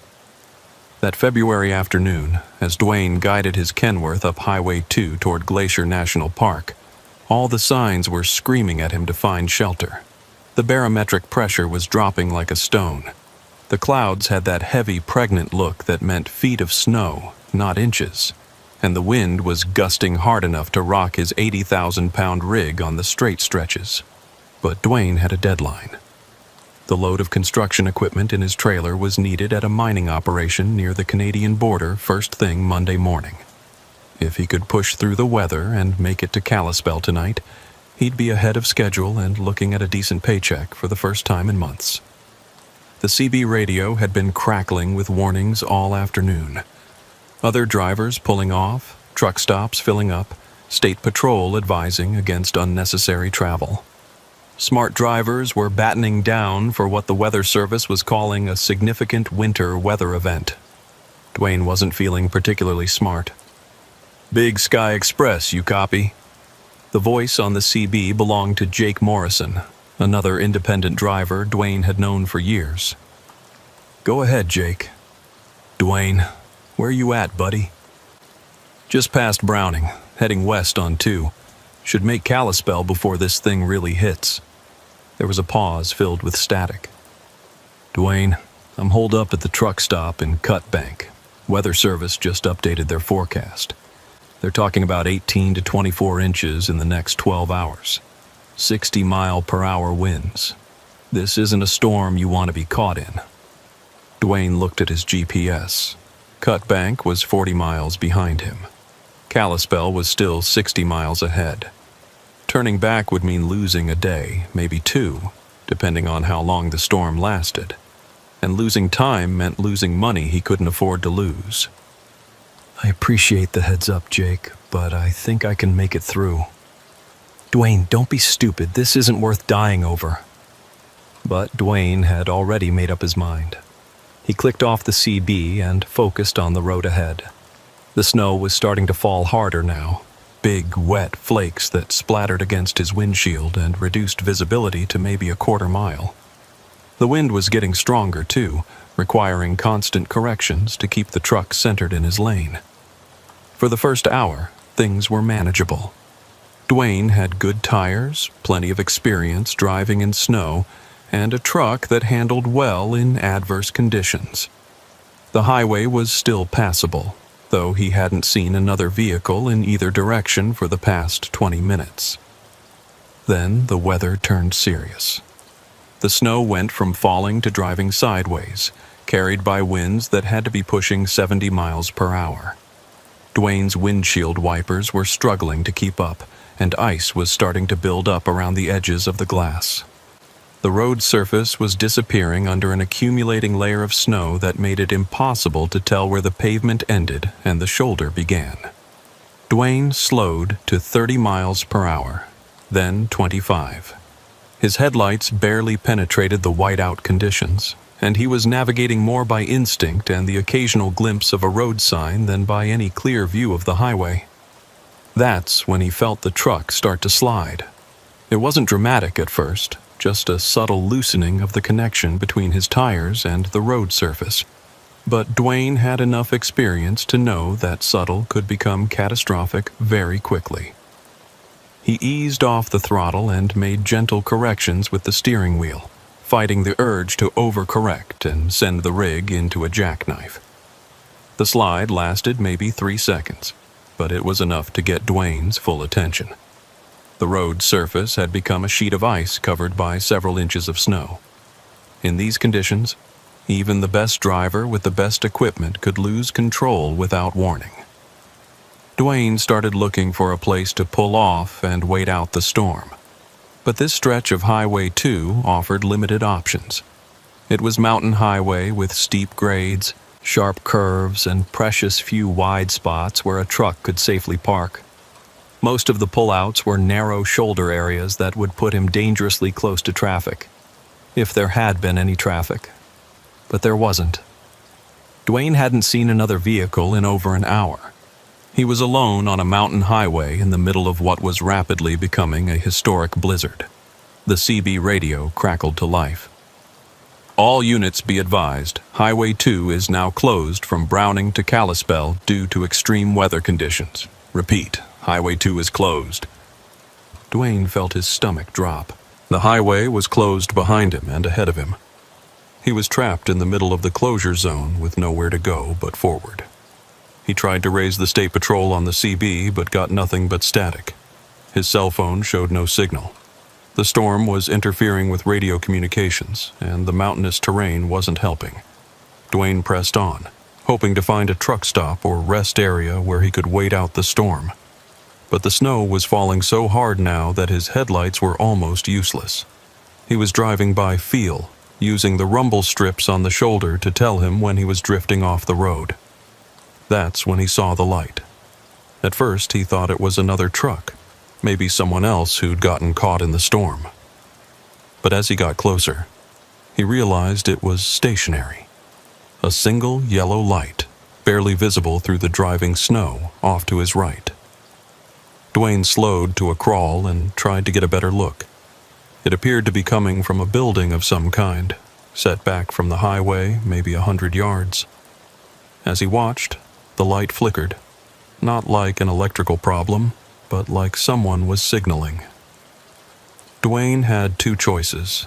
That February afternoon, as Dwayne guided his Kenworth up Highway 2 toward Glacier National Park, all the signs were screaming at him to find shelter. The barometric pressure was dropping like a stone. The clouds had that heavy, pregnant look that meant feet of snow, not inches, and the wind was gusting hard enough to rock his 80,000-pound rig on the straight stretches. But Dwayne had a deadline. The load of construction equipment in his trailer was needed at a mining operation near the Canadian border first thing Monday morning. If he could push through the weather and make it to Kalispell tonight, he'd be ahead of schedule and looking at a decent paycheck for the first time in months. The CB radio had been crackling with warnings all afternoon. Other drivers pulling off, truck stops filling up, state patrol advising against unnecessary travel. Smart drivers were battening down for what the Weather Service was calling a significant winter weather event. Dwayne wasn't feeling particularly smart. "Big Sky Express, you copy?" The voice on the CB belonged to Jake Morrison, another independent driver Dwayne had known for years. "Go ahead, Jake." "Dwayne, where you at, buddy?" "Just past Browning, heading west on 2. Should make Kalispell before this thing really hits." There was a pause filled with static. "Dwayne, I'm holed up at the truck stop in Cut Bank. Weather Service just updated their forecast. They're talking about 18 to 24 inches in the next 12 hours. 60-mile-per-hour winds. This isn't a storm you want to be caught in." Dwayne looked at his GPS. Cut Bank was 40 miles behind him. Kalispell was still 60 miles ahead. Turning back would mean losing a day, maybe 2, depending on how long the storm lasted. And losing time meant losing money he couldn't afford to lose. "I appreciate the heads up, Jake, but I think I can make it through." "Dwayne, don't be stupid. This isn't worth dying over." But Dwayne had already made up his mind. He clicked off the CB and focused on the road ahead. The snow was starting to fall harder now, big, wet flakes that splattered against his windshield and reduced visibility to maybe a quarter mile. The wind was getting stronger, too, requiring constant corrections to keep the truck centered in his lane. For the first hour, things were manageable. Dwayne had good tires, plenty of experience driving in snow, and a truck that handled well in adverse conditions. The highway was still passable, though he hadn't seen another vehicle in either direction for the past 20 minutes. Then the weather turned serious. The snow went from falling to driving sideways, carried by winds that had to be pushing 70 miles per hour. Dwayne's windshield wipers were struggling to keep up, and ice was starting to build up around the edges of the glass. The road surface was disappearing under an accumulating layer of snow that made it impossible to tell where the pavement ended and the shoulder began. Dwayne slowed to 30 miles per hour, then 25. His headlights barely penetrated the whiteout conditions, and he was navigating more by instinct and the occasional glimpse of a road sign than by any clear view of the highway. That's when he felt the truck start to slide. It wasn't dramatic at first, just a subtle loosening of the connection between his tires and the road surface. But Dwayne had enough experience to know that subtle could become catastrophic very quickly. He eased off the throttle and made gentle corrections with the steering wheel, fighting the urge to overcorrect and send the rig into a jackknife. The slide lasted maybe 3 seconds, but it was enough to get Dwayne's full attention. The road surface had become a sheet of ice covered by several inches of snow. In these conditions, even the best driver with the best equipment could lose control without warning. Dwayne started looking for a place to pull off and wait out the storm. But this stretch of Highway 2 offered limited options. It was mountain highway with steep grades, sharp curves, and precious few wide spots where a truck could safely park. Most of the pullouts were narrow shoulder areas that would put him dangerously close to traffic, if there had been any traffic. But there wasn't. Dwayne hadn't seen another vehicle in over an hour. He was alone on a mountain highway in the middle of what was rapidly becoming a historic blizzard. The CB radio crackled to life. All units be advised, Highway 2 is now closed from Browning to Kalispell due to extreme weather conditions. Repeat, Highway 2 is closed. Dwayne felt his stomach drop. The highway was closed behind him and ahead of him. He was trapped in the middle of the closure zone with nowhere to go but forward. He tried to raise the state patrol on the CB but got nothing but static. His cell phone showed no signal. The storm was interfering with radio communications, and the mountainous terrain wasn't helping. Dwayne pressed on, hoping to find a truck stop or rest area where he could wait out the storm. But the snow was falling so hard now that his headlights were almost useless. He was driving by feel, using the rumble strips on the shoulder to tell him when he was drifting off the road. That's when he saw the light. At first, he thought it was another truck, maybe someone else who'd gotten caught in the storm. But as he got closer, he realized it was stationary. A single yellow light, barely visible through the driving snow, off to his right. Dwayne slowed to a crawl and tried to get a better look. It appeared to be coming from a building of some kind, set back from the highway maybe 100 yards. As he watched, the light flickered, not like an electrical problem, but like someone was signaling. Dwayne had 2 choices.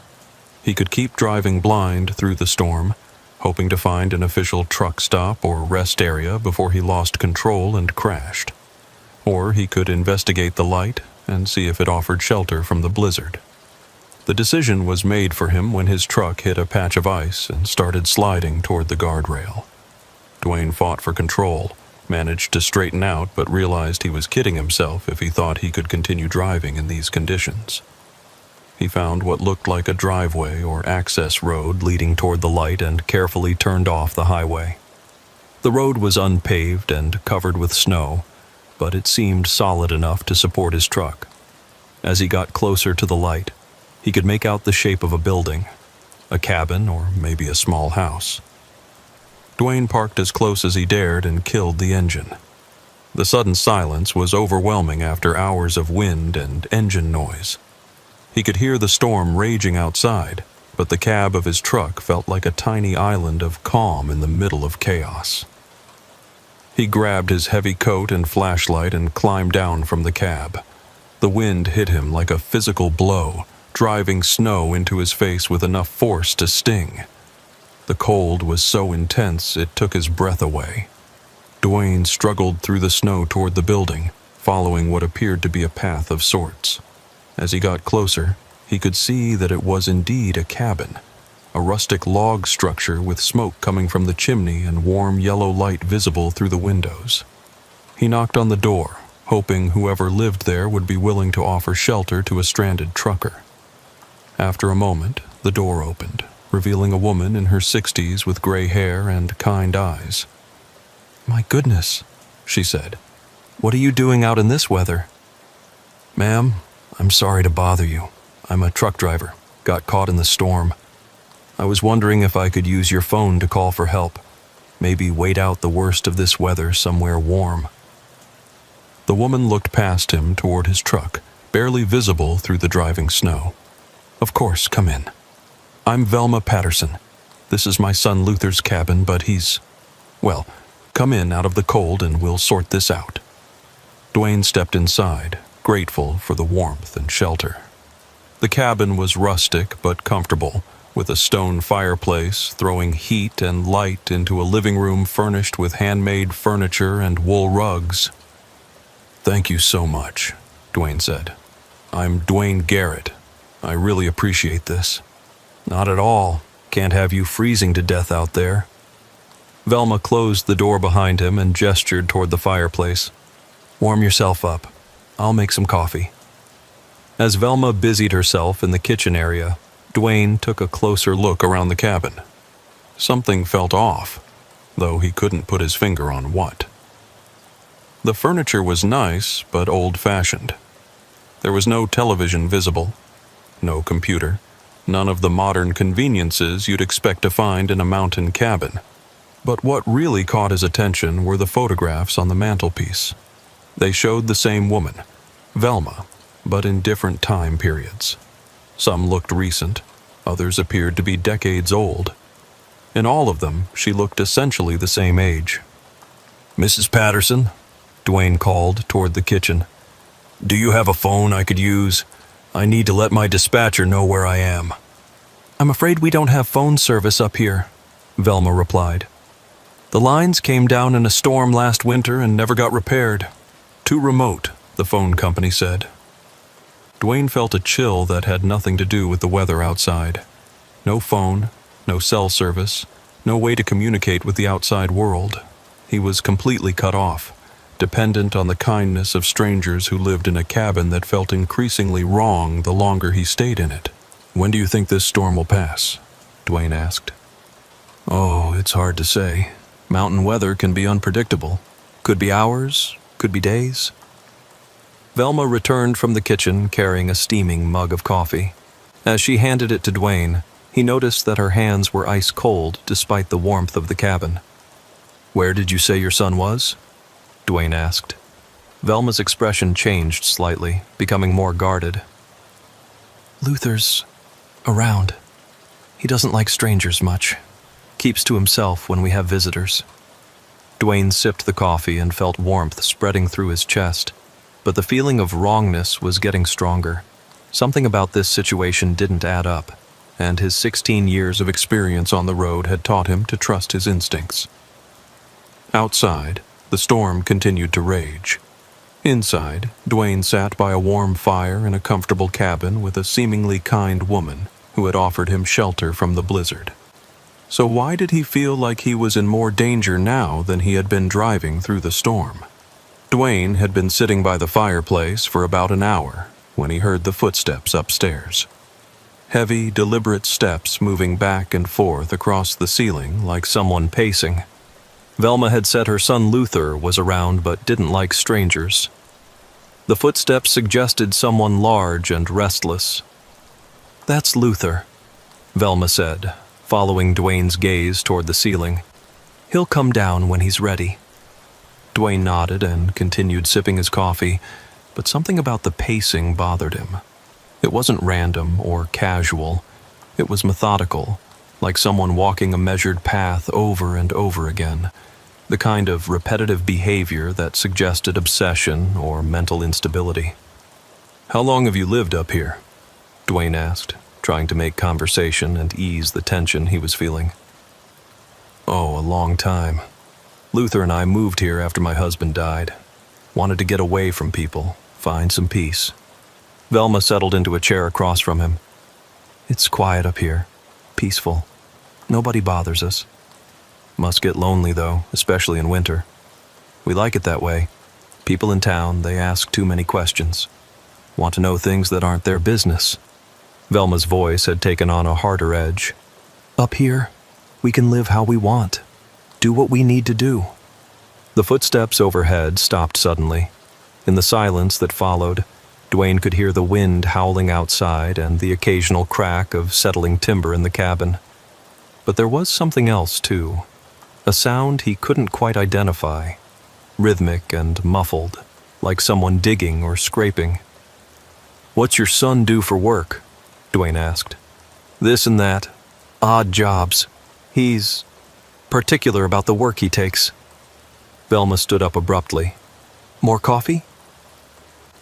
He could keep driving blind through the storm, hoping to find an official truck stop or rest area before he lost control and crashed. Or he could investigate the light and see if it offered shelter from the blizzard. The decision was made for him when his truck hit a patch of ice and started sliding toward the guardrail. Dwayne fought for control, managed to straighten out, but realized he was kidding himself if he thought he could continue driving in these conditions. He found what looked like a driveway or access road leading toward the light and carefully turned off the highway. The road was unpaved and covered with snow, but it seemed solid enough to support his truck. As he got closer to the light, he could make out the shape of a building, a cabin or maybe a small house. Dwayne parked as close as he dared and killed the engine. The sudden silence was overwhelming after hours of wind and engine noise. He could hear the storm raging outside, but the cab of his truck felt like a tiny island of calm in the middle of chaos. He grabbed his heavy coat and flashlight and climbed down from the cab. The wind hit him like a physical blow, driving snow into his face with enough force to sting. The cold was so intense it took his breath away. Dwayne struggled through the snow toward the building, following what appeared to be a path of sorts. As he got closer, he could see that it was indeed a cabin, a rustic log structure with smoke coming from the chimney and warm yellow light visible through the windows. He knocked on the door, hoping whoever lived there would be willing to offer shelter to a stranded trucker. After a moment, the door opened, revealing a woman in her 60s with gray hair and kind eyes. "My goodness," she said. "What are you doing out in this weather?" "Ma'am, I'm sorry to bother you," I'm a truck driver. Got caught in the storm. I was wondering if I could use your phone to call for help. Maybe wait out the worst of this weather somewhere warm." The woman looked past him toward his truck, barely visible through the driving snow. "Of course, come in. I'm Velma Patterson. This is my son Luther's cabin, but well, come in out of the cold and we'll sort this out." Dwayne stepped inside, grateful for the warmth and shelter. The cabin was rustic but comfortable, with a stone fireplace throwing heat and light into a living room furnished with handmade furniture and wool rugs. "Thank you so much," Dwayne said. "I'm Dwayne Garrett. I really appreciate this." "Not at all. Can't have you freezing to death out there." Velma closed the door behind him and gestured toward the fireplace. "Warm yourself up. I'll make some coffee." As Velma busied herself in the kitchen area, Dwayne took a closer look around the cabin. Something felt off, though he couldn't put his finger on what. The furniture was nice, but old-fashioned. There was no television visible, no computer, none of the modern conveniences you'd expect to find in a mountain cabin. But what really caught his attention were the photographs on the mantelpiece. They showed the same woman, Velma, but in different time periods. Some looked recent, others appeared to be decades old. In all of them, she looked essentially the same age. "Mrs. Patterson," Dwayne called toward the kitchen. "Do you have a phone I could use? I need to let my dispatcher know where I am." "I'm afraid we don't have phone service up here," Velma replied. "The lines came down in a storm last winter and never got repaired. Too remote," the phone company said. Dwayne felt a chill that had nothing to do with the weather outside. No phone, no cell service, no way to communicate with the outside world. He was completely cut off, dependent on the kindness of strangers who lived in a cabin that felt increasingly wrong the longer he stayed in it. "When do you think this storm will pass?" Dwayne asked. "Oh, it's hard to say. Mountain weather can be unpredictable. Could be hours, could be days." Velma returned from the kitchen carrying a steaming mug of coffee. As she handed it to Dwayne, he noticed that her hands were ice cold despite the warmth of the cabin. "Where did you say your son was?" Dwayne asked. Velma's expression changed slightly, becoming more guarded. "Luther's around. He doesn't like strangers much. Keeps to himself when we have visitors." Dwayne sipped the coffee and felt warmth spreading through his chest, but the feeling of wrongness was getting stronger. Something about this situation didn't add up, and his 16 years of experience on the road had taught him to trust his instincts. Outside, the storm continued to rage. Inside, Dwayne sat by a warm fire in a comfortable cabin with a seemingly kind woman who had offered him shelter from the blizzard. So why did he feel like he was in more danger now than he had been driving through the storm? Dwayne had been sitting by the fireplace for about an hour when he heard the footsteps upstairs. Heavy, deliberate steps moving back and forth across the ceiling like someone pacing. Velma had said her son Luther was around but didn't like strangers. The footsteps suggested someone large and restless. "That's Luther," Velma said, following Dwayne's gaze toward the ceiling. "He'll come down when he's ready." Dwayne nodded and continued sipping his coffee, but something about the pacing bothered him. It wasn't random or casual. It was methodical, like someone walking a measured path over and over again, the kind of repetitive behavior that suggested obsession or mental instability. "How long have you lived up here?" Dwayne asked, trying to make conversation and ease the tension he was feeling. "Oh, a long time. Luther and I moved here after my husband died. Wanted to get away from people, find some peace." Velma settled into a chair across from him. "It's quiet up here. Peaceful. Nobody bothers us. Must get lonely, though, especially in winter. We like it that way. People in town, they ask too many questions. Want to know things that aren't their business." Velma's voice had taken on a harder edge. "Up here, we can live how we want. Do what we need to do." The footsteps overhead stopped suddenly. In the silence that followed, Dwayne could hear the wind howling outside and the occasional crack of settling timber in the cabin. But there was something else, too. A sound he couldn't quite identify, rhythmic and muffled, like someone digging or scraping. "What's your son do for work?" Dwayne asked. "This and that. Odd jobs. He's particular about the work he takes." Velma stood up abruptly. "More coffee?"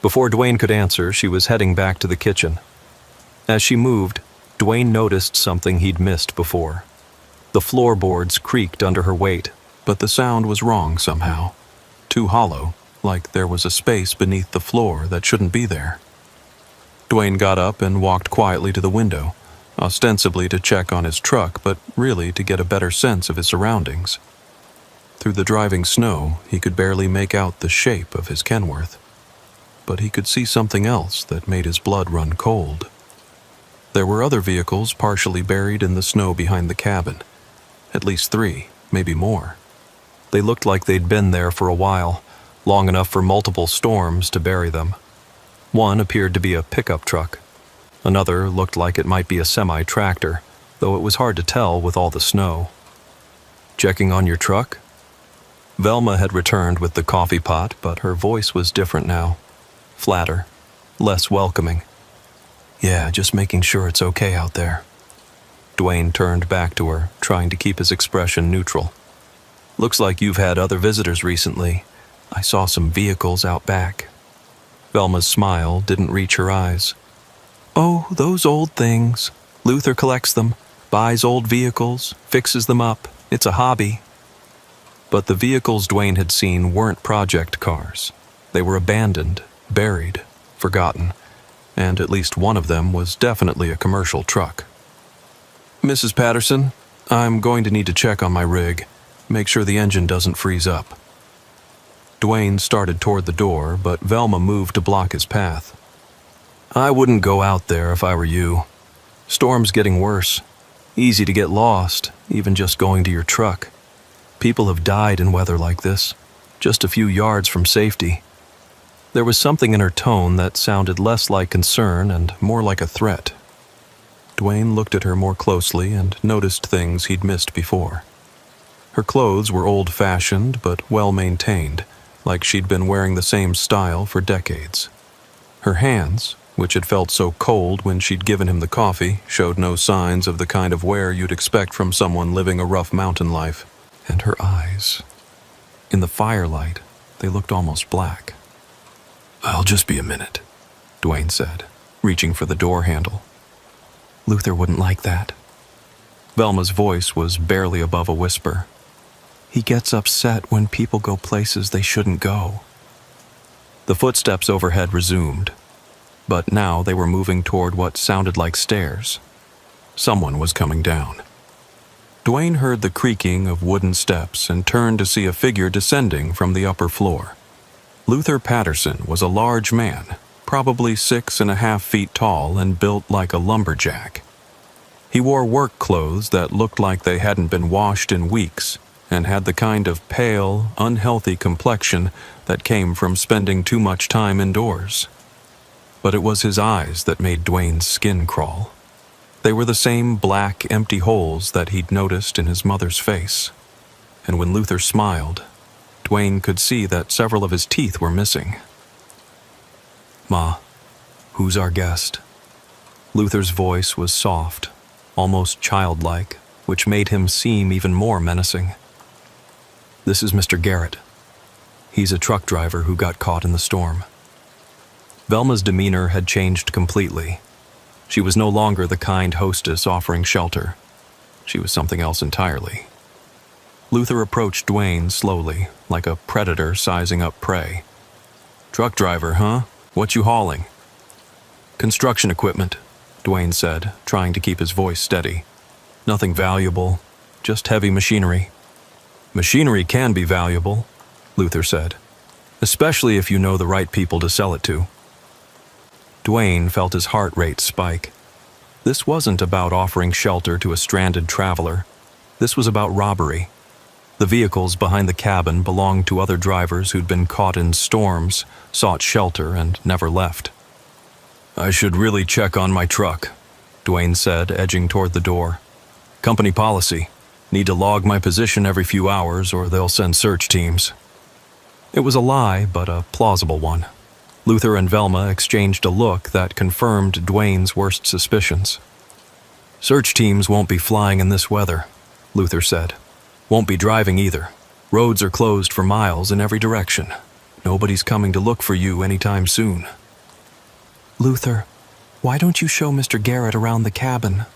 Before Dwayne could answer, she was heading back to the kitchen. As she moved, Dwayne noticed something he'd missed before. The floorboards creaked under her weight, but the sound was wrong somehow. Too hollow, like there was a space beneath the floor that shouldn't be there. Dwayne got up and walked quietly to the window, ostensibly to check on his truck, but really to get a better sense of his surroundings. Through the driving snow, he could barely make out the shape of his Kenworth, but he could see something else that made his blood run cold. There were other vehicles partially buried in the snow behind the cabin. At least 3, maybe more. They looked like they'd been there for a while, long enough for multiple storms to bury them. One appeared to be a pickup truck. Another looked like it might be a semi-tractor, though it was hard to tell with all the snow. "Checking on your truck?" Velma had returned with the coffee pot, but her voice was different now. Flatter, less welcoming. "Yeah, just making sure it's okay out there." Dwayne turned back to her, trying to keep his expression neutral. "Looks like you've had other visitors recently. I saw some vehicles out back." Velma's smile didn't reach her eyes. "Oh, those old things. Luther collects them, buys old vehicles, fixes them up. It's a hobby." But the vehicles Dwayne had seen weren't project cars. They were abandoned, buried, forgotten, and at least one of them was definitely a commercial truck. "Mrs. Patterson, I'm going to need to check on my rig, make sure the engine doesn't freeze up." Dwayne started toward the door, but Velma moved to block his path. "I wouldn't go out there if I were you. Storm's getting worse. Easy to get lost, even just going to your truck. People have died in weather like this, just a few yards from safety." There was something in her tone that sounded less like concern and more like a threat. Dwayne looked at her more closely and noticed things he'd missed before. Her clothes were old-fashioned but well-maintained, like she'd been wearing the same style for decades. Her hands, which had felt so cold when she'd given him the coffee, showed no signs of the kind of wear you'd expect from someone living a rough mountain life. And her eyes. In the firelight, they looked almost black. "I'll just be a minute," Dwayne said, reaching for the door handle. "Luther wouldn't like that." Velma's voice was barely above a whisper. "He gets upset when people go places they shouldn't go." The footsteps overhead resumed, but now they were moving toward what sounded like stairs. Someone was coming down. Dwayne heard the creaking of wooden steps and turned to see a figure descending from the upper floor. Luther Patterson was a large man, probably 6.5 feet tall and built like a lumberjack. He wore work clothes that looked like they hadn't been washed in weeks and had the kind of pale, unhealthy complexion that came from spending too much time indoors. But it was his eyes that made Dwayne's skin crawl. They were the same black, empty holes that he'd noticed in his mother's face. And when Luther smiled, Dwayne could see that several of his teeth were missing. "Ma, who's our guest?" Luther's voice was soft, almost childlike, which made him seem even more menacing. "This is Mr. Garrett. He's a truck driver who got caught in the storm." Velma's demeanor had changed completely. She was no longer the kind hostess offering shelter. She was something else entirely. Luther approached Dwayne slowly, like a predator sizing up prey. "Truck driver, huh? What you hauling?" "Construction equipment," Dwayne said, trying to keep his voice steady. "Nothing valuable, just heavy machinery." "Machinery can be valuable," Luther said, "especially if you know the right people to sell it to." Dwayne felt his heart rate spike. This wasn't about offering shelter to a stranded traveler. This was about robbery. The vehicles behind the cabin belonged to other drivers who'd been caught in storms, sought shelter, and never left. I should really check on my truck, Dwayne said, edging toward the door. Company policy. Need to log my position every few hours or they'll send search teams. It was a lie, but a plausible one. Luther and Velma exchanged a look that confirmed Dwayne's worst suspicions. Search teams won't be flying in this weather, Luther said. Won't be driving either. Roads are closed for miles in every direction. Nobody's coming to look for you anytime soon. Luther, why don't you show Mr. Garrett around the cabin?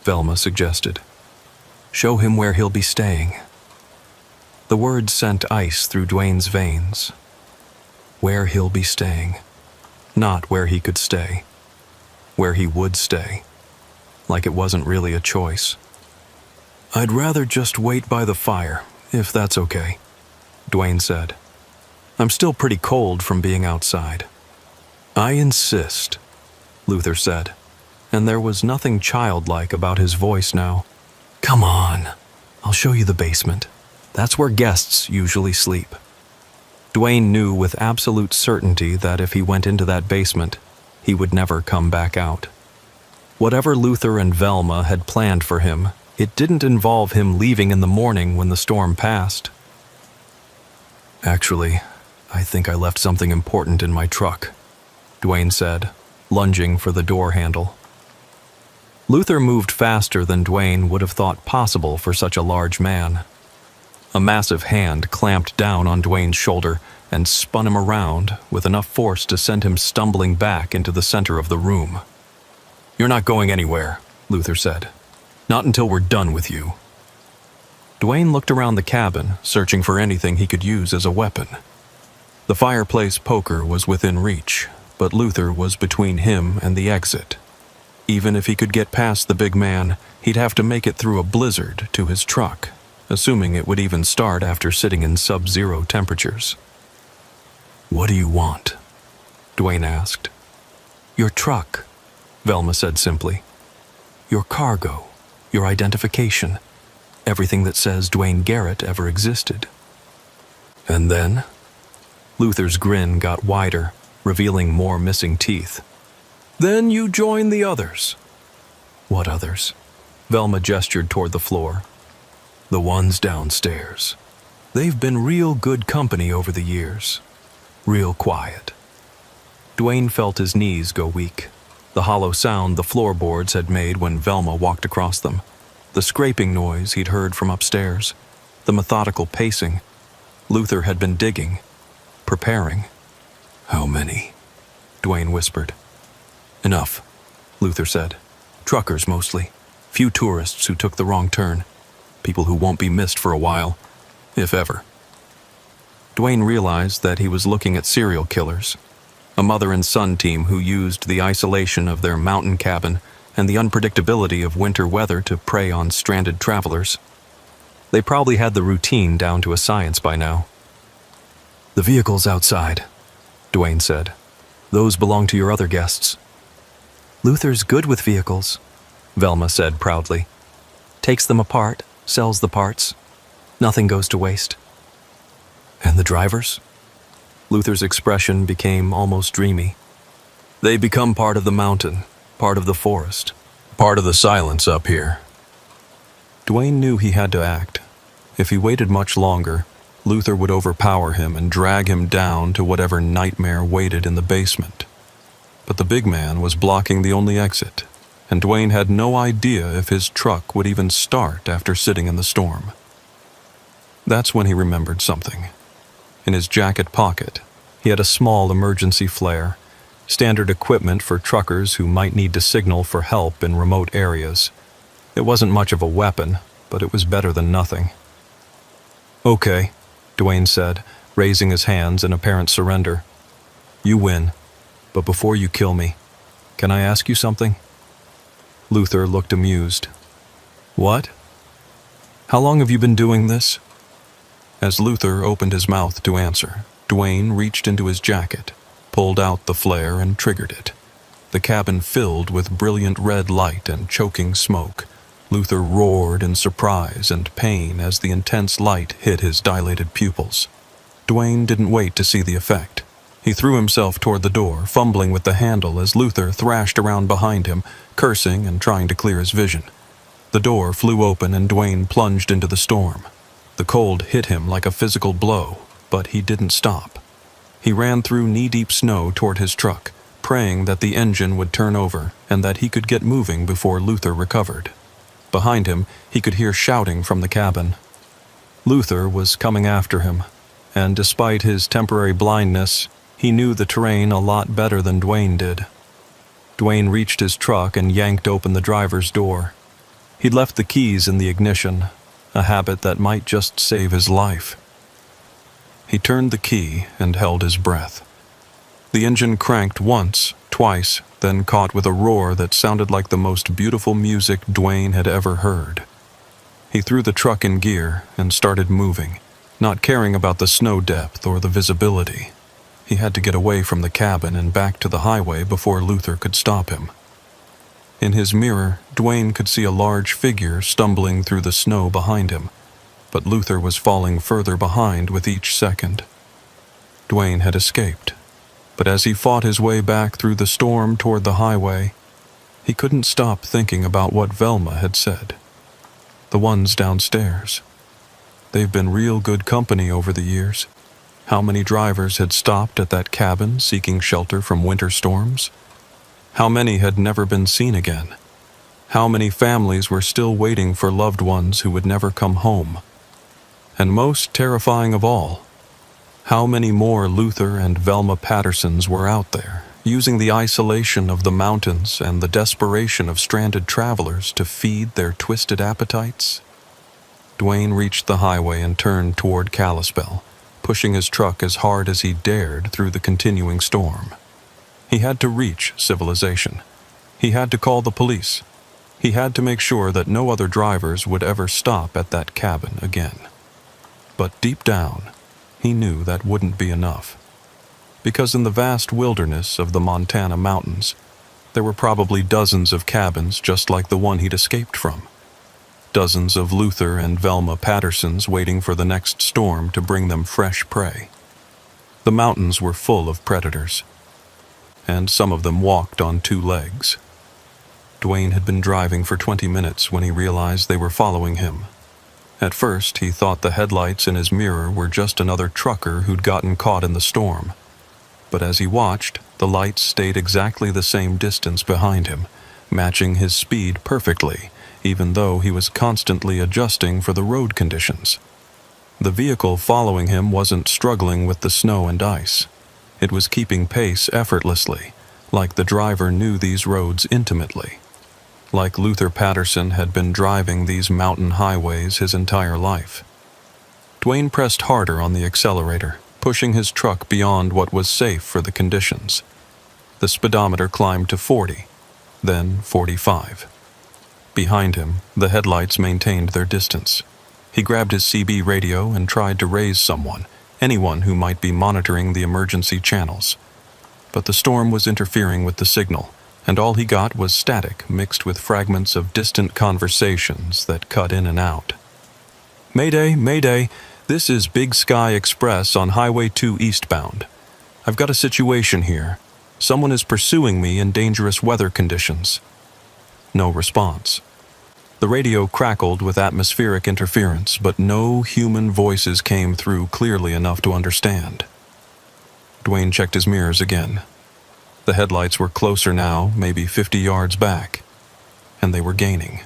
Velma suggested. Show him where he'll be staying. The words sent ice through Dwayne's veins. Where he'll be staying. Not where he could stay. Where he would stay. Like it wasn't really a choice. I'd rather just wait by the fire, if that's okay, Dwayne said. I'm still pretty cold from being outside. I insist, Luther said, and there was nothing childlike about his voice now. Come on, I'll show you the basement. That's where guests usually sleep. Dwayne knew with absolute certainty that if he went into that basement, he would never come back out. Whatever Luther and Velma had planned for him, it didn't involve him leaving in the morning when the storm passed. Actually, I think I left something important in my truck, Dwayne said, lunging for the door handle. Luther moved faster than Dwayne would have thought possible for such a large man. A massive hand clamped down on Dwayne's shoulder and spun him around with enough force to send him stumbling back into the center of the room. You're not going anywhere, Luther said. Not until we're done with you. Dwayne looked around the cabin, searching for anything he could use as a weapon. The fireplace poker was within reach, but Luther was between him and the exit. Even if he could get past the big man, he'd have to make it through a blizzard to his truck, assuming it would even start after sitting in sub-zero temperatures. What do you want? Dwayne asked. Your truck, Velma said simply. Your cargo, your identification, everything that says Dwayne Garrett ever existed. And then? Luther's grin got wider, revealing more missing teeth. Then you join the others. What others? Velma gestured toward the floor. The ones downstairs. They've been real good company over the years. Real quiet. Dwayne felt his knees go weak. The hollow sound the floorboards had made when Velma walked across them. The scraping noise he'd heard from upstairs. The methodical pacing. Luther had been digging. Preparing. How many? Dwayne whispered. Enough, Luther said. Truckers mostly. Few tourists who took the wrong turn. People who won't be missed for a while, if ever. Dwayne realized that he was looking at serial killers. A mother and son team who used the isolation of their mountain cabin and the unpredictability of winter weather to prey on stranded travelers. They probably had the routine down to a science by now. The vehicle's outside, Dwayne said. Those belong to your other guests. Luther's good with vehicles, Velma said proudly. Takes them apart, sells the parts. Nothing goes to waste. And the drivers? Luther's expression became almost dreamy. They become part of the mountain, part of the forest, part of the silence up here. Dwayne knew he had to act. If he waited much longer, Luther would overpower him and drag him down to whatever nightmare waited in the basement. But the big man was blocking the only exit, and Dwayne had no idea if his truck would even start after sitting in the storm. That's when he remembered something. In his jacket pocket, he had a small emergency flare, standard equipment for truckers who might need to signal for help in remote areas. It wasn't much of a weapon, but it was better than nothing. Okay, Dwayne said, raising his hands in apparent surrender. You win, but before you kill me, can I ask you something? Luther looked amused. What? How long have you been doing this? As Luther opened his mouth to answer, Dwayne reached into his jacket, pulled out the flare and triggered it. The cabin filled with brilliant red light and choking smoke. Luther roared in surprise and pain as the intense light hit his dilated pupils. Dwayne didn't wait to see the effect. He threw himself toward the door, fumbling with the handle as Luther thrashed around behind him, cursing and trying to clear his vision. The door flew open and Dwayne plunged into the storm. The cold hit him like a physical blow, but he didn't stop. He ran through knee-deep snow toward his truck, praying that the engine would turn over and that he could get moving before Luther recovered. Behind him, he could hear shouting from the cabin. Luther was coming after him, and despite his temporary blindness, he knew the terrain a lot better than Dwayne did. Dwayne reached his truck and yanked open the driver's door. He'd left the keys in the ignition, a habit that might just save his life. He turned the key and held his breath. The engine cranked once, twice, then caught with a roar that sounded like the most beautiful music Dwayne had ever heard. He threw the truck in gear and started moving, not caring about the snow depth or the visibility. He had to get away from the cabin and back to the highway before Luther could stop him. In his mirror, Dwayne could see a large figure stumbling through the snow behind him, but Luther was falling further behind with each second. Dwayne had escaped, but as he fought his way back through the storm toward the highway, he couldn't stop thinking about what Velma had said. The ones downstairs. They've been real good company over the years. How many drivers had stopped at that cabin seeking shelter from winter storms? How many had never been seen again? How many families were still waiting for loved ones who would never come home? And most terrifying of all, how many more Luther and Velma Pattersons were out there, using the isolation of the mountains and the desperation of stranded travelers to feed their twisted appetites? Dwayne reached the highway and turned toward Kalispell, pushing his truck as hard as he dared through the continuing storm. He had to reach civilization. He had to call the police. He had to make sure that no other drivers would ever stop at that cabin again. But deep down, he knew that wouldn't be enough. Because in the vast wilderness of the Montana mountains, there were probably dozens of cabins just like the one he'd escaped from. Dozens of Luther and Velma Pattersons waiting for the next storm to bring them fresh prey. The mountains were full of predators, and some of them walked on two legs. Dwayne had been driving for 20 minutes when he realized they were following him. At first, he thought the headlights in his mirror were just another trucker who'd gotten caught in the storm. But as he watched, the lights stayed exactly the same distance behind him, matching his speed perfectly, even though he was constantly adjusting for the road conditions. The vehicle following him wasn't struggling with the snow and ice. It was keeping pace effortlessly, like the driver knew these roads intimately. Like Luther Patterson had been driving these mountain highways his entire life. Dwayne pressed harder on the accelerator, pushing his truck beyond what was safe for the conditions. The speedometer climbed to 40, then 45. Behind him, the headlights maintained their distance. He grabbed his CB radio and tried to raise someone, anyone who might be monitoring the emergency channels. But the storm was interfering with the signal, and all he got was static mixed with fragments of distant conversations that cut in and out. "Mayday, Mayday, this is Big Sky Express on Highway 2 eastbound. I've got a situation here. Someone is pursuing me in dangerous weather conditions." No response. The radio crackled with atmospheric interference, but no human voices came through clearly enough to understand. Dwayne checked his mirrors again. The headlights were closer now, maybe 50 yards back, and they were gaining.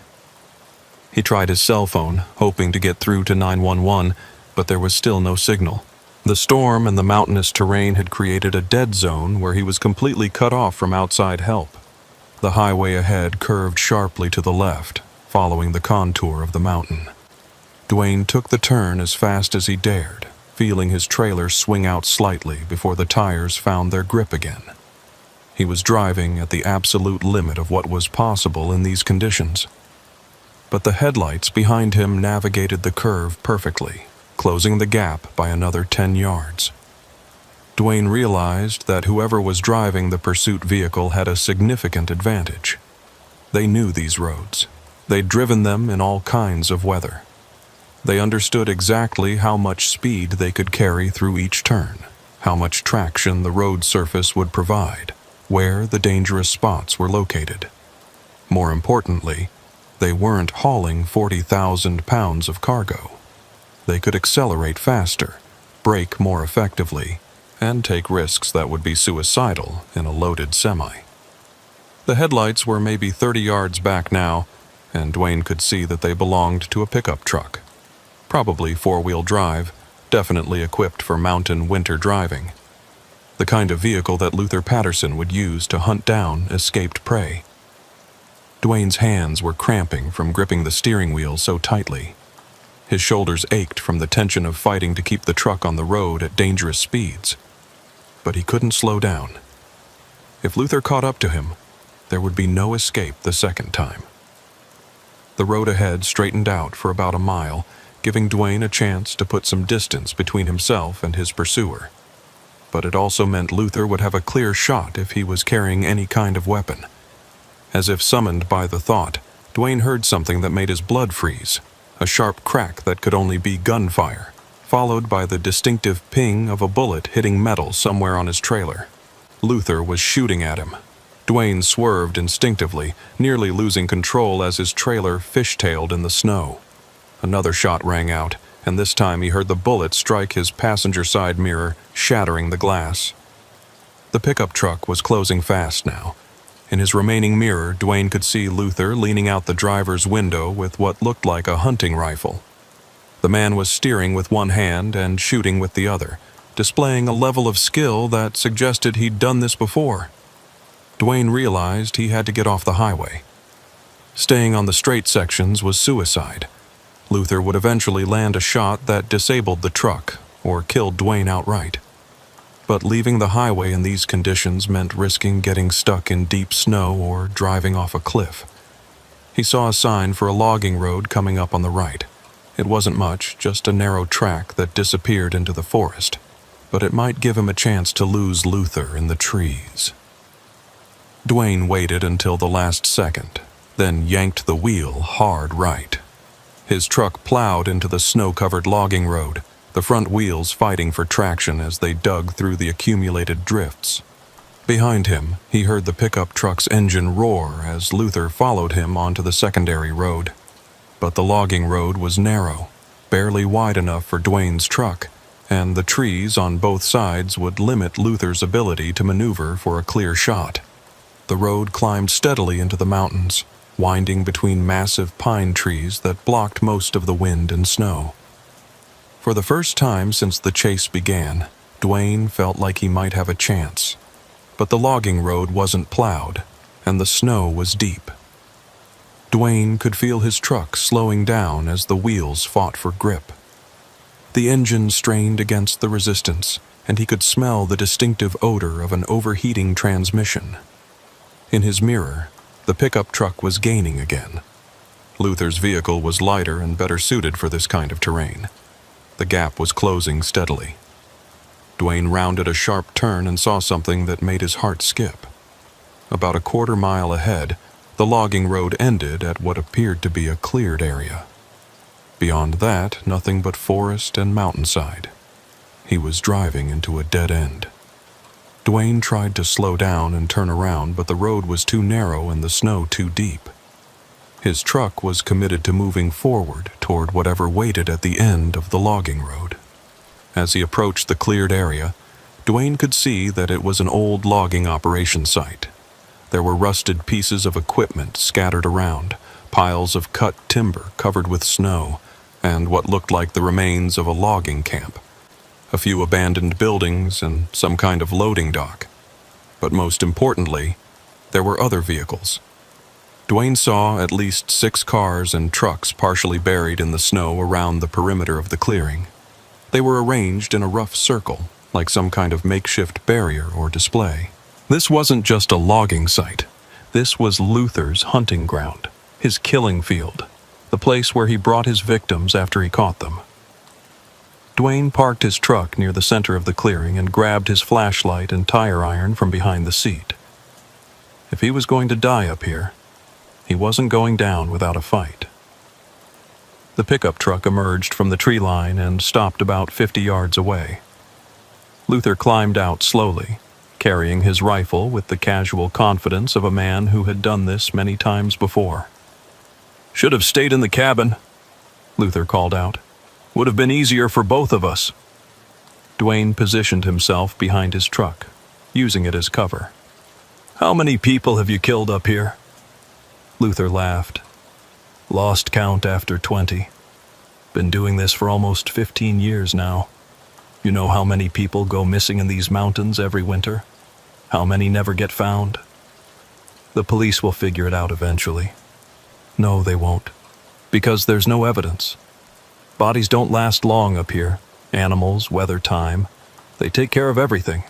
He tried his cell phone, hoping to get through to 911, but there was still no signal. The storm and the mountainous terrain had created a dead zone where he was completely cut off from outside help. The highway ahead curved sharply to the left, following the contour of the mountain. Dwayne took the turn as fast as he dared, feeling his trailer swing out slightly before the tires found their grip again. He was driving at the absolute limit of what was possible in these conditions. But the headlights behind him navigated the curve perfectly, closing the gap by another 10 yards. Dwayne realized that whoever was driving the pursuit vehicle had a significant advantage. They knew these roads. They'd driven them in all kinds of weather. They understood exactly how much speed they could carry through each turn. how much traction the road surface would provide, where the dangerous spots were located. More importantly, they weren't hauling 40,000 pounds of cargo. They could accelerate faster, brake more effectively, and take risks that would be suicidal in a loaded semi. The headlights were maybe 30 yards back now, and Dwayne could see that they belonged to a pickup truck. Probably four-wheel drive, definitely equipped for mountain winter driving. The kind of vehicle that Luther Patterson would use to hunt down escaped prey. Dwayne's hands were cramping from gripping the steering wheel so tightly. His shoulders ached from the tension of fighting to keep the truck on the road at dangerous speeds. But he couldn't slow down. If Luther caught up to him, there would be no escape the second time. The road ahead straightened out for about a mile, giving Dwayne a chance to put some distance between himself and his pursuer. But it also meant Luther would have a clear shot if he was carrying any kind of weapon. As if summoned by the thought, Dwayne heard something that made his blood freeze, a sharp crack that could only be gunfire, followed by the distinctive ping of a bullet hitting metal somewhere on his trailer. Luther was shooting at him. Dwayne swerved instinctively, nearly losing control as his trailer fishtailed in the snow. Another shot rang out, and this time he heard the bullet strike his passenger side mirror, shattering the glass. The pickup truck was closing fast now. In his remaining mirror, Dwayne could see Luther leaning out the driver's window with what looked like a hunting rifle. The man was steering with one hand and shooting with the other, displaying a level of skill that suggested he'd done this before. Dwayne realized he had to get off the highway. Staying on the straight sections was suicide. Luther would eventually land a shot that disabled the truck or killed Dwayne outright. But leaving the highway in these conditions meant risking getting stuck in deep snow or driving off a cliff. He saw a sign for a logging road coming up on the right. It wasn't much, just a narrow track that disappeared into the forest, but it might give him a chance to lose Luther in the trees. Dwayne waited until the last second, then yanked the wheel hard right. His truck plowed into the snow-covered logging road, the front wheels fighting for traction as they dug through the accumulated drifts. Behind him, he heard the pickup truck's engine roar as Luther followed him onto the secondary road. But the logging road was narrow, barely wide enough for Dwayne's truck, and the trees on both sides would limit Luther's ability to maneuver for a clear shot. The road climbed steadily into the mountains, winding between massive pine trees that blocked most of the wind and snow. For the first time since the chase began, Dwayne felt like he might have a chance. But the logging road wasn't plowed, and the snow was deep. Dwayne could feel his truck slowing down as the wheels fought for grip. The engine strained against the resistance, and he could smell the distinctive odor of an overheating transmission. In his mirror, the pickup truck was gaining again. Luther's vehicle was lighter and better suited for this kind of terrain. The gap was closing steadily. Dwayne rounded a sharp turn and saw something that made his heart skip. About a quarter-mile ahead, the logging road ended at what appeared to be a cleared area. Beyond that, nothing but forest and mountainside. He was driving into a dead end. Dwayne tried to slow down and turn around, but the road was too narrow and the snow too deep. His truck was committed to moving forward toward whatever waited at the end of the logging road. As he approached the cleared area, Dwayne could see that it was an old logging operation site. There were rusted pieces of equipment scattered around, piles of cut timber covered with snow, and what looked like the remains of a logging camp. A few abandoned buildings and some kind of loading dock. But most importantly, there were other vehicles. Dwayne saw at least 6 cars and trucks partially buried in the snow around the perimeter of the clearing. They were arranged in a rough circle, like some kind of makeshift barrier or display. This wasn't just a logging site. This was Luther's hunting ground, his killing field, the place where he brought his victims after he caught them. Dwayne parked his truck near the center of the clearing and grabbed his flashlight and tire iron from behind the seat. If he was going to die up here, he wasn't going down without a fight. The pickup truck emerged from the tree line and stopped about 50 yards away. Luther climbed out slowly, carrying his rifle with the casual confidence of a man who had done this many times before. "Should have stayed in the cabin," Luther called out. "Would have been easier for both of us." Dwayne positioned himself behind his truck, using it as cover. "How many people have you killed up here?" Luther laughed. "Lost count after 20. Been doing this for almost 15 years now. You know how many people go missing in these mountains every winter? How many never get found? The police will figure it out eventually." "No, they won't. Because there's no evidence. Bodies don't last long up here. Animals, weather, time. They take care of everything.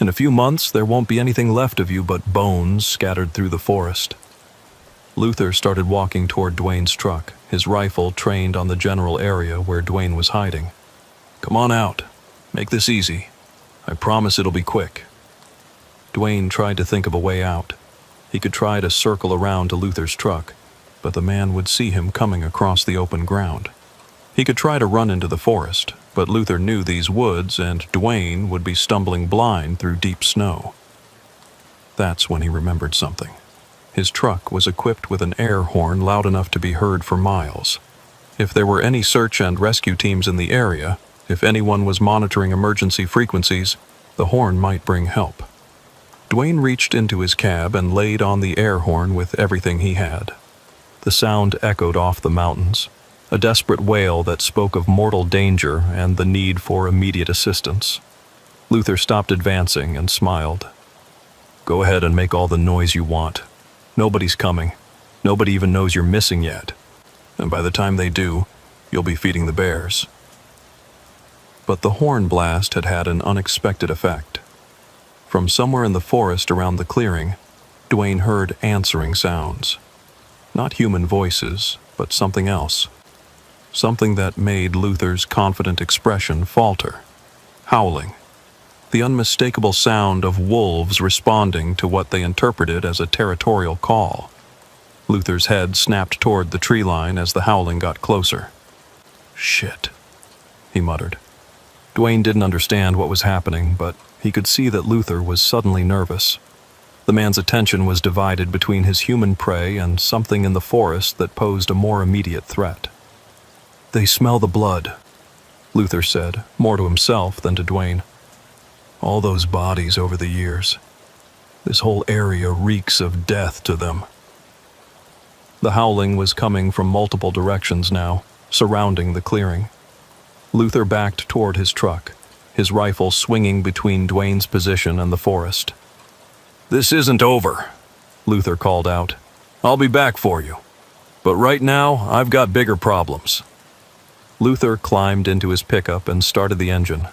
In a few months, there won't be anything left of you but bones scattered through the forest." Luther started walking toward Dwayne's truck, his rifle trained on the general area where Dwayne was hiding. "Come on out. Make this easy. I promise it'll be quick." Dwayne tried to think of a way out. He could try to circle around to Luther's truck, but the man would see him coming across the open ground. He could try to run into the forest, but Luther knew these woods and Dwayne would be stumbling blind through deep snow. That's when he remembered something. His truck was equipped with an air horn loud enough to be heard for miles. If there were any search and rescue teams in the area, if anyone was monitoring emergency frequencies, the horn might bring help. Dwayne reached into his cab and laid on the air horn with everything he had. The sound echoed off the mountains, a desperate wail that spoke of mortal danger and the need for immediate assistance. Luther stopped advancing and smiled. "Go ahead and make all the noise you want. Nobody's coming. Nobody even knows you're missing yet. And by the time they do, you'll be feeding the bears." But the horn blast had had an unexpected effect. From somewhere in the forest around the clearing, Dwayne heard answering sounds. Not human voices, but something else. Something that made Luther's confident expression falter. Howling. The unmistakable sound of wolves responding to what they interpreted as a territorial call. Luther's head snapped toward the tree line as the howling got closer. "Shit," he muttered. Dwayne didn't understand what was happening, but he could see that Luther was suddenly nervous. The man's attention was divided between his human prey and something in the forest that posed a more immediate threat. "They smell the blood," Luther said, more to himself than to Dwayne. "All those bodies over the years. This whole area reeks of death to them." The howling was coming from multiple directions now, surrounding the clearing. Luther backed toward his truck, his rifle swinging between Dwayne's position and the forest. "This isn't over," Luther called out. "I'll be back for you. But right now, I've got bigger problems." Luther climbed into his pickup and started the engine.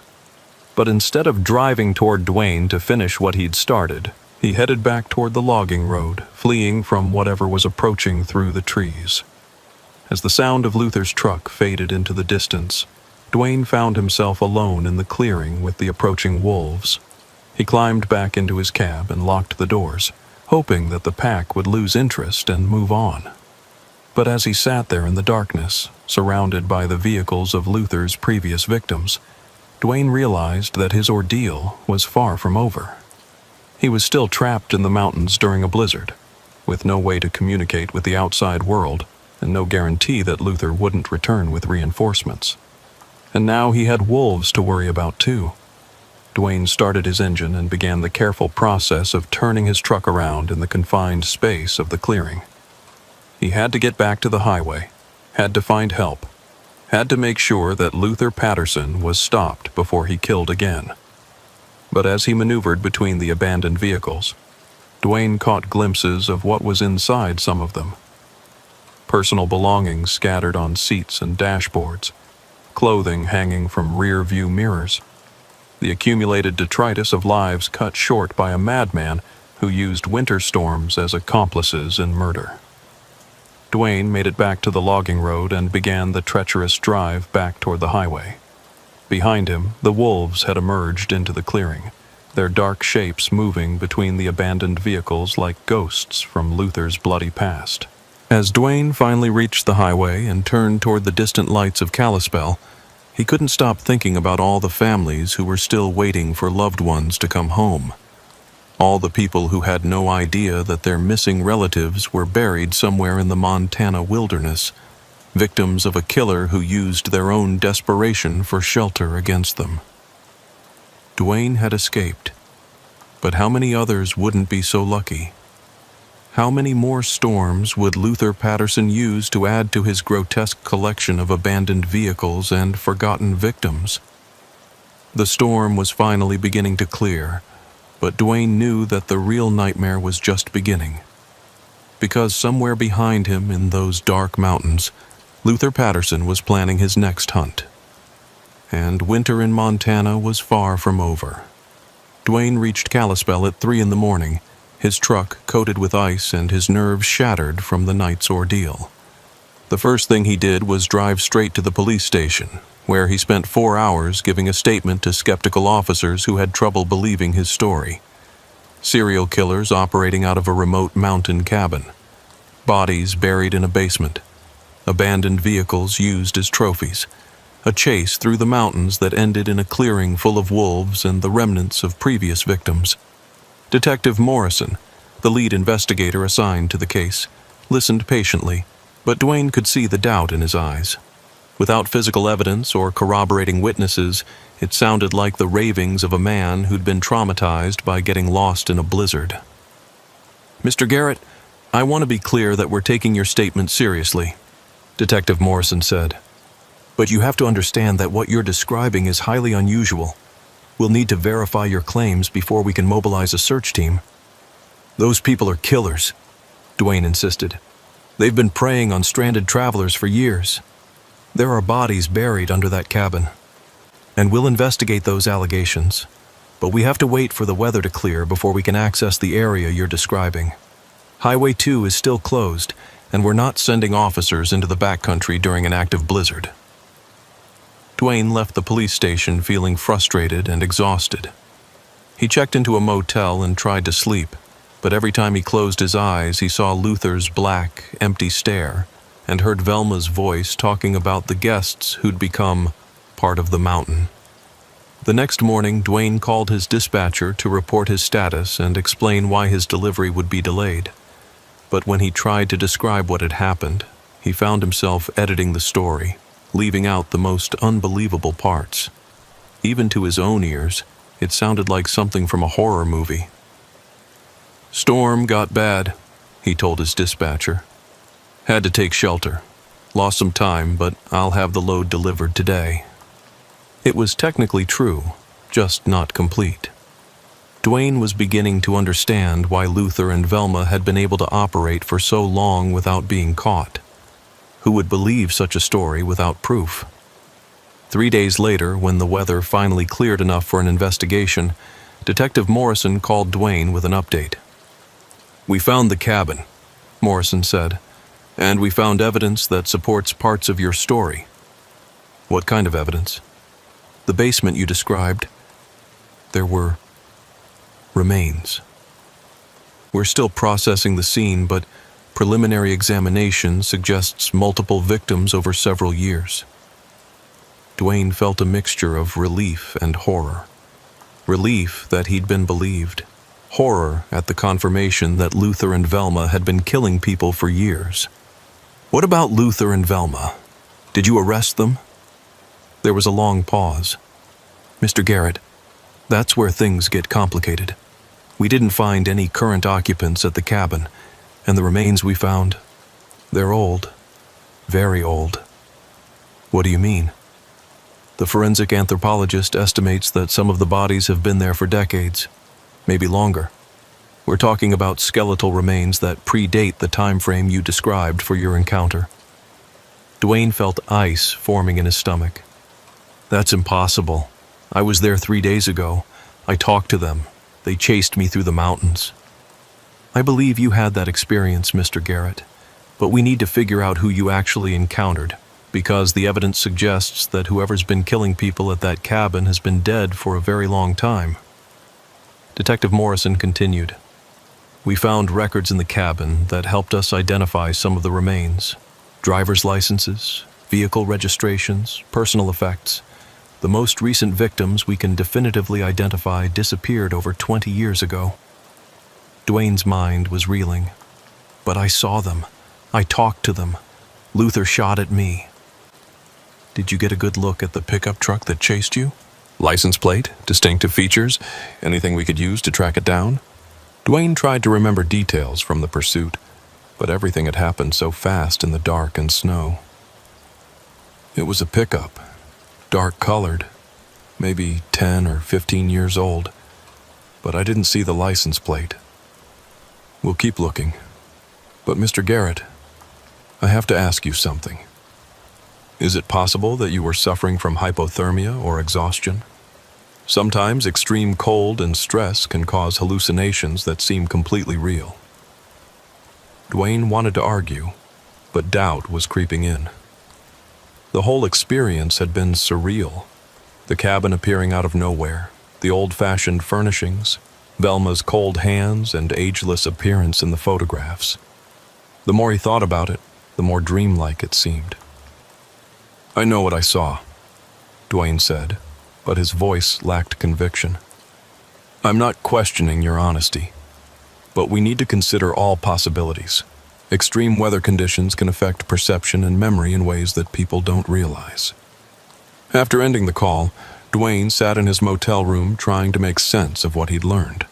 But instead of driving toward Dwayne to finish what he'd started, he headed back toward the logging road, fleeing from whatever was approaching through the trees. As the sound of Luther's truck faded into the distance, Dwayne found himself alone in the clearing with the approaching wolves. He climbed back into his cab and locked the doors, hoping that the pack would lose interest and move on. But as he sat there in the darkness, surrounded by the vehicles of Luther's previous victims, Dwayne realized that his ordeal was far from over. He was still trapped in the mountains during a blizzard, with no way to communicate with the outside world and no guarantee that Luther wouldn't return with reinforcements. And now he had wolves to worry about too. Dwayne started his engine and began the careful process of turning his truck around in the confined space of the clearing. He had to get back to the highway, had to find help, had to make sure that Luther Patterson was stopped before he killed again. But as he maneuvered between the abandoned vehicles, Dwayne caught glimpses of what was inside some of them. Personal belongings scattered on seats and dashboards, clothing hanging from rear-view mirrors, the accumulated detritus of lives cut short by a madman who used winter storms as accomplices in murder. Dwayne made it back to the logging road and began the treacherous drive back toward the highway. Behind him, the wolves had emerged into the clearing, their dark shapes moving between the abandoned vehicles like ghosts from Luther's bloody past. As Dwayne finally reached the highway and turned toward the distant lights of Kalispell, He couldn't stop thinking about all the families who were still waiting for loved ones to come home. All the people who had no idea that their missing relatives were buried somewhere in the Montana wilderness, victims of a killer who used their own desperation for shelter against them. Dwayne had escaped, but how many others wouldn't be so lucky? How many more storms would Luther Patterson use to add to his grotesque collection of abandoned vehicles and forgotten victims? The storm was finally beginning to clear, but Dwayne knew that the real nightmare was just beginning. Because somewhere behind him in those dark mountains, Luther Patterson was planning his next hunt. And winter in Montana was far from over. Dwayne reached Kalispell at 3 a.m, his truck coated with ice and his nerves shattered from the night's ordeal. The first thing he did was drive straight to the police station, where he spent 4 hours giving a statement to skeptical officers who had trouble believing his story. Serial killers operating out of a remote mountain cabin, bodies buried in a basement, abandoned vehicles used as trophies, a chase through the mountains that ended in a clearing full of wolves and the remnants of previous victims. Detective Morrison, the lead investigator assigned to the case, listened patiently, but Dwayne could see the doubt in his eyes. Without physical evidence or corroborating witnesses, it sounded like the ravings of a man who'd been traumatized by getting lost in a blizzard. "Mr. Garrett, I want to be clear that we're taking your statement seriously," Detective Morrison said. "But you have to understand that what you're describing is highly unusual. We'll need to verify your claims before we can mobilize a search team." "Those people are killers," Dwayne insisted. "They've been preying on stranded travelers for years. There are bodies buried under that cabin. And we'll investigate those allegations. But we have to wait for the weather to clear before we can access the area you're describing. Highway 2 is still closed, and we're not sending officers into the backcountry during an active blizzard." Dwayne left the police station feeling frustrated and exhausted. He checked into a motel and tried to sleep, but every time he closed his eyes, he saw Luther's black, empty stare and heard Velma's voice talking about the guests who'd become part of the mountain. The next morning, Dwayne called his dispatcher to report his status and explain why his delivery would be delayed. But when he tried to describe what had happened, he found himself editing the story, leaving out the most unbelievable parts. Even to his own ears, it sounded like something from a horror movie. "Storm got bad," he told his dispatcher. "Had to take shelter. Lost some time, but I'll have the load delivered today." It was technically true, just not complete. Dwayne was beginning to understand why Luther and Velma had been able to operate for so long without being caught. Who would believe such a story without proof? 3 days later, when the weather finally cleared enough for an investigation, Detective Morrison called Dwayne with an update. "We found the cabin," Morrison said, "and we found evidence that supports parts of your story." "What kind of evidence?" "The basement you described. There were remains. We're still processing the scene, but preliminary examination suggests multiple victims over several years." Dwayne felt a mixture of relief and horror. Relief that he'd been believed. Horror at the confirmation that Luther and Velma had been killing people for years. "What about Luther and Velma? Did you arrest them?" There was a long pause. "Mr. Garrett, that's where things get complicated. We didn't find any current occupants at the cabin, and the remains we found, they're old. Very old." "What do you mean?" "The forensic anthropologist estimates that some of the bodies have been there for decades, maybe longer. We're talking about skeletal remains that predate the time frame you described for your encounter." Dwayne felt ice forming in his stomach. "That's impossible. I was there 3 days ago. I talked to them. They chased me through the mountains." "I believe you had that experience, Mr. Garrett, but we need to figure out who you actually encountered, because the evidence suggests that whoever's been killing people at that cabin has been dead for a very long time." Detective Morrison continued. "We found records in the cabin that helped us identify some of the remains. Driver's licenses, vehicle registrations, personal effects. The most recent victims we can definitively identify disappeared over 20 years ago. Dwayne's mind was reeling. But I saw them. I talked to them. Luther shot at me. Did you get a good look at the pickup truck that chased you? License plate, distinctive features, anything we could use to track it down? Dwayne tried to remember details from the pursuit, but everything had happened so fast in the dark and snow. It was a pickup, dark-colored, maybe 10 or 15 years old, but I didn't see the license plate. We'll keep looking. But Mr. Garrett, I have to ask you something. Is it possible that you were suffering from hypothermia or exhaustion? Sometimes extreme cold and stress can cause hallucinations that seem completely real. Dwayne wanted to argue, but doubt was creeping in. The whole experience had been surreal. The cabin appearing out of nowhere, the old-fashioned furnishings, Velma's cold hands and ageless appearance in the photographs. The more he thought about it, the more dreamlike it seemed. I know what I saw, Dwayne said, but his voice lacked conviction. I'm not questioning your honesty, but we need to consider all possibilities. Extreme weather conditions can affect perception and memory in ways that people don't realize. After ending the call, Dwayne sat in his motel room trying to make sense of what he'd learned.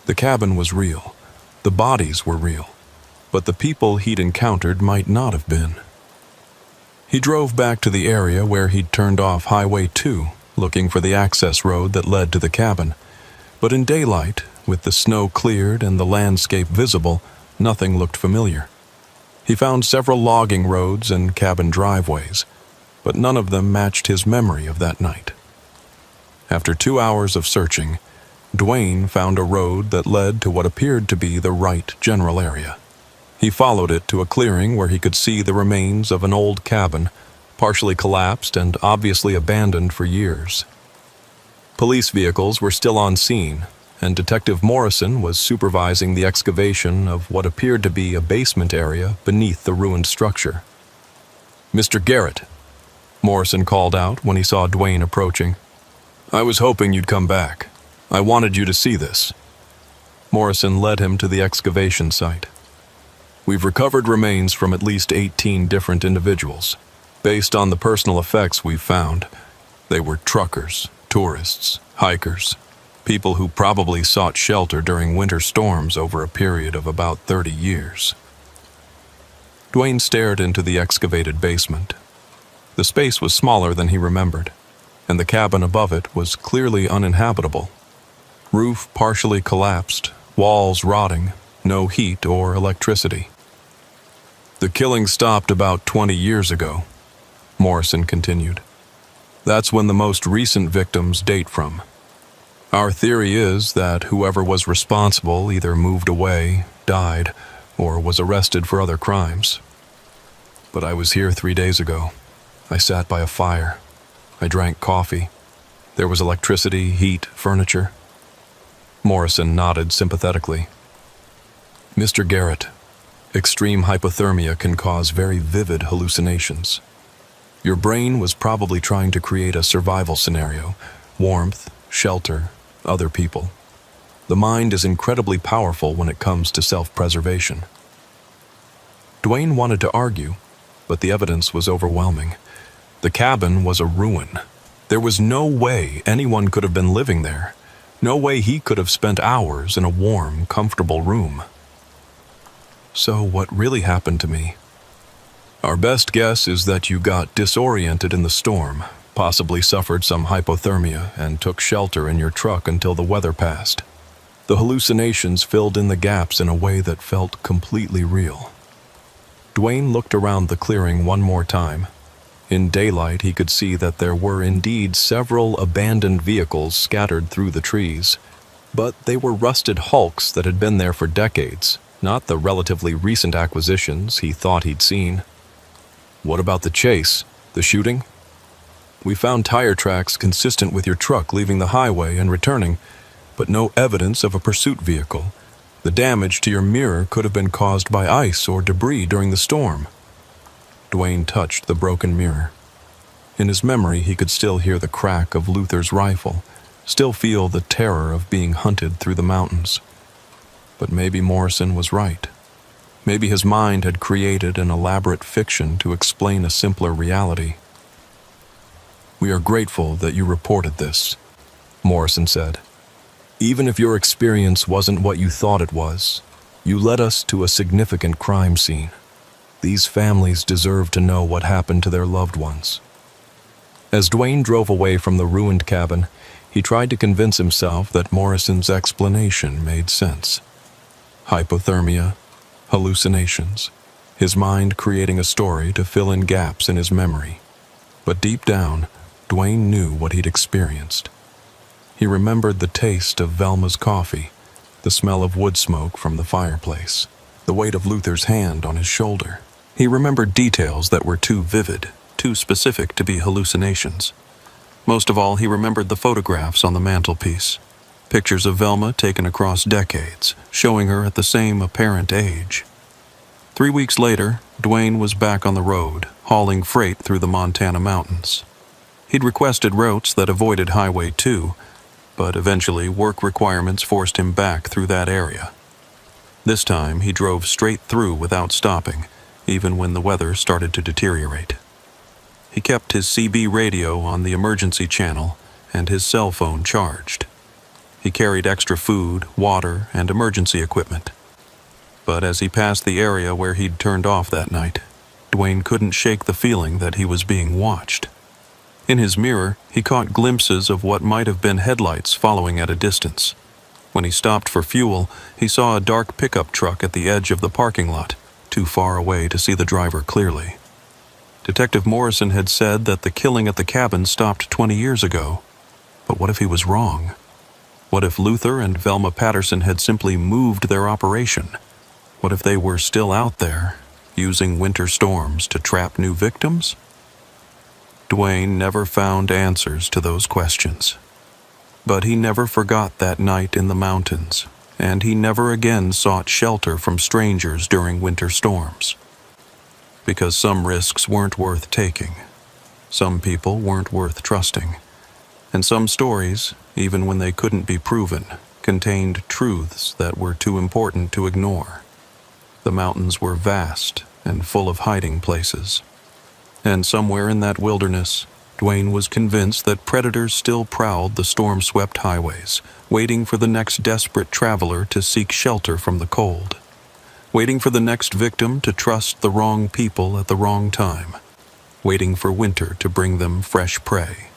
The cabin was real, the bodies were real, but the people he'd encountered might not have been. He drove back to the area where he'd turned off Highway 2, looking for the access road that led to the cabin. But in daylight, with the snow cleared and the landscape visible, nothing looked familiar. He found several logging roads and cabin driveways, but none of them matched his memory of that night. After 2 hours of searching, Dwayne found a road that led to what appeared to be the right general area. He followed it to a clearing where he could see the remains of an old cabin, partially collapsed and obviously abandoned for years. Police vehicles were still on scene, and Detective Morrison was supervising the excavation of what appeared to be a basement area beneath the ruined structure. "Mr. Garrett," Morrison called out when he saw Dwayne approaching. "I was hoping you'd come back. I wanted you to see this." Morrison led him to the excavation site. "We've recovered remains from at least 18 different individuals. Based on the personal effects we've found, they were truckers, tourists, hikers, people who probably sought shelter during winter storms over a period of about 30 years. Dwayne stared into the excavated basement. The space was smaller than he remembered, and the cabin above it was clearly uninhabitable. Roof partially collapsed, walls rotting, no heat or electricity. "The killing stopped about 20 years ago," Morrison continued. "That's when the most recent victims date from. Our theory is that whoever was responsible either moved away, died, or was arrested for other crimes. But I was here 3 days ago. I sat by a fire. I drank coffee. There was electricity, heat, furniture." Morrison nodded sympathetically. "Mr. Garrett, extreme hypothermia can cause very vivid hallucinations. Your brain was probably trying to create a survival scenario, warmth, shelter, other people. The mind is incredibly powerful when it comes to self-preservation." Dwayne wanted to argue, but the evidence was overwhelming. The cabin was a ruin. There was no way anyone could have been living there. No way he could have spent hours in a warm, comfortable room. "So what really happened to me? Our best guess is that you got disoriented in the storm, possibly suffered some hypothermia, and took shelter in your truck until the weather passed. The hallucinations filled in the gaps in a way that felt completely real." Dwayne looked around the clearing one more time. In daylight, he could see that there were indeed several abandoned vehicles scattered through the trees, but they were rusted hulks that had been there for decades, not the relatively recent acquisitions he thought he'd seen. "What about the chase? The shooting?" "We found tire tracks consistent with your truck leaving the highway and returning, but no evidence of a pursuit vehicle. The damage to your mirror could have been caused by ice or debris during the storm." Dwayne touched the broken mirror. In his memory, he could still hear the crack of Luther's rifle, still feel the terror of being hunted through the mountains. But maybe Morrison was right. Maybe his mind had created an elaborate fiction to explain a simpler reality. "We are grateful that you reported this," Morrison said. "Even if your experience wasn't what you thought it was, you led us to a significant crime scene. These families deserve to know what happened to their loved ones." As Dwayne drove away from the ruined cabin, he tried to convince himself that Morrison's explanation made sense. Hypothermia, hallucinations, his mind creating a story to fill in gaps in his memory. But deep down, Dwayne knew what he'd experienced. He remembered the taste of Velma's coffee, the smell of wood smoke from the fireplace, the weight of Luther's hand on his shoulder. He remembered details that were too vivid, too specific to be hallucinations. Most of all, he remembered the photographs on the mantelpiece, pictures of Velma taken across decades, showing her at the same apparent age. 3 weeks later, Dwayne was back on the road, hauling freight through the Montana mountains. He'd requested routes that avoided Highway 2, but eventually work requirements forced him back through that area. This time, he drove straight through without stopping, even when the weather started to deteriorate. He kept his CB radio on the emergency channel and his cell phone charged. He carried extra food, water, and emergency equipment. But as he passed the area where he'd turned off that night, Dwayne couldn't shake the feeling that he was being watched. In his mirror, he caught glimpses of what might have been headlights following at a distance. When he stopped for fuel, he saw a dark pickup truck at the edge of the parking lot, too far away to see the driver clearly. Detective Morrison had said that the killing at the cabin stopped 20 years ago. But what if he was wrong? What if Luther and Velma Patterson had simply moved their operation? What if they were still out there, using winter storms to trap new victims? Dwayne never found answers to those questions. But he never forgot that night in the mountains, and he never again sought shelter from strangers during winter storms. Because some risks weren't worth taking. Some people weren't worth trusting. And some stories, even when they couldn't be proven, contained truths that were too important to ignore. The mountains were vast and full of hiding places. And somewhere in that wilderness, Dwayne was convinced that predators still prowled the storm-swept highways, waiting for the next desperate traveler to seek shelter from the cold. Waiting for the next victim to trust the wrong people at the wrong time. Waiting for winter to bring them fresh prey.